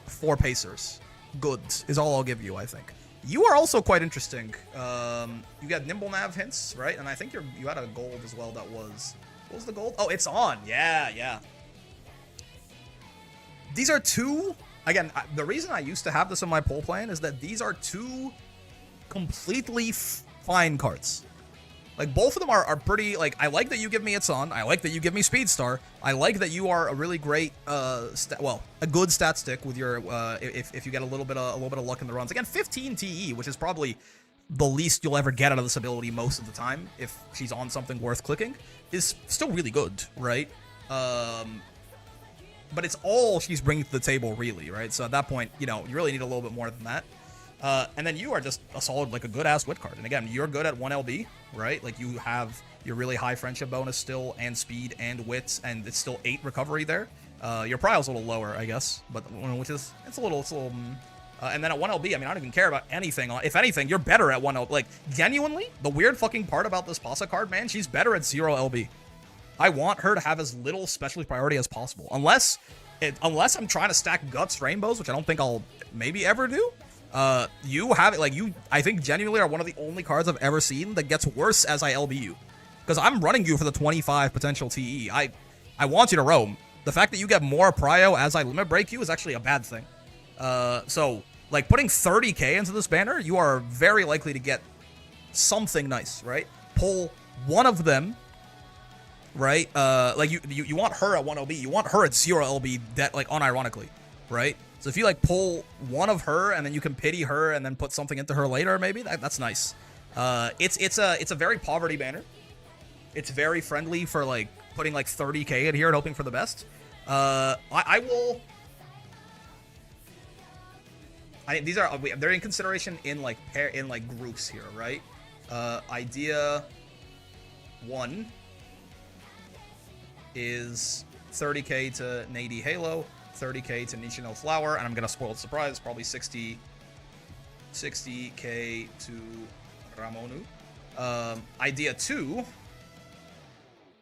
for pacers. good is all I'll give you, I think. You are also quite interesting. You got Nimble Nav hints, right? And I think you had a gold as well that was... What was the gold? Oh, it's on. Yeah, yeah. These are two... Again, the reason I used to have this in my poll plan is that these are two completely fine cards. Like, both of them are pretty... Like, I like that you give me It's On. I like that you give me Speedstar. I like that you are a really great... a good stat stick with your... if you get a little bit of luck in the runs. Again, 15 TE, which is probably the least you'll ever get out of this ability most of the time, if she's on something worth clicking, is still really good, right? But it's all she's bringing to the table, really, right? So at that point, you know, you really need a little bit more than that. And then you are just a solid, like a good ass wit card. And again, you're good at 1 LB, right? Like you have your really high friendship bonus still, and speed and wits, and it's still 8 recovery there. Your pryle's a little lower, I guess, but which is it's a little. And then at 1 LB, I mean, I don't even care about anything. If anything, you're better at 1 LB. Like genuinely, the weird fucking part about this Pasa card, man, she's better at 0 LB. I want her to have as little specialty priority as possible, unless I'm trying to stack Guts Rainbows, which I don't think I'll maybe ever do. You have it, like, I think genuinely are one of the only cards I've ever seen that gets worse as I LB you. Because I'm running you for the 25 potential TE. I want you to roam. The fact that you get more prio as I limit break you is actually a bad thing. So, like, putting 30k into this banner, you are very likely to get something nice, right? Pull one of them, right? Like, you want her at 1 LB. You want her at 0 LB, that, like, unironically, right? So if you like pull one of her and then you can pity her and then put something into her later, maybe that's nice. It's a very poverty banner. It's very friendly for like putting like 30k in here and hoping for the best. They're in consideration in like groups here, right? Idea 1 is 30k to Nady Halo. 30k to Nichino Flower, and I'm gonna spoil the surprise, probably 60k to Ramonu. Idea 2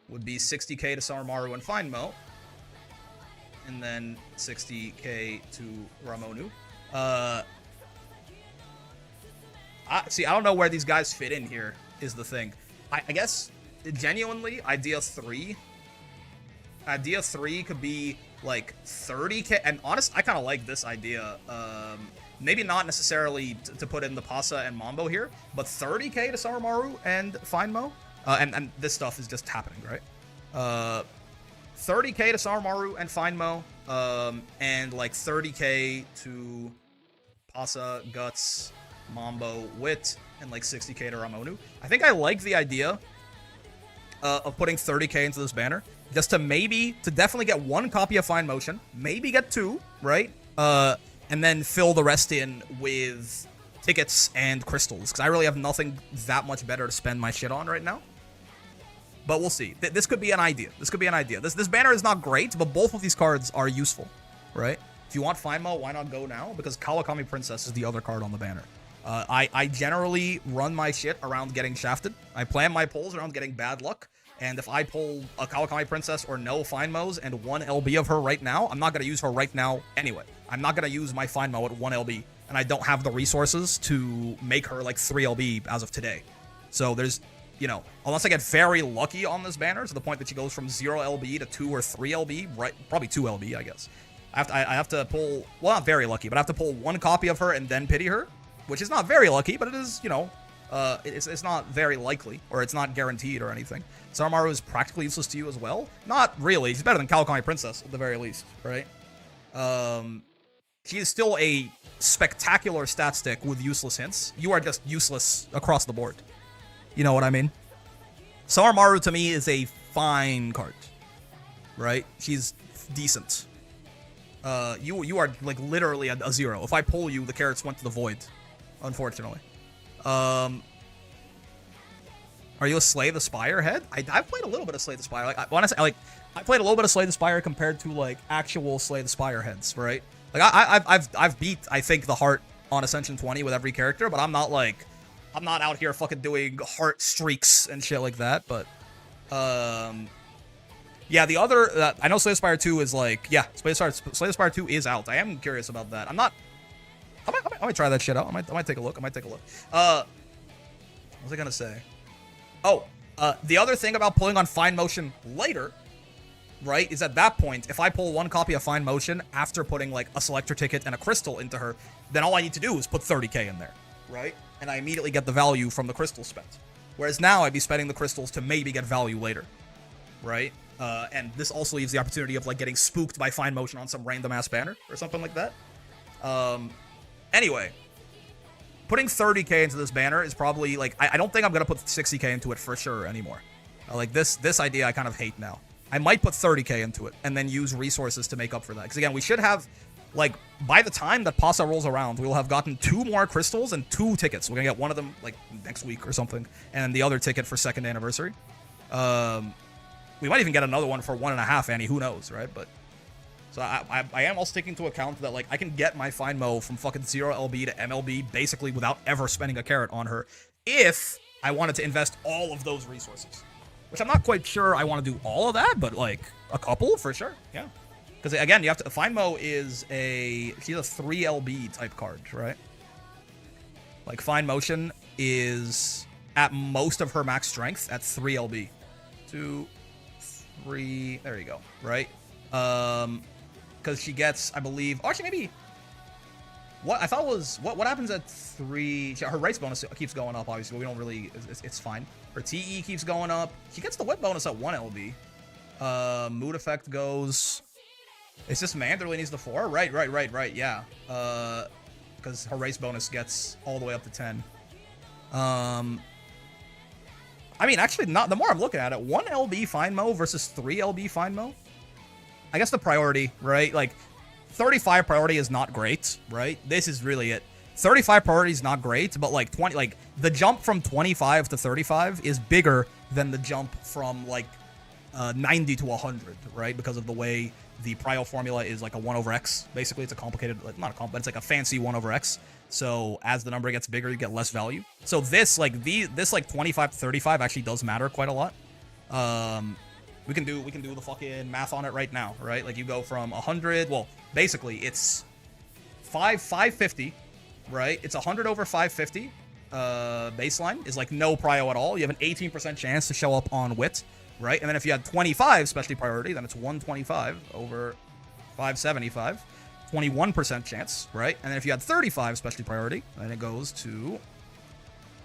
would be 60k to Summermaru and Findmo, and then 60k to Ramonu. See, I don't know where these guys fit in here, is the thing. I guess, genuinely, Idea 3 could be like 30k, and honestly, I kind of like this idea. Maybe not necessarily to put in the Pasa and Mambo here, but 30k to Summermaru and Findmo, and this stuff is just happening, right? 30k to Summermaru and Findmo, and like 30k to Pasa, Guts, Mambo, Wit, and like 60k to Ramonu. I think I like the idea of putting 30k into this banner, just to definitely get 1 copy of Fine Motion, maybe get 2, right? And then fill the rest in with tickets and crystals, because I really have nothing that much better to spend my shit on right now. But we'll see. This could be an idea. This banner is not great, but both of these cards are useful, right? If you want Fine Mo, why not go now? Because Kawakami Princess is the other card on the banner. I generally run my shit around getting shafted. I plan my pulls around getting bad luck. And if I pull a Kawakami Princess or no Fine Mo's and 1 LB of her right now, I'm not going to use her right now anyway. I'm not going to use my Fine Mo at 1 LB, and I don't have the resources to make her like 3 LB as of today. So there's, you know, unless I get very lucky on this banner to the point that she goes from 0 LB to 2 or 3 LB, right? Probably 2 LB, I guess. I have to pull, well, not very lucky, but I have to pull 1 copy of her and then pity her, which is not very lucky, but it is, you know, it's not very likely, or it's not guaranteed or anything. Summermaru is practically useless to you as well. Not really. She's better than Kawakami Princess, at the very least, right? She is still a spectacular stat stick with useless hints. You are just useless across the board. You know what I mean? Summermaru, to me, is a fine card, right? She's decent. You are, like, literally a 0. If I pull you, the carrots went to the void, unfortunately. Are you a Slay the Spire head? I've played a little bit of Slay the Spire. Like, honestly, I played a little bit of Slay the Spire compared to like actual Slay the Spire heads, right? Like I've beat, I think, the heart on Ascension 20 with every character, but I'm not out here fucking doing heart streaks and shit like that. But yeah, the other I know Slay the Spire 2 is like, yeah, Slay the Spire 2 is out. I am curious about that. I'm not I might try that shit out. I might take a look. What was I gonna say? Oh, the other thing about pulling on Fine Motion later, right, is at that point, if I pull one copy of Fine Motion after putting like a selector ticket and a crystal into her, then all I need to do is put 30k in there, right? And I immediately get the value from the crystal spent. Whereas now I'd be spending the crystals to maybe get value later, right? And this also leaves the opportunity of like getting spooked by Fine Motion on some random ass banner or something like that. Anyway, putting 30k into this banner is probably like, I don't think I'm gonna put 60k into it for sure anymore. Like this idea I kind of hate now. I might put 30k into it and then use resources to make up for that. Because again, we should have, like, by the time that PASA rolls around, we will have gotten 2 more crystals and 2 tickets. We're gonna get one of them like next week or something, and the other ticket for 2nd anniversary. We might even get another one for 1.5, Annie. Who knows, right? But so I am also taking into account that like I can get my Fine Mo from fucking 0LB to MLB basically without ever spending a carrot on her if I wanted to invest all of those resources. Which I'm not quite sure I want to do all of that, but like a couple for sure. Yeah. Because again, you have to. Fine Mo is she's a 3LB type card, right? Like Fine Motion is at most of her max strength at 3LB. 2, 3. There you go. Right. Because she gets, I believe. Oh, actually, maybe. What I thought was what happens at 3? Her race bonus keeps going up. Obviously, but we don't really. It's fine. Her TE keeps going up. She gets the whip bonus at 1 LB. Mood effect goes. It's just Mand really needs the 4. Right. Yeah. Because her race bonus gets all the way up to 10. I mean, actually, not. The more I'm looking at it, 1 LB Fine Mo versus 3 LB Fine Mo. I guess the priority, right? Like, 35 priority is not great, right? This is really it. 35 priority is not great, but like 20, like the jump from 25 to 35 is bigger than the jump from like 90 to 100, right? Because of the way the prio formula is like a 1 over x. Basically, it's a complicated, like, not a comp, but it's like a fancy 1 over x. So as the number gets bigger, you get less value. So this like this like 25 to 35 actually does matter quite a lot. We can do the fucking math on it right now, right? Like you go from 100, well, basically it's 550, right? It's 100 over 550. Baseline is like no prio at all. You have an 18% chance to show up on wit, right? And then if you had 25 specialty priority, then it's 125 over 575, 21% chance, right? And then if you had 35 specialty priority, then it goes to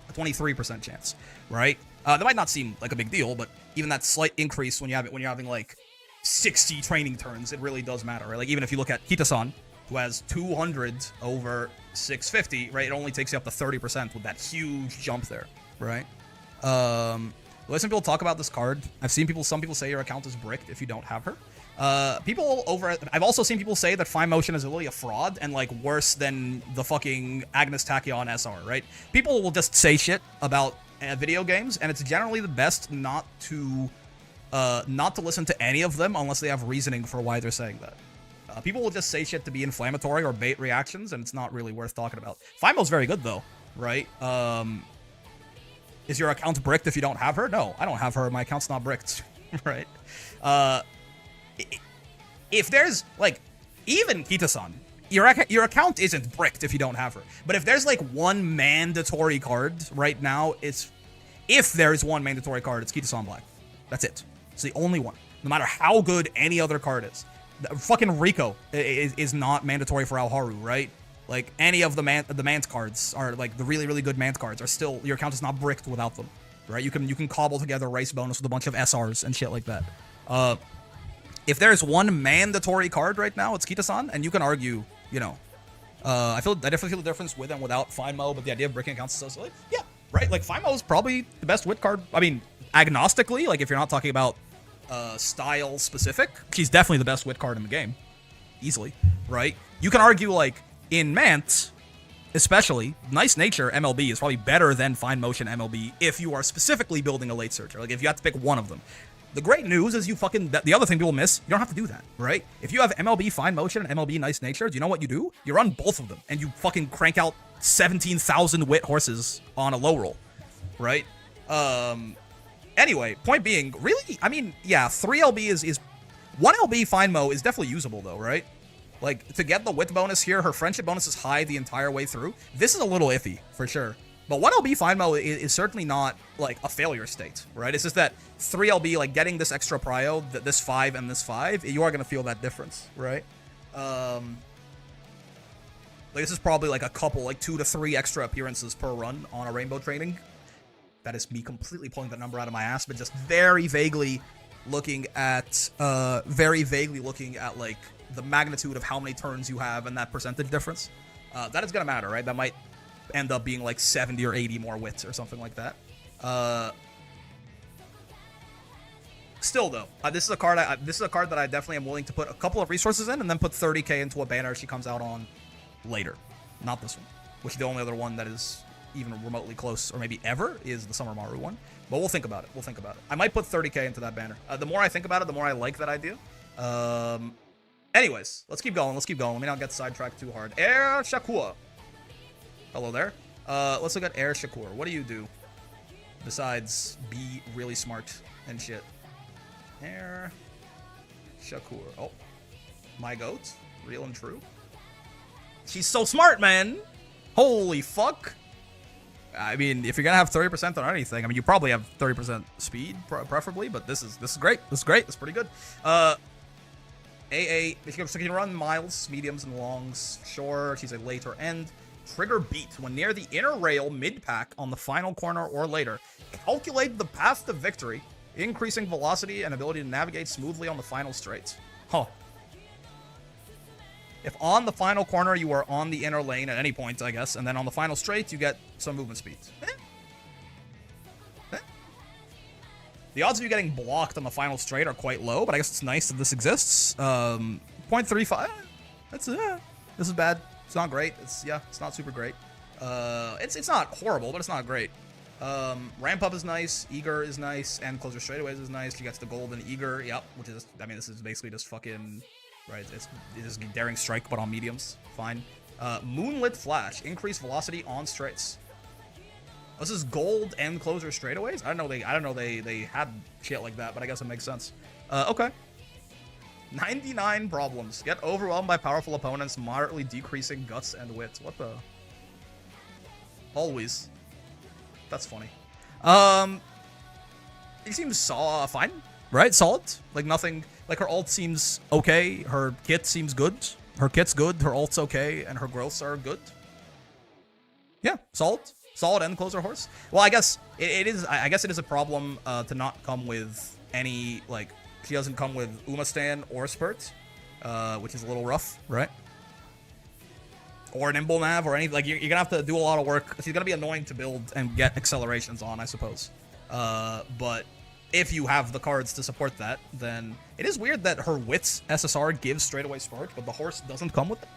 a 23% chance, right? That might not seem like a big deal, but even that slight increase when you're having like 60 training turns, it really does matter, right? Like even if you look at Kita-san, who has 200 over 650, right? It only takes you up to 30% with that huge jump there, right? Listen, people talk about this card. I've seen some people say your account is bricked if you don't have her. I've also seen people say that Fine Motion is really a fraud and like worse than the fucking Agnes Tachyon SR, right? People will just say shit about video games, and it's generally the best not to listen to any of them unless they have reasoning for why they're saying that. People will just say shit to be inflammatory or bait reactions, and it's not really worth talking about. Fine Mo's very good though, right? Is your account bricked if you don't have her? No, I don't have her. My account's not bricked, right? If there's like, even Kita-san, your account isn't bricked if you don't have her. But if there's like one mandatory card right now, if there's one mandatory card, it's Kita-san Black. That's it. It's the only one. No matter how good any other card is. Fucking Rico is not mandatory for Alharu, right? Like any of the Mant cards are like the really, really good Mant cards are still, your account is not bricked without them, right? You can cobble together race bonus with a bunch of SRs and shit like that. If there's one mandatory card right now, it's Kita-san, and you can argue, you know, I definitely feel the difference with and without Fine Mo, but the idea of bricking accounts is so silly. Yeah, right. Like Fine Mo is probably the best wit card. I mean, agnostically, like if you're not talking about style specific, she's definitely the best wit card in the game, easily, right? You can argue like in Mant, especially, Nice Nature MLB is probably better than Fine Motion MLB if you are specifically building a late searcher. Like if you have to pick one of them. The great news is the other thing people miss, you don't have to do that, right? If you have MLB Fine Motion and MLB Nice Nature, do you know what you do? You run both of them, and you fucking crank out 17,000 wit horses on a low roll, right? Anyway, point being, really, I mean, yeah, 3LB is 1LB Fine Mo is definitely usable, though, right? Like, to get the wit bonus here, her friendship bonus is high the entire way through. This is a little iffy, for sure. But 1LB Fine is certainly not, like, a failure state, right? It's just that 3LB, like, getting this extra prio, this 5 and this 5, you are going to feel that difference, right? Like, this is probably, like, a couple, like, 2 to 3 extra appearances per run on a Rainbow training. That is me completely pulling that number out of my ass, but just very vaguely looking at, like, the magnitude of how many turns you have and that percentage difference. That is going to matter, right? That might end up being like 70 or 80 more wits or something like that. Still though, this is a card that I definitely am willing to put a couple of resources in and then put 30k into a banner she comes out on later. Not this one, which the only other one that is even remotely close, or maybe ever, is the Summer Maru one. But we'll think about it. I might put 30k into that banner. The more I think about it, the more I like that idea. Anyways, let's keep going. Let me not get sidetracked too hard. Air Shakur. Hello there. Let's look at Air Shakur. What do you do besides be really smart and shit? Air Shakur. Oh, my goat. Real and true. She's so smart, man. Holy fuck. I mean, if you're gonna have 30% on anything, I mean, you probably have 30% speed, preferably. But this is great. This is great. It's pretty good. AA, she can run miles, mediums, and longs. Sure, she's a later end. Trigger beat. When near the inner rail mid-pack on the final corner or later, calculate the path to victory, increasing velocity and ability to navigate smoothly on the final straight. Huh. If on the final corner you are on the inner lane at any point, I guess, and then on the final straight you get some movement speed. The odds of you getting blocked on the final straight are quite low, but I guess it's nice that this exists. 0.35. This is bad. It's not great. It's not super great. It's not horrible, but it's not great. Ramp up is nice. Eager is nice, and closer straightaways is nice. She gets the golden Eager. Yep, which is, I mean, this is basically just fucking right. It's just daring strike, but on mediums. Fine. Moonlit flash. Increased velocity on straights. This is gold and closer straightaways. I don't know they had shit like that, but I guess it makes sense. Okay. 99 problems. Get overwhelmed by powerful opponents, moderately decreasing guts and wit. What the? Always. That's funny. He seems fine, right? Solid. Like nothing. Like her ult seems okay. Her kit seems good. Her kit's good. Her ult's okay, and her growths are good. Yeah, solid. Solid and closer horse. Well, I guess it is. I guess it is a problem to not come with any, like, she doesn't come with Umastan or Spurt, which is a little rough, right? Or Nimble Nav or anything. Like, you're gonna have to do a lot of work. She's gonna be annoying to build and get accelerations on, I suppose. But if you have the cards to support that, then it is weird that her Wits SSR gives straightaway Spurt, but the horse doesn't come with it.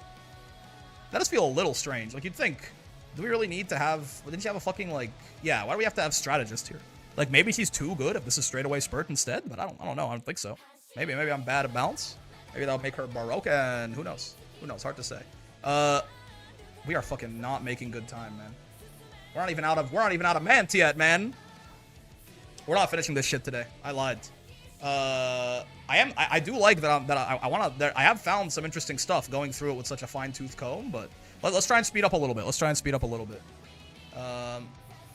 That does feel a little strange. Like, you'd think, do we really need to have... Didn't she have a fucking, like... Yeah, why do we have to have strategist here? Like, maybe she's too good if this is straightaway Spurt instead, but I don't know. I don't think so. Maybe I'm bad at balance. Maybe that'll make her Baroque, and who knows? Who knows? Hard to say. We are fucking not making good time, man. We're not even out of Mant yet, We're not finishing this shit today. I lied. I do like that I have found some interesting stuff going through it with such a fine-tooth comb, but let's try and speed up a little bit.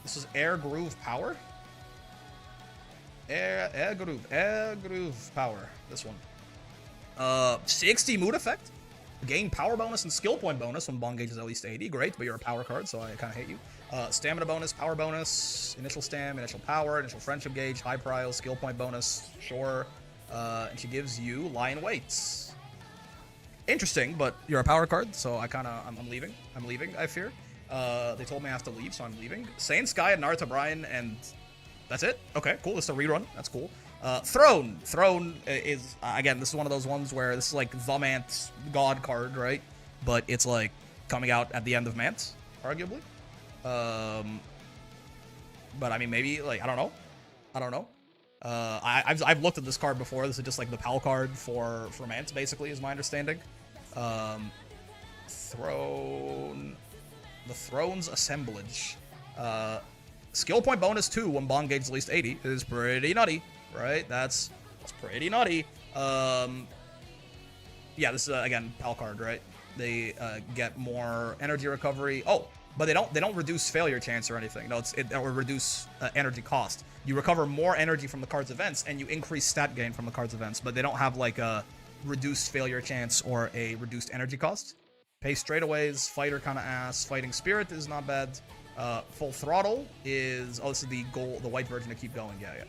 This is Air Groove Power. Air Groove Power. This one. 60 mood effect. Gain power bonus and skill point bonus when bond gauge is at least 80. Great, but you're a power card, so I kind of hate you. Stamina bonus, power bonus, initial stam, initial power, initial friendship gauge, high prio, skill point bonus, sure. And she gives you lion weights. Interesting, but you're a power card, so I'm leaving. I fear. They told me I have to leave, so I'm leaving. Saiyan Sky and Naruto Brian, and that's it. Okay, cool. This is a rerun. That's cool. Throne. Throne is, again, this is one of those ones where this is like the Mant God card, right? But it's like coming out at the end of Mant, arguably. But I mean, maybe, like, I don't know. I've looked at this card before. This is just like the PAL card for Mant, basically, is my understanding. Throne. The Throne's Assemblage. Skill point bonus 2 when bond gauge is at least 80 is pretty nutty, right? That's pretty nutty. yeah, this is again Pal card, right? They get more energy recovery. Oh, but they don't reduce failure chance or anything. No, it or reduce energy cost. You recover more energy from the card's events, and you increase stat gain from the card's events. But they don't have like a reduced failure chance or a reduced energy cost. Pace straightaways, fighter kind of ass. Fighting spirit is not bad. Full throttle is this is the gold, the white version to keep going. Yeah.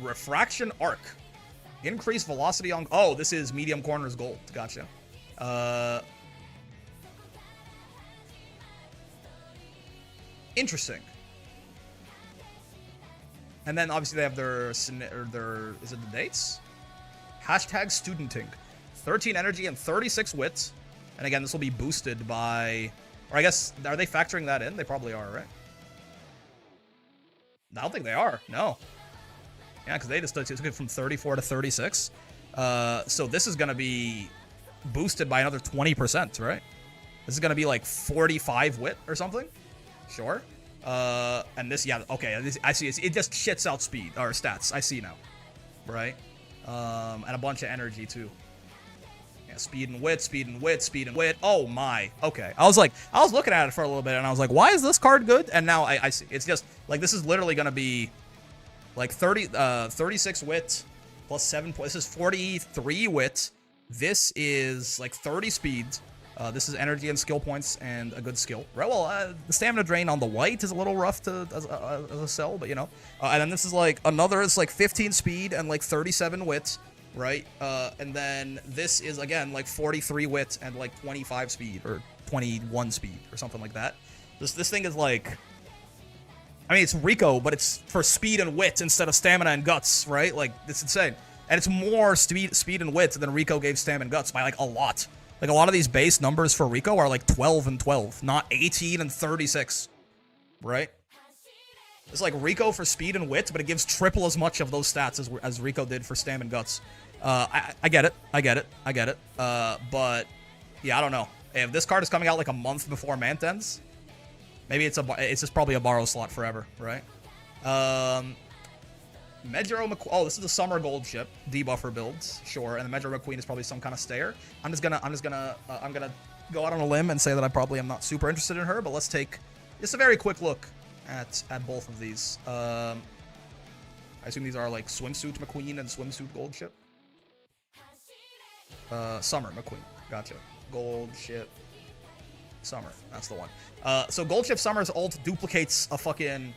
Refraction arc. Increase velocity on... Oh, this is medium corners gold. Gotcha. Interesting. And then obviously they have their... Is it the dates? Hashtag studenting. 13 energy and 36 wit. And again, this will be boosted by... Or I guess, are they factoring that in? They probably are, right? I don't think they are. No. Yeah, because they just took it from 34 to 36. So this is going to be boosted by another 20%, right? This is going to be like 45 wit or something. Sure. And this, yeah, okay. I see. It just shits out speed or stats. I see now. Right? And a bunch of energy too. Yeah, speed and wit, speed and wit, speed and wit. Oh my. Okay. I was looking at it for a little bit and I was like, why is this card good? And now I see. It's just like, this is literally going to be like 36 wit plus 7 points. This is 43 wit. This is like 30 speed. This is energy and skill points and a good skill. Right, well, the stamina drain on the white is a little rough as a sell, but you know. And then this is like another, it's like 15 speed and like 37 wit, right? And then this is again like 43 wit and like 25 speed or 21 speed or something like that. This thing is like, I mean, it's Rico, but it's for speed and wit instead of stamina and guts, right? Like, it's insane. And it's more speed and wit than Rico gave stamina and guts by like a lot. Like, a lot of these base numbers for Rico are like 12 and 12, not 18 and 36, right? It's like Rico for speed and wit, but it gives triple as much of those stats as Rico did for stam and guts. I get it. But, yeah, I don't know. If this card is coming out like a month before Mant ends, maybe it's just probably a borrow slot forever, right? Medjaro McQueen. Oh, this is a summer gold ship debuffer builds, sure. And the Medjaro McQueen is probably some kind of stayer. I'm gonna go out on a limb and say that I probably am not super interested in her. But let's take just a very quick look at both of these. I assume these are like swimsuit McQueen and swimsuit gold ship. Summer McQueen. Gotcha. Gold ship. Summer. That's the one. So Gold Ship Summer's ult duplicates a fucking...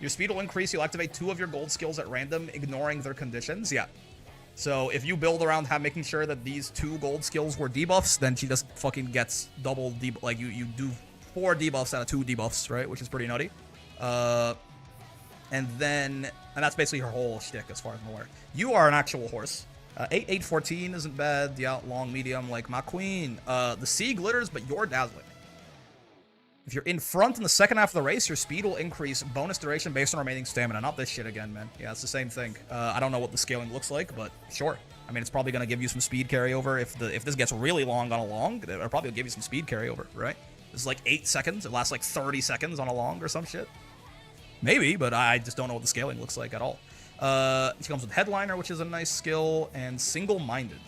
Your speed will increase. You'll activate 2 of your gold skills at random, ignoring their conditions. Yeah. So if you build around making sure that these 2 gold skills were debuffs, then she just fucking gets double debuff. Like, you do 4 debuffs out of 2 debuffs, right? Which is pretty nutty. And that's basically her whole shtick as far as I'm aware. You are an actual horse. 8-14 isn't bad. Yeah, long, medium, like my queen. The sea glitters, but you're dazzling. If you're in front in the second half of the race, your speed will increase. Bonus duration based on remaining stamina. Not this shit again, man. Yeah, it's the same thing. I don't know what the scaling looks like, but sure. I mean, it's probably going to give you some speed carryover. If this gets really long on a long, it'll probably give you some speed carryover, right? This is like 8 seconds. It lasts like 30 seconds on a long or some shit. Maybe, but I just don't know what the scaling looks like at all. She comes with Headliner, which is a nice skill, and Single-Minded.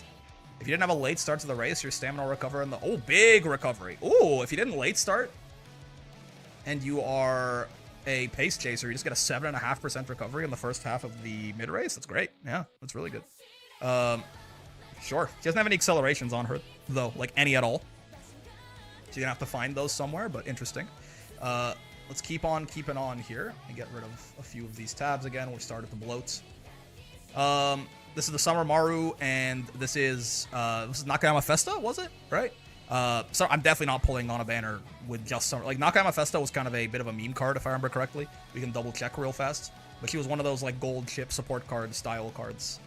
If you didn't have a late start to the race, your stamina will recover in the... Oh, big recovery. Ooh, if you didn't late start... and you are a pace chaser, you just get a 7.5% recovery in the first half of the mid-race. That's great. Yeah, that's really good. Sure. She doesn't have any accelerations on her, though, like any at all. So you're going to have to find those somewhere, but interesting. Let's keep on keeping on here and get rid of a few of these tabs again. We'll start at the bloats. This is the Summer Maru, and this is Nakayama Festa, was it? Right? So I'm definitely not pulling on a banner with just Summer. Like, Nakayama Festa was kind of a bit of a meme card, if I remember correctly. We can double check real fast. But she was one of those, like, gold chip support card style cards.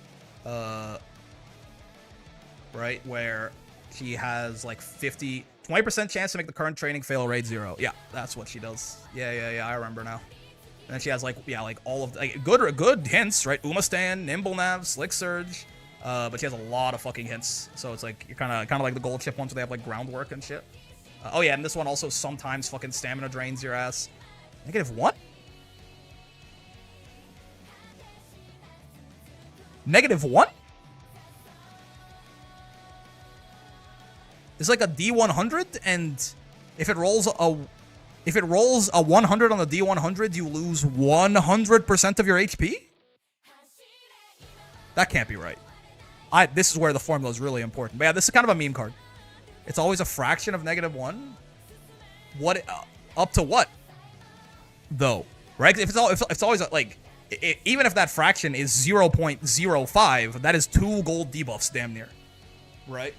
Right? Where she has, like, 20% chance to make the current training fail raid 0. Yeah, that's what she does. Yeah, I remember now. And then she has, like, yeah, like, all of the, like, good hints, right? Umastan, Nimble Nav, Slick Surge. But she has a lot of fucking hints, so it's like you're kind of like the gold chip ones where they have like groundwork and shit. Oh yeah, and this one also sometimes fucking stamina drains your ass. -1? -1? It's like a D100, and if it rolls a 100 on the D100, you lose 100% of your HP? That can't be right. This is where the formula is really important. But yeah, this is kind of a meme card. It's always a fraction of -1. What up to what? Though, right? If it's always like, even if that fraction is 0.05, that is 2 gold debuffs damn near. Right?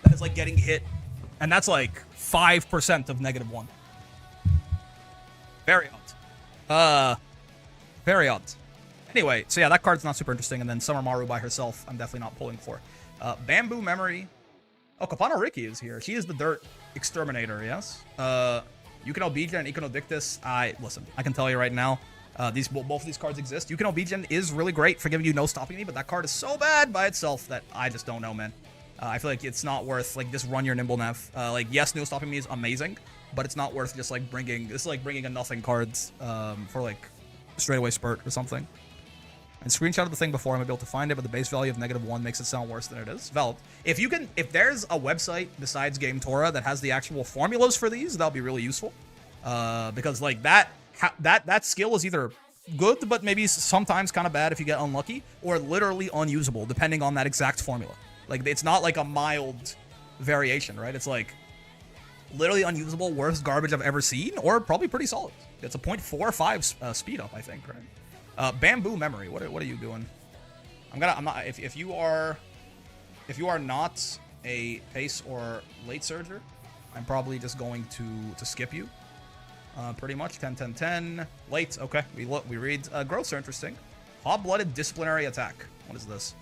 That is like getting hit, and that's like 5% of -1. Very odd. Very odd. Anyway, so yeah, that card's not super interesting, and then Summer Maru by herself, I'm definitely not pulling for. Bamboo Memory. Oh, Kapano Riki is here. She is the Dirt Exterminator, yes? Yukino Bijin and Ikono Dictus. Listen, I can tell you right now, both of these cards exist. Yukino Bijin is really great for giving you no stopping me, but that card is so bad by itself that I just don't know, man. I feel like it's not worth, like, just run your Nimble Nev. Like, yes, no stopping me is amazing, but it's not worth just, like, bringing a nothing cards for, like, straightaway Spurt or something. And screenshot of the thing before I'm able to find it, but the base value of -1 makes it sound worse than it is. Valid. If there's a website besides GameTora that has the actual formulas for these, that'll be really useful. Because like that skill is either good, but maybe sometimes kind of bad if you get unlucky, or literally unusable depending on that exact formula. Like, it's not like a mild variation, right? It's like literally unusable, worst garbage I've ever seen, or probably pretty solid. It's a 0.45 speed up, I think, right? Bamboo Memory. What are you doing? I'm not. If you are not a pace or late surger, I'm probably just going to skip you. Pretty much 10 10 10 late. Okay, we read growths are interesting. Hot-blooded disciplinary attack. What is this?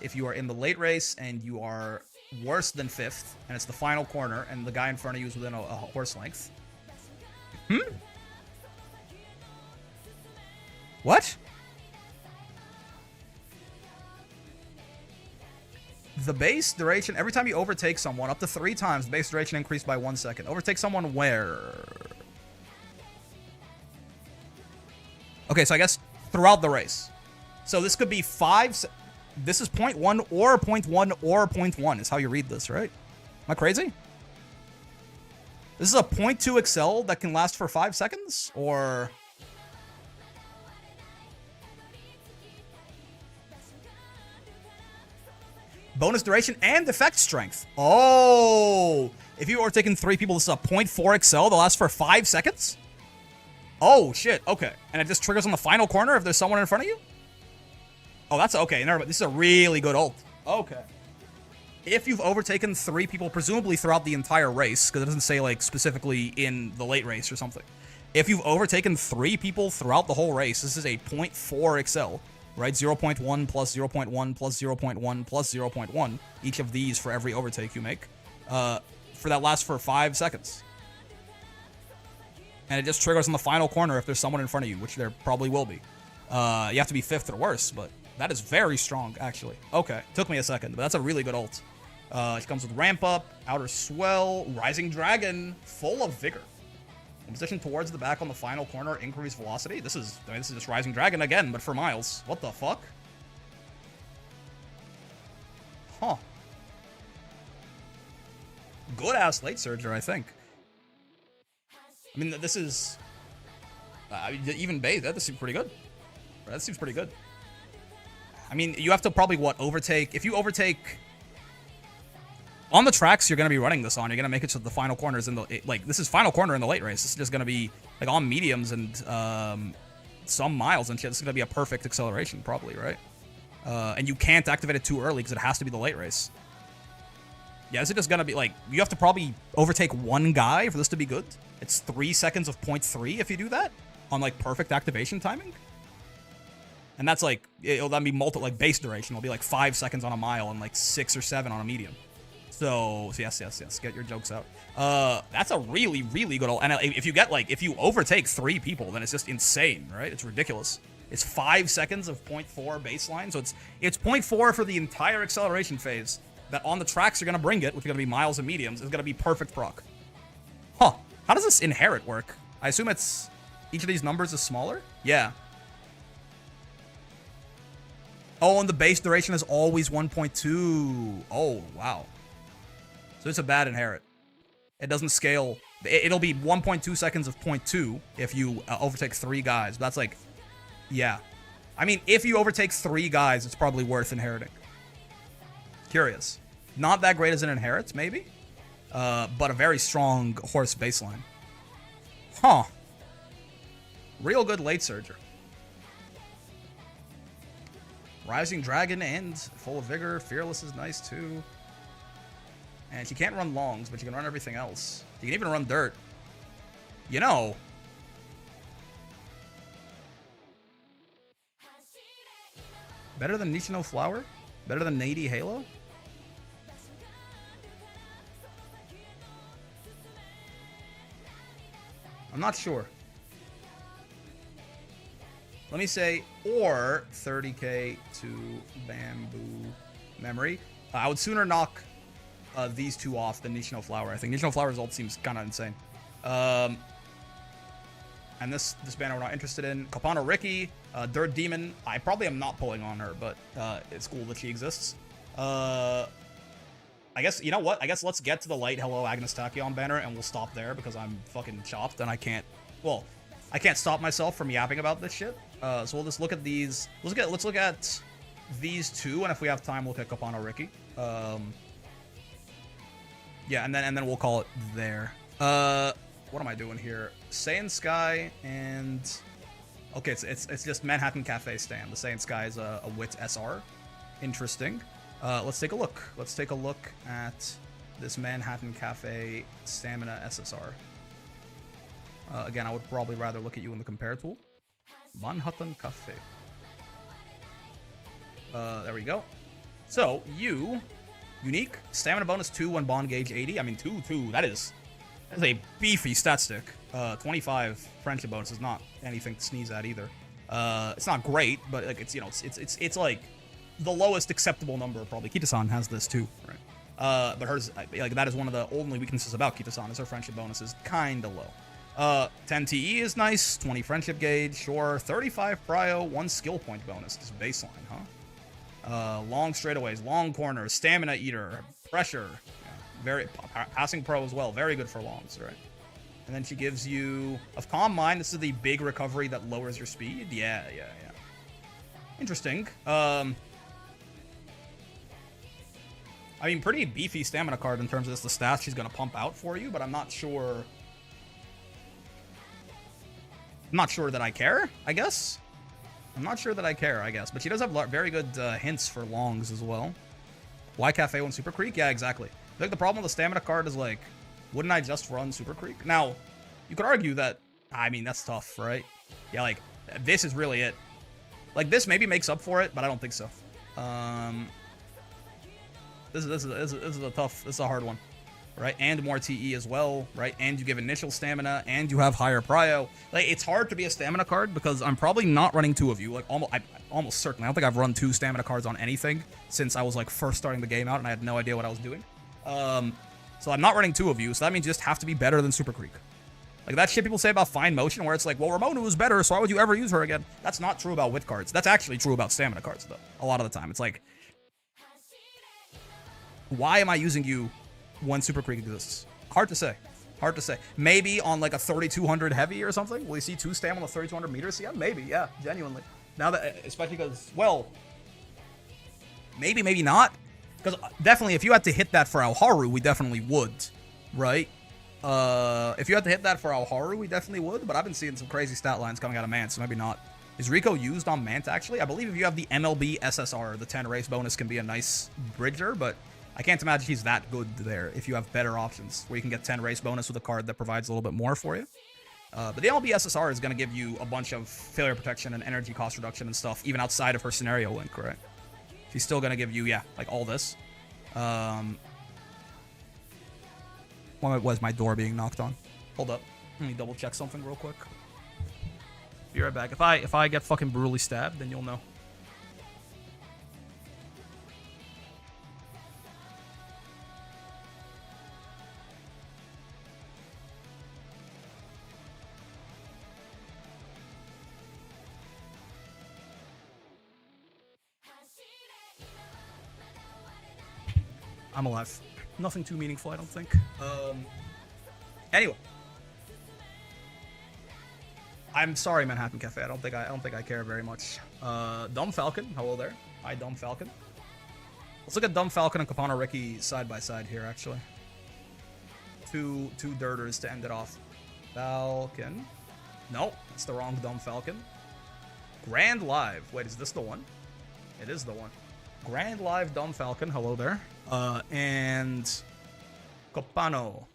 If you are in the late race and you are worse than 5th, and it's the final corner, and the guy in front of you is within a horse length. What? The base duration, every time you overtake someone, up to 3 times, the base duration increased by 1 second. Overtake someone where? Okay, so I guess throughout the race. So this could be 5... This is 0.1 or 0.1 or 0.1 is how you read this, right? Am I crazy? This is a 0.2 Excel that can last for 5 seconds? Or... bonus duration and effect strength. Oh, if you are taking 3 people, this is a 0.4 Excel that lasts for 5 seconds? Oh, shit. Okay. And it just triggers on the final corner if there's someone in front of you? Oh, that's okay. Never mind. This is a really good ult. Okay. If you've overtaken 3 people, presumably throughout the entire race, because it doesn't say, like, specifically in the late race or something. If you've overtaken 3 people throughout the whole race, this is a 0.4 Excel. Right, 0.1 plus 0.1 plus 0.1 plus 0.1. Each of these for every overtake you make. For that lasts for 5 seconds. And it just triggers in the final corner if there's someone in front of you, which there probably will be. You have to be 5th or worse, but that is very strong, actually. Okay, took me a second, but that's a really good ult. It comes with Ramp Up, Outer Swell, Rising Dragon, full of Vigor. Position towards the back on the final corner, increase velocity. This is just Rising Dragon again, but for miles. What the fuck? Huh. Good ass late surger, I think. I mean, this is even base. That seems pretty good. That seems pretty good. I mean, you have to probably overtake. If you overtake. On the tracks you're going to be running this on, you're going to make it to the final corners in the, like, this is final corner in the late race. This is just going to be, like, on mediums and some miles and shit. This is going to be a perfect acceleration, probably, right? And you can't activate it too early because it has to be the late race. Yeah, this is just going to be, like, you have to probably overtake 1 guy for this to be good. It's 3 seconds of 0.3 if you do that on, like, perfect activation timing. And that's, like, it'll then be like, base duration. It'll be, like, 5 seconds on a mile and, like, 6 or 7 on a medium. So yes, get your jokes out. That's a really, really good ult. And if you overtake 3 people, then it's just insane, right? It's ridiculous. It's 5 seconds of 0.4 baseline, so it's 0.4 for the entire acceleration phase. That on the tracks you're gonna bring it, which are gonna be miles and mediums, is gonna be perfect proc. Huh? How does this inherit work? I assume it's each of these numbers is smaller. Yeah. Oh, and the base duration is always 1.2. Oh, wow. So it's a bad inherit. It doesn't scale. It'll be 1.2 seconds of 0.2 if you overtake 3 guys. But that's like, yeah. I mean, if you overtake 3 guys, it's probably worth inheriting. Curious. Not that great as an inherit, maybe. But a very strong horse baseline. Huh. Real good late surger. Rising Dragon and Full of Vigor. Fearless is nice too. And she can't run longs, but you can run everything else. You can even run dirt. You know. Better than Nishino Flower? Better than Nady Halo? I'm not sure. Let me say, or 30k to Bamboo Memory. I would sooner knock these two off than Nishino Flower. I think Nishino Flower's ult seems kind of insane. And this banner we're not interested in. Kopano Riki, Dirt Demon. I probably am not pulling on her, but it's cool that she exists. I guess, you know what? I guess let's get to the Light Hello Agnes Tachyon banner, and we'll stop there because I'm fucking chopped, and I can't... Well, I can't stop myself from yapping about this shit. So we'll just look at these... Let's look at these two, and if we have time, we'll look at Kopano Riki. Yeah, and then we'll call it there. What am I doing here? Saiyan Sky and... Okay, it's just Manhattan Cafe stand. The Saiyan Sky is a Wit SR. Interesting. Let's take a look. Let's take a look at this Manhattan Cafe Stamina SSR. Again, I would probably rather look at you in the compare tool. Manhattan Cafe. There we go. So, you... Unique. Stamina bonus 2 when bond gauge 80. I mean, 2. That is a beefy stat stick. 25 friendship bonus is not anything to sneeze at either. It's not great, but like it's, you know, it's like the lowest acceptable number probably. Kita-san has this too, right? But hers, like, that is one of the only weaknesses about Kita-san is her friendship bonus is kind of low. 10 TE is nice. 20 friendship gauge, sure. 35 prio, 1 skill point bonus. Just baseline, huh? Long straightaways, long corners, stamina eater, pressure, yeah, very passing pro as well, very good for longs, right? And then she gives you of Calm Mind. This is the big recovery that lowers your speed. Yeah. Interesting. I mean, pretty beefy stamina card in terms of the stats she's gonna pump out for you, but I'm not sure. I'm not sure that I care, I guess. I'm not sure that I care, I guess. But she does have very good hints for longs as well. Why Cafe when Super Creek? Yeah, exactly. I think the problem with the stamina card is, like, wouldn't I just run Super Creek? Now, you could argue that, I mean, that's tough, right? Yeah, like, this is really it. Like, this maybe makes up for it, but I don't think so. This is a tough, this is a hard one. Right, and more TE as well, right? And you give initial stamina, and you have higher prio. Like, it's hard to be a stamina card because I'm probably not running 2 of you. Like, almost certainly. I don't think I've run 2 stamina cards on anything since I was, like, first starting the game out and I had no idea what I was doing. So I'm not running 2 of you, so that means you just have to be better than Super Creek. Like, that shit people say about Fine Motion, where it's like, well, Ramona was better, so why would you ever use her again? That's not true about Wit cards. That's actually true about stamina cards, though. A lot of the time. It's like, why am I using you when Super Creek exists? Hard to say. Hard to say. Maybe on like a 3200 heavy or something. Will you see 2 stam on the 3200 meters? Yeah, maybe. Yeah, genuinely. Now that, especially because, well, maybe not. Because definitely, if you had to hit that for Alharu, we definitely would, right? If you had to hit that for Alharu, we definitely would. But I've been seeing some crazy stat lines coming out of Mant, so maybe not. Is Rico used on Mant actually? I believe if you have the MLB SSR, the 10 race bonus can be a nice bridger, but I can't imagine he's that good there if you have better options where you can get 10 race bonus with a card that provides a little bit more for you. But the MLB SSR is going to give you a bunch of failure protection and energy cost reduction and stuff, even outside of her scenario link, right? She's still going to give you, yeah, like all this. Why was my door being knocked on? Hold up. Let me double check something real quick. Be right back. If I get fucking brutally stabbed, then you'll know. I'm alive. Nothing too meaningful, I don't think. Anyway. I'm sorry, Manhattan Cafe. I don't think I care very much. Dumb Falcon, hello there. Hi, Dumb Falcon. Let's look at Dumb Falcon and Capano Ricky side by side here, actually. Two dirters to end it off. Falcon. Nope, it's the wrong Dumb Falcon. Grand Live. Wait, is this the one? It is the one. Grand Live Dumb Falcon, hello there. And Capano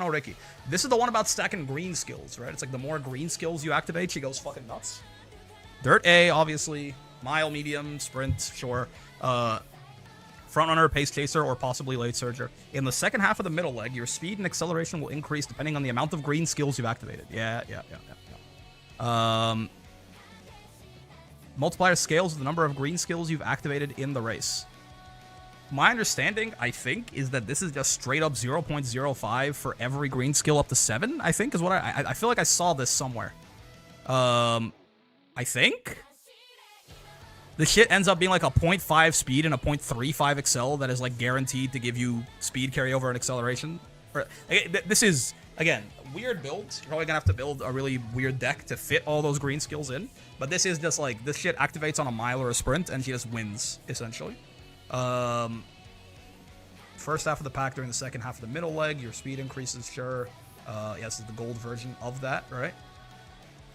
Ricky. This is the one about stacking green skills, right? It's like the more green skills you activate, she goes fucking nuts. Dirt A, obviously. Mile, medium, sprint, sure. Front runner, pace chaser, or possibly late surger. In the second half of the middle leg, your speed and acceleration will increase depending on the amount of green skills you've activated. Yeah. Multiplier scales the number of green skills you've activated in the race. My understanding, I think, is that this is just straight up 0.05 for every green skill up to 7, I think, is what I feel like I saw this somewhere. I think? The shit ends up being like a 0.5 speed and a 0.35 excel that is like guaranteed to give you speed carryover and acceleration. This is, again, weird build. You're probably gonna have to build a really weird deck to fit all those green skills in. But this is just like, this shit activates on a mile or a sprint and she just wins, essentially. First half of the pack during the second half of the middle leg, your speed increases, sure. Yes, it's the gold version of that, right?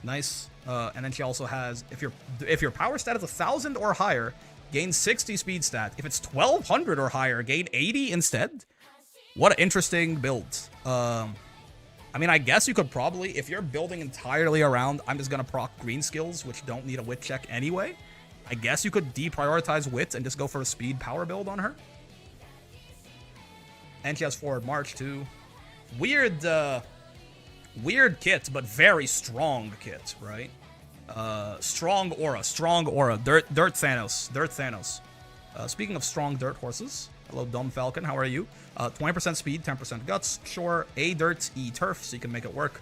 Nice. And then she also has, if your power stat is 1,000 or higher, gain 60 speed stat. If it's 1,200 or higher, gain 80 instead. What an interesting build. I mean, I guess you could probably, if you're building entirely around, I'm just gonna proc green skills, which don't need a wit check anyway. I guess you could deprioritize wit and just go for a speed power build on her. And she has forward march too. Weird kit, but very strong kit, right? Strong aura. Dirt Thanos. Speaking of strong dirt horses, hello, Dumb Falcon, how are you? 20% speed, 10% guts, sure. A dirt, E turf, so you can make it work.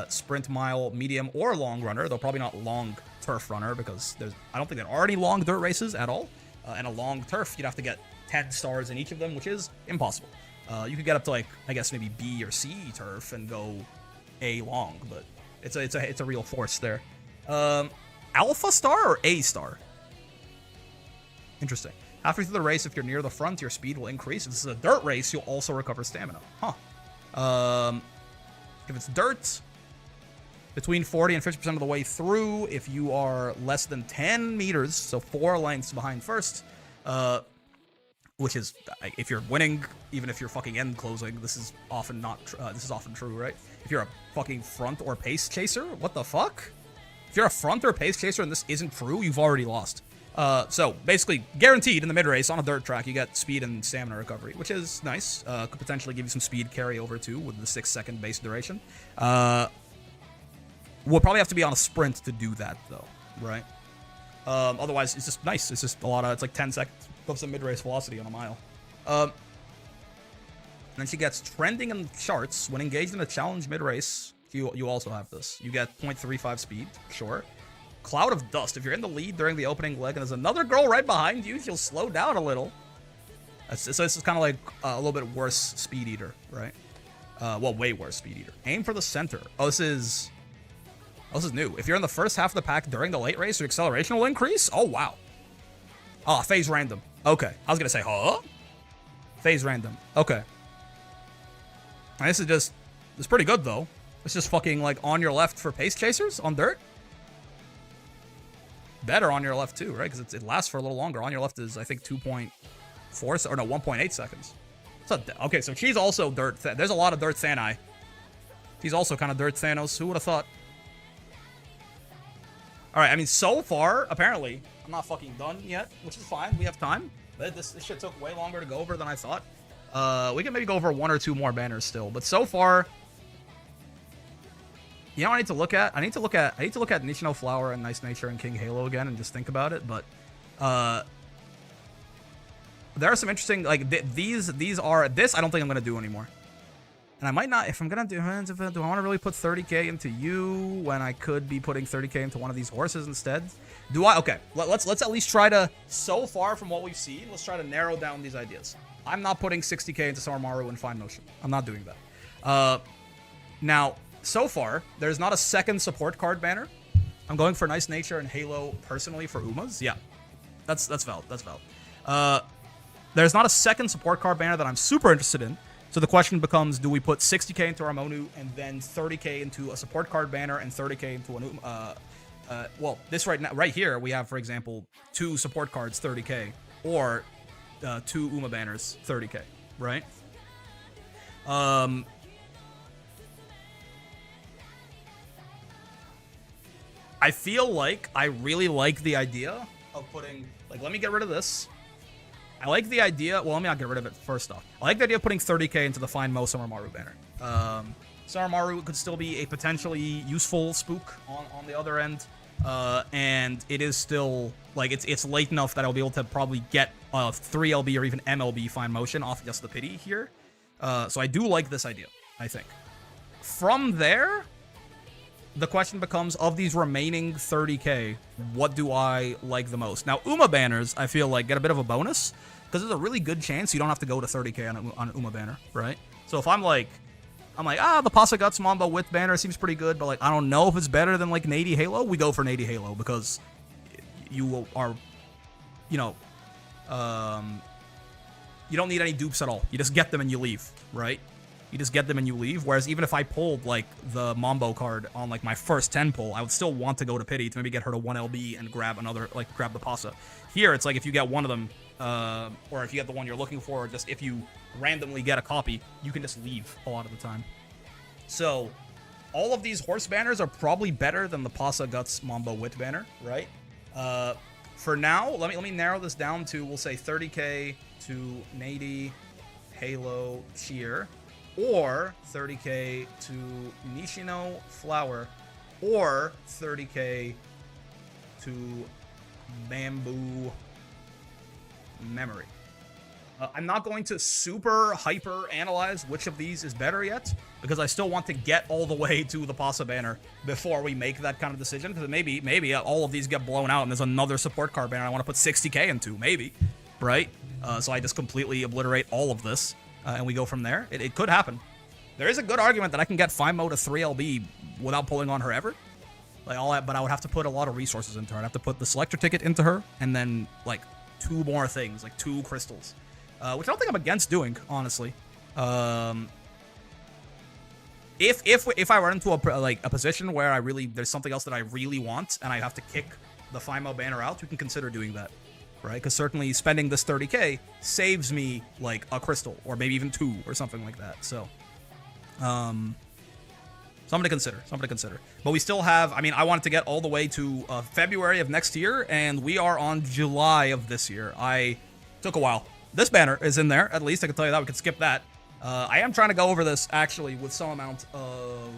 Sprint, mile, medium, or long runner, though probably not long turf runner, because I don't think there are any long dirt races at all. And a long turf, you'd have to get 10 stars in each of them, which is impossible. You could get up to, like, I guess maybe B or C turf and go A long, but it's a real force there. Alpha star or A star? Interesting. Halfway through the race, if you're near the front, your speed will increase. If this is a dirt race, you'll also recover stamina. Huh. If it's dirt, between 40 and 50% of the way through. If you are less than 10 meters, so 4 lengths behind first, which is, if you're winning, even if you're fucking end closing, this is often not, this is often true, right? If you're a fucking front or pace chaser, what the fuck? If you're a front or pace chaser and this isn't true, you've already lost. So basically guaranteed in the mid race on a dirt track, you get speed and stamina recovery, which is nice. Could potentially give you some speed carryover too with the 6-second base duration. We'll probably have to be on a sprint to do that though, right? Otherwise it's just nice. It's just a lot of, it's like 10 seconds of some mid-race velocity on a mile. And then she gets trending in the charts when engaged in a challenge mid-race. You also have this. You get 0.35 speed, sure. Cloud of Dust. If you're in the lead during the opening leg and there's another girl right behind you, she'll slow down a little. So this is kind of like a little bit worse Speed Eater, right? Well, way worse Speed Eater. Aim for the center. Oh, this is new. If you're in the first half of the pack during the late race, your acceleration will increase? Oh, wow. Oh, phase random. Okay. I was going to say, huh? Phase random. Okay. And this is just, it's pretty good, though. It's just fucking, like, on your left for pace chasers on dirt. Better on your left, too, right? Because it lasts for a little longer. On your left is, I think, 2.4, or no, 1.8 seconds. So, okay, so she's also dirt. There's a lot of dirt Thani. She's also kind of dirt Thanos. Who would have thought? All right, I mean, so far, apparently, I'm not fucking done yet, which is fine. We have time. But this shit took way longer to go over than I thought. We can maybe go over 1 or 2 more banners still. But so far, you know what I need to look at? I need to look at Nishino Flower and Nice Nature and King Halo again and just think about it. But there are some interesting, like, this I don't think I'm going to do anymore. And I might not, if I'm going to do I want to really put 30k into you when I could be putting 30k into one of these horses instead? Do I? Okay, let's at least try to, so far from what we've seen, let's try to narrow down these ideas. I'm not putting 60k into Soromaru in Fine Motion. I'm not doing that. Now, so far, there's not a second support card banner. I'm going for Nice Nature and Halo personally for Umas. Yeah, that's valid. That's valid. There's not a second support card banner that I'm super interested in. So the question becomes, do we put 60k into Armonu and then 30k into a support card banner and 30k into an well, this right here we have, for example, 2 support cards 30k or 2 Uma banners 30k, right? I feel like I really like the idea of putting, like, let me get rid of this. I like the idea, well, let me not get rid of it first off. I like the idea of putting 30k into the Fine Mo Soromaru banner. Soromaru could still be a potentially useful spook on the other end. And it is still, like, it's late enough that I'll be able to probably get 3LB or even MLB Fine Motion off just the pity here. So I do like this idea, I think. From there, the question becomes, of these remaining 30k, what do I like the most? Now, Uma banners, I feel like, get a bit of a bonus, because there's a really good chance you don't have to go to 30k on an Uma banner, right? So if I'm like, the Pasa Guts Mambo Width banner seems pretty good, but, like, I don't know if it's better than, like, Nady Halo, we go for Nady Halo, because you are, you know, you don't need any dupes at all. You just get them and you leave, right? You just get them and you leave. Whereas even if I pulled, like, the Mambo card on, like, my first 10 pull, I would still want to go to Pity to maybe get her to 1LB and grab another, like, grab the Pasa. Here, it's like if you get one of them, or if you get the one you're looking for, or just if you randomly get a copy, you can just leave a lot of the time. So, all of these horse banners are probably better than the Pasa Guts Mambo Wit banner, right? For now, let me narrow this down to, we'll say 30k to Nady, Halo, Cheer, or 30k to Nishino, Flower, or 30k to Bamboo, Memory. I'm not going to super hyper analyze which of these is better yet, because I still want to get all the way to the Pasa banner before we make that kind of decision, because maybe all of these get blown out and there's another support card banner I want to put 60k into, maybe, right? So I just completely obliterate all of this, and we go from there. It could happen. There is a good argument that I can get Fimo to 3LB without pulling on her ever. Like, but I would have to put a lot of resources into her. I'd have to put the selector ticket into her, and then, like, 2 more things, like 2 crystals. Which I don't think I'm against doing, honestly. If I run into a position where there's something else that I really want, and I have to kick the Fimo banner out, we can consider doing that, right? Because certainly spending this 30k saves me, like, a crystal, or maybe even 2, or something like that. So, something to consider. But we still have, I mean, I wanted to get all the way to February of next year, and we are on July of this year. I took a while. This banner is in there, at least. I can tell you that. We can skip that. I am trying to go over this, actually, with some amount of...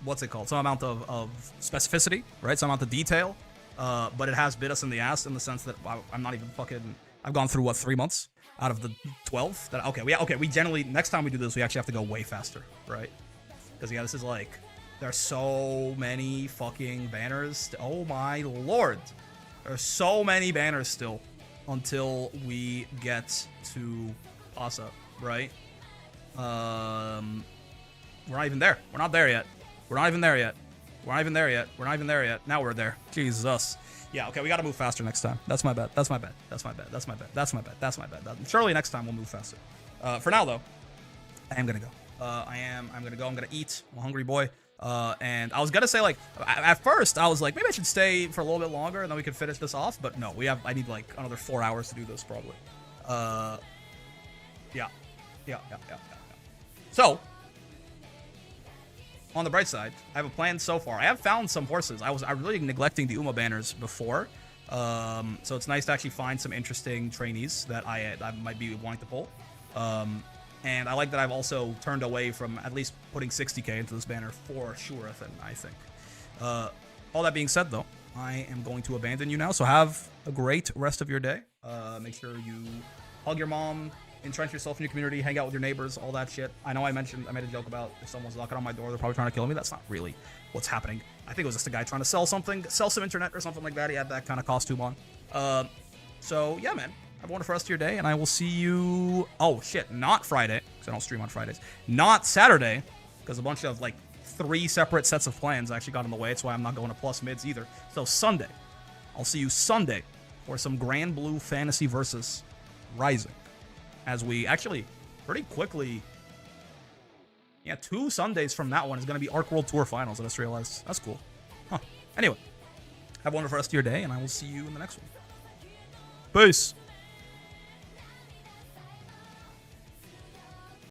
What's it called? Some amount of specificity, right? Some amount of detail. But it has bit us in the ass in the sense that I'm not even fucking... I've gone through, what, 3 months out of the 12? We generally... Next time we do this, we actually have to go way faster, right? Because, yeah, this is like... There's so many fucking banners. Oh, my lord. There's so many banners still. Until we get to Pasa, right? We're not even there. We're not there yet. Now we're there. Jesus. Yeah, okay, we gotta move faster next time. That's my bad. Surely next time we'll move faster. For now, though, I am gonna go. I'm gonna eat. I'm a hungry boy. And I was gonna say, like, at first I was like, maybe I should stay for a little bit longer and then we could finish this off, but no, I need like another 4 hours to do this probably. Yeah. So, on the bright side, I have a plan so far. I have found some horses. I was really neglecting the Uma banners before, so it's nice to actually find some interesting trainees that I might be wanting to pull. And I like that I've also turned away from at least putting 60k into this banner for Shurathan, I think. All that being said, though, I am going to abandon you now, so have a great rest of your day. Make sure you hug your mom, entrench yourself in your community, hang out with your neighbors, all that shit. I know I made a joke about if someone's knocking on my door, they're probably trying to kill me. That's not really what's happening. I think it was just a guy trying to sell some internet or something like that. He had that kind of costume on. So yeah, man. Have a wonderful rest of your day, and I will see you. Oh shit, not Friday, because I don't stream on Fridays. Not Saturday, because a bunch of like 3 separate sets of plans actually got in the way. That's why I'm not going to plus mids either. So Sunday, I'll see you Sunday for some Grand Blue Fantasy versus Rising. As we actually pretty quickly, yeah, 2 Sundays from that one is going to be Arc World Tour Finals. I just realized. That's cool. Huh. Anyway, have a wonderful rest of your day, and I will see you in the next one. Peace.